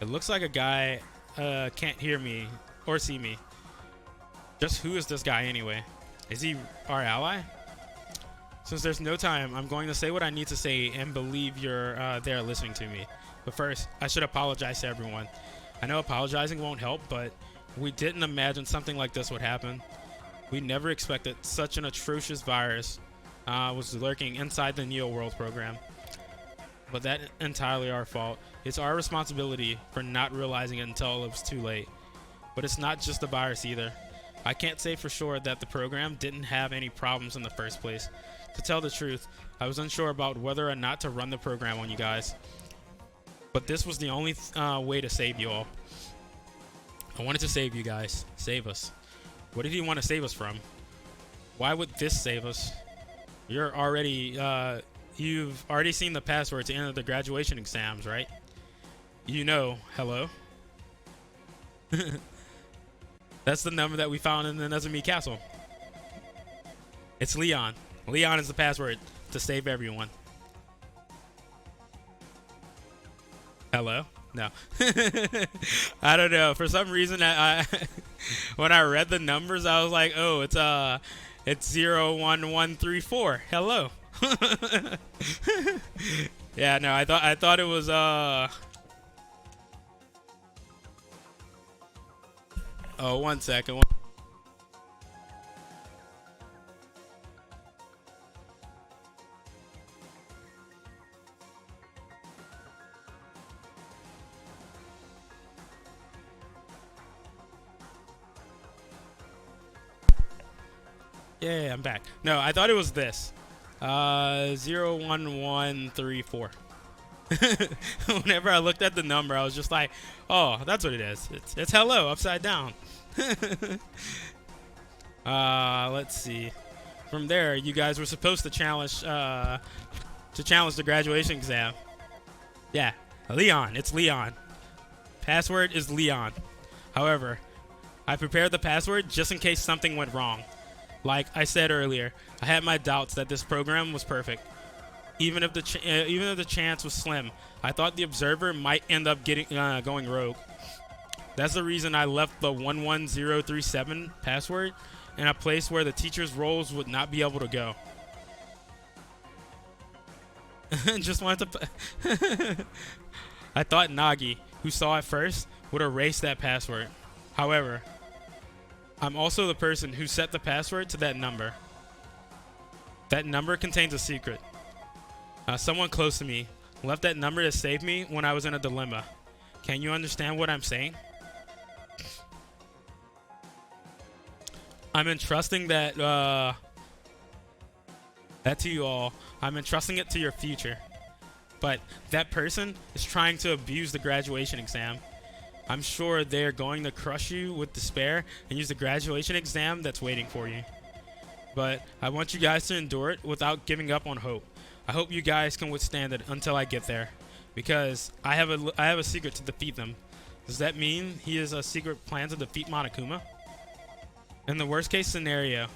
It looks like a guy can't hear me or see me. Just who is this guy anyway? Is he our ally? Since there's no time, I'm going to say what I need to say and believe you're there listening to me. But first, I should apologize to everyone. I know apologizing won't help, but we didn't imagine something like this would happen. We never expected such an atrocious virus was lurking inside the Neo World program. But that's entirely our fault. It's our responsibility for not realizing it until it was too late. But it's not just the virus either. I can't say for sure that the program didn't have any problems in the first place. To tell the truth, I was unsure about whether or not to run the program on you guys. But this was the only way to save you all. I wanted to save you guys. Save us. What did he want to save us from? Why would this save us? You've already seen the password to enter the graduation exams, right? You know, hello? That's the number that we found in the Nezumi Castle. It's Leon. Leon is the password to save everyone. Hello? No. I don't know. For some reason, I when I read the numbers, I was like, oh, it's 01134. Hello. Yeah, no, I thought it was oh, 1 second. Yeah, I'm back. No, I thought it was this. 01134. Whenever I looked at the number, I was just like, oh, that's what it is. It's hello upside down. Let's see. From there, you guys were supposed to challenge the graduation exam. Yeah, Leon. It's Leon. Password is Leon. However, I prepared the password just in case something went wrong. Like I said earlier, I had my doubts that this program was perfect. Even if the chance was slim, I thought the observer might end up going rogue. That's the reason I left the 11037 password in a place where the teacher's roles would not be able to go. Just wanted to. I thought Nagi, who saw it first, would erase that password. However, I'm also the person who set the password to that number. That number contains a secret. Someone close to me left that number to save me when I was in a dilemma. Can you understand what I'm saying? I'm entrusting that to you all. I'm entrusting it to your future. But that person is trying to abuse the graduation exam. I'm sure they're going to crush you with despair and use the graduation exam that's waiting for you. But I want you guys to endure it without giving up on hope. I hope you guys can withstand it until I get there, because I have a secret to defeat them. Does that mean he has a secret plan to defeat Monokuma? In the worst case scenario,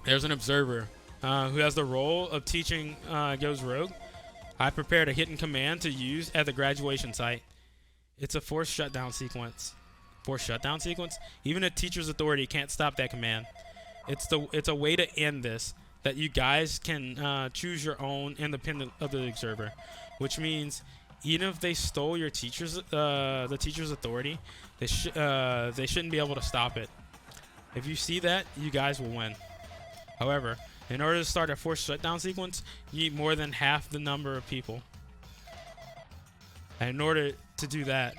there's an observer who has the role of teaching goes rogue. I prepared a hidden command to use at the graduation site. It's a forced shutdown sequence. Forced shutdown sequence? Even a teacher's authority can't stop that command. It's a way to end this, that you guys can choose your own independent of the observer, which means even if they stole your the teacher's authority, they shouldn't be able to stop it. If you see that, you guys will win. However, in order to start a forced shutdown sequence, you need more than half the number of people. And in order to do that,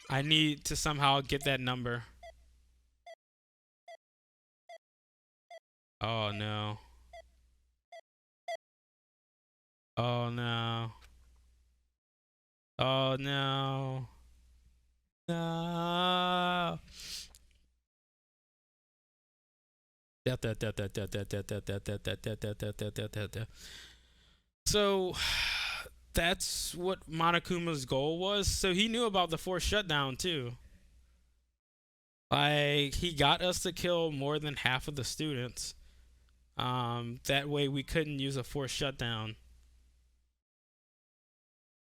I need to somehow get that number. Oh no. Oh no. Oh no. No. So that's what Monokuma's goal was. So he knew about the forced shutdown too. Like he got us to kill more than half of the students. That way we couldn't use a forced shutdown.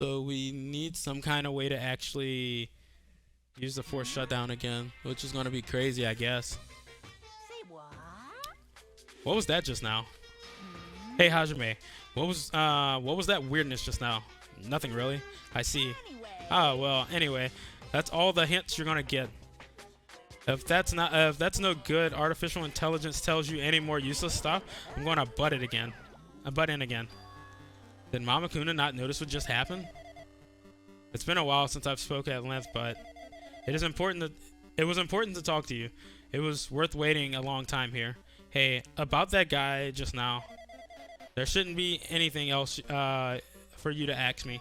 So we need some kind of way to actually use the forced shutdown again, which is gonna be crazy, I guess. Say what? What was that just now? Hey Hajime, what was that weirdness just now? Nothing really. I see. Anyway. Oh well. Anyway, that's all the hints you're gonna get. If that's no good, artificial intelligence tells you any more useless stuff, I'm gonna butt in again. Did Mama Kuna not notice what just happened? It's been a while since I've spoken at length, but it was important to talk to you. It was worth waiting a long time here. Hey, about that guy just now. There shouldn't be anything else for you to ask me.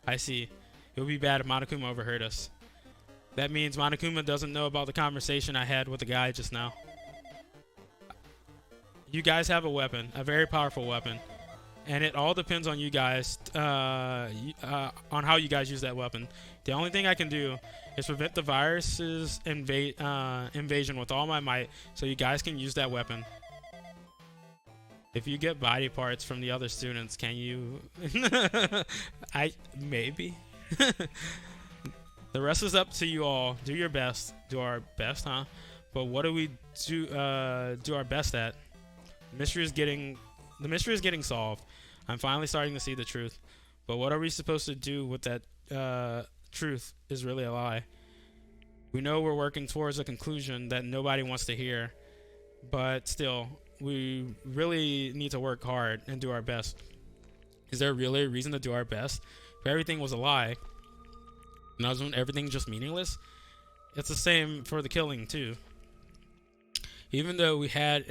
I see. It would be bad if Monokuma overheard us. That means Monokuma doesn't know about the conversation I had with the guy just now. You guys have a weapon, a very powerful weapon. And it all depends on you guys, on how you guys use that weapon. The only thing I can do is prevent the virus's invasion with all my might, so you guys can use that weapon. If you get body parts from the other students, can you? Maybe. The rest is up to you all. Do your best. Do our best, huh? But what do we do our best at? The mystery is getting solved. I'm finally starting to see the truth. But what are we supposed to do with that truth is really a lie? We know we're working towards a conclusion that nobody wants to hear. But still, we really need to work hard and do our best. Is there really a reason to do our best? If everything was a lie, and wasn't everything just meaningless? It's the same for the killing too. Even though we had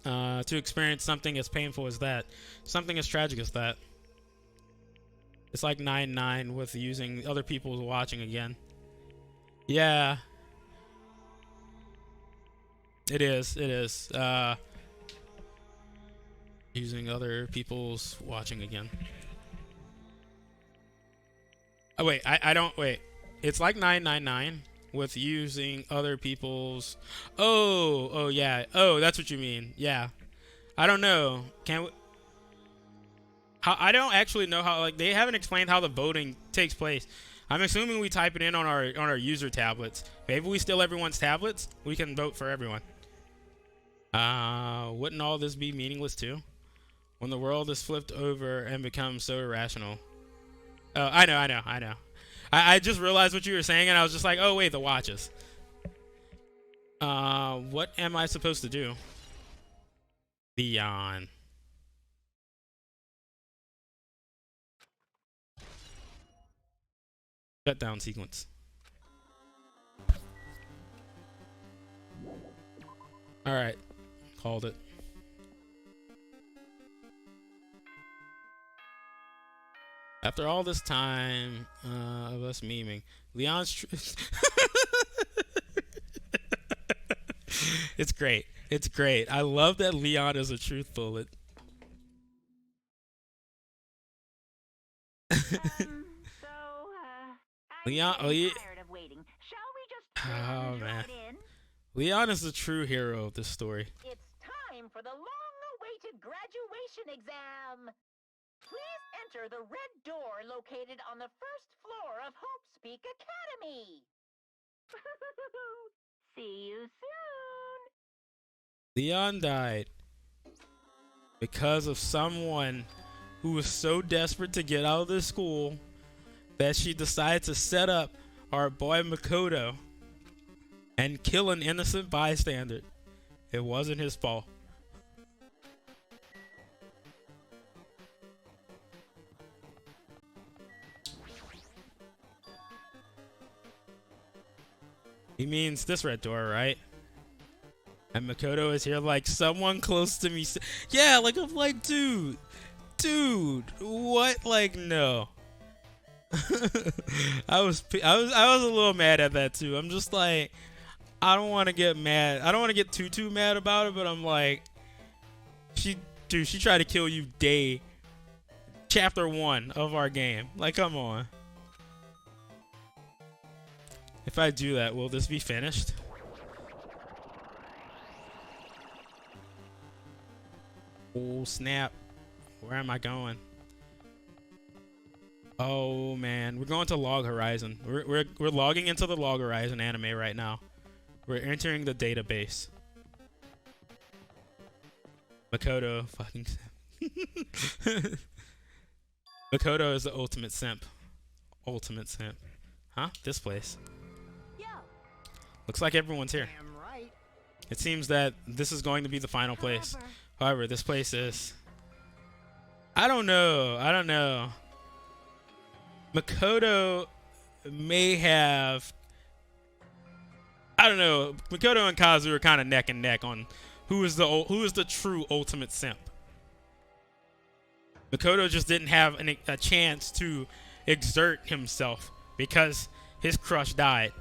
to experience something as painful as that, something as tragic as that. It's like 9-9 with using other people watching again. Yeah. It is. Using other people's watching again. Oh wait, I don't wait. It's like 999 with using other people's. Oh yeah. Oh, that's what you mean. Yeah. I don't know. Can we? I don't actually know how. Like they haven't explained how the voting takes place. I'm assuming we type it in on our user tablets. Maybe we steal everyone's tablets. We can vote for everyone. Wouldn't all this be meaningless too? When the world is flipped over and becomes so irrational. Oh, I know. I just realized what you were saying, and I was just like, oh wait, the watches. What am I supposed to do? Leon. Shutdown sequence. Alright. Called it. After all this time of us memeing, Leon's It's great. It's great. I love that Leon is a truth bullet. Leon, tired of waiting. Shall we just oh man, in? Leon is the true hero of this story. It's time for the long-awaited graduation exam. Please enter the red door located on the first floor of Hope's Peak Academy. See you soon. Leon died because of someone who was so desperate to get out of this school that she decided to set up our boy Makoto and kill an innocent bystander. It wasn't his fault. He means this red door, right? And Makoto is here like someone close to me. Yeah, like I'm like, dude, what? Like, no. I was a little mad at that too. I'm just like, I don't want to get mad. I don't want to get too mad about it, but I'm like, dude, she tried to kill you day chapter 1 of our game. Like, come on. If I do that, will this be finished? Oh, snap. Where am I going? Oh, man. We're going to Log Horizon. We're logging into the Log Horizon anime right now. We're entering the database. Makoto fucking simp. Makoto is the ultimate simp. Ultimate simp. Huh? This place. Yo. Looks like everyone's here. Damn right. It seems that this is going to be the final place. However, this place is... I don't know. Makoto may have... I don't know. Makoto and Kazu are kind of neck and neck on who is the true ultimate simp. Makoto just didn't have a chance to exert himself because his crush died.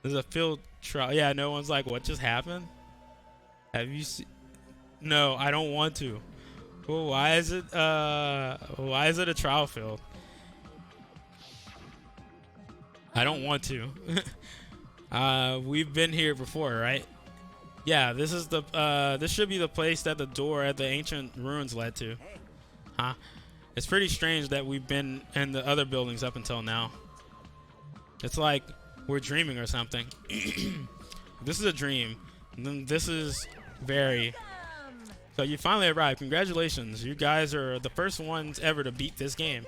There's a field trial. Yeah, no one's like, what just happened? Have you seen? No, I don't want to. Well, why is it a trial field? I don't want to. We've been here before, right? Yeah, this is the this should be the place that the door at the ancient ruins led to. Huh? It's pretty strange that we've been in the other buildings up until now. It's like we're dreaming or something. This is a dream. And then this is very... So you finally arrived. Congratulations. You guys are the first ones ever to beat this game.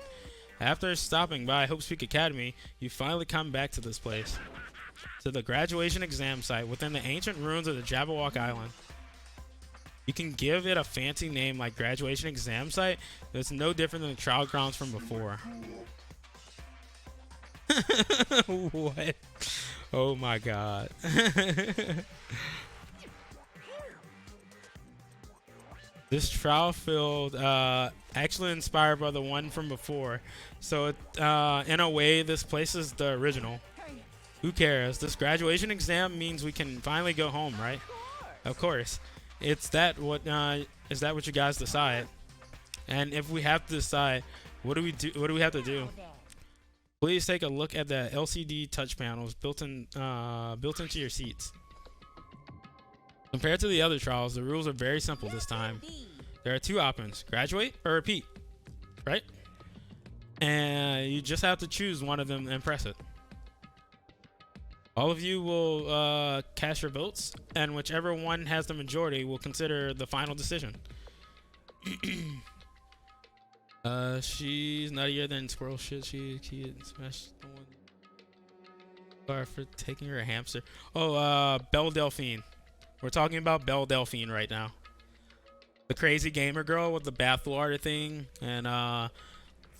After stopping by Hope Peak Academy, you finally come back to this place. To the graduation exam site within the ancient ruins of the Jabberwock Island. You can give it a fancy name like graduation exam site. It's no different than the trial grounds from before. What? Oh my god. This trial field actually inspired by the one from before. So it, in a way, this place is the original. Who cares? This graduation exam means we can finally go home, right? Of course. Is that what you guys decide? And if we have to decide, what do we do? What do we have to do? Please take a look at the LCD touch panels built into your seats. Compared to the other trials, the rules are very simple this time. There are two options: graduate or repeat, right? And you just have to choose one of them and press it. All of you will cast your votes, and whichever one has the majority will consider the final decision. She's nuttier than squirrel shit. She smashed the one bar for taking her hamster. Oh, Belle Delphine. We're talking about Belle Delphine right now. The crazy gamer girl with the bathwater thing and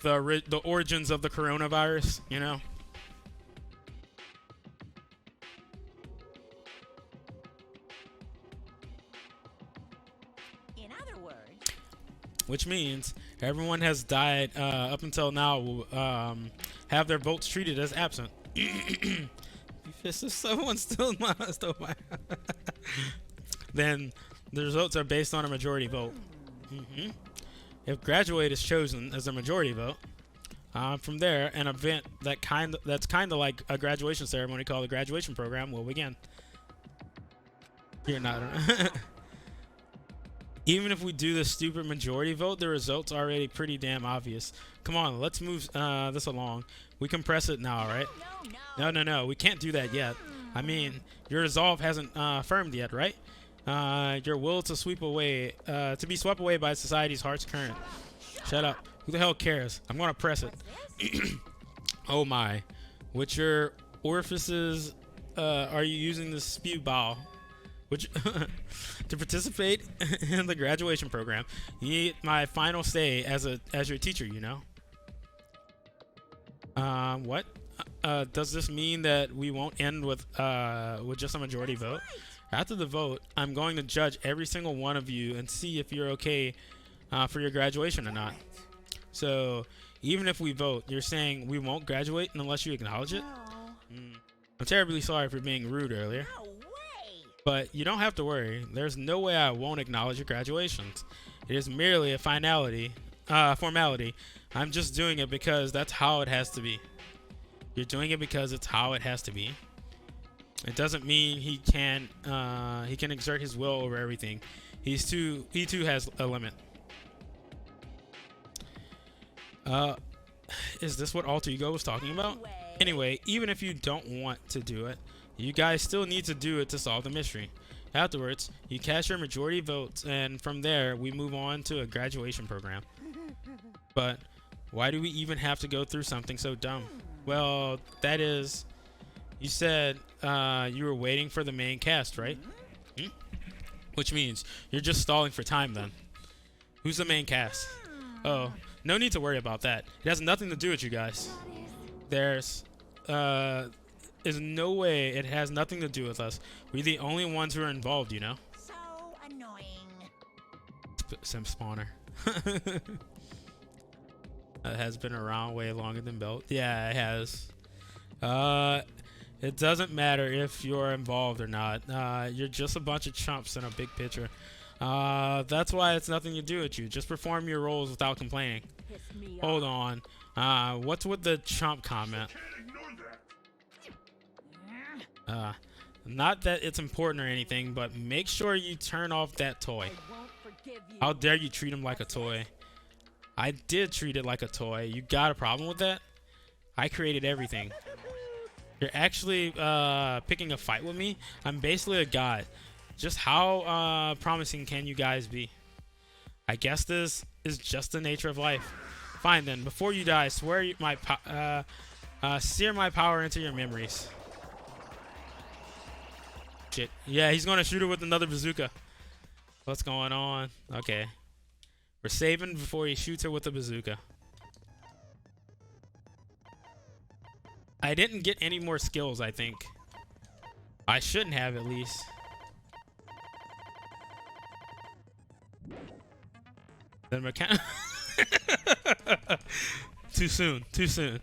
the origins of the coronavirus, you know? In other words, Which means everyone has died up until now will have their votes treated as absent. If someone stole my then the results are based on a majority vote. If graduate is chosen as a majority vote, from there an event that's kind of like a graduation ceremony called the graduation program will begin. You're not. Even if we do the stupid majority vote, the results are already pretty damn obvious. Come on, let's move this along. We can press it now, right? No, we can't do that yet. I mean, your resolve hasn't firmed yet, right? Your will to be swept away by society's heart's current. Shut up. Who the hell cares? I'm gonna press it. Oh my. Which your orifices are you using to spew bowel? Which to participate in the graduation program, you need my final say as your teacher, you know? What? Does this mean that we won't end with just a majority vote? After the vote, I'm going to judge every single one of you and see if you're okay for your graduation or not. So, Even if we vote, you're saying we won't graduate unless you acknowledge it? No. I'm terribly sorry for being rude earlier. No way. But you don't have to worry. There's no way I won't acknowledge your graduations. It is merely a formality. I'm just doing it because that's how it has to be. You're doing it because it's how it has to be. It doesn't mean he can exert his will over everything. He too has a limit. Is this what Alter Ego was talking about? Anyway, even if you don't want to do it, you guys still need to do it to solve the mystery. Afterwards, you cast your majority votes, and from there, we move on to a graduation program. But why do we even have to go through something so dumb? Well, that is, you said you were waiting for the main cast, right? Which means you're just stalling for time then. Who's the main cast? Oh, no need to worry about that. It has nothing to do with you guys. There's no way it has nothing to do with us. We're the only ones who are involved, you know? So annoying. Sim spawner. That has been around way longer than Belt. Yeah, it has. It doesn't matter if you're involved or not. You're just a bunch of chumps in a big picture. That's why it's nothing to do with you. Just perform your roles without complaining. Hold on. What's with the chump comment? Not that it's important or anything, but make sure you turn off that toy. How dare you treat him like a toy? I did treat it like a toy. You got a problem with that? I created everything. You're actually picking a fight with me? I'm basically a god. Just how promising can you guys be? I guess this is just the nature of life. Fine then, before you die, swear sear my power into your memories. Shit. Yeah, he's gonna shoot her with another bazooka. What's going on? Okay. We're saving before he shoots her with a bazooka. I didn't get any more skills, I think. I shouldn't have, at least. The mechanic. Too soon. Too soon.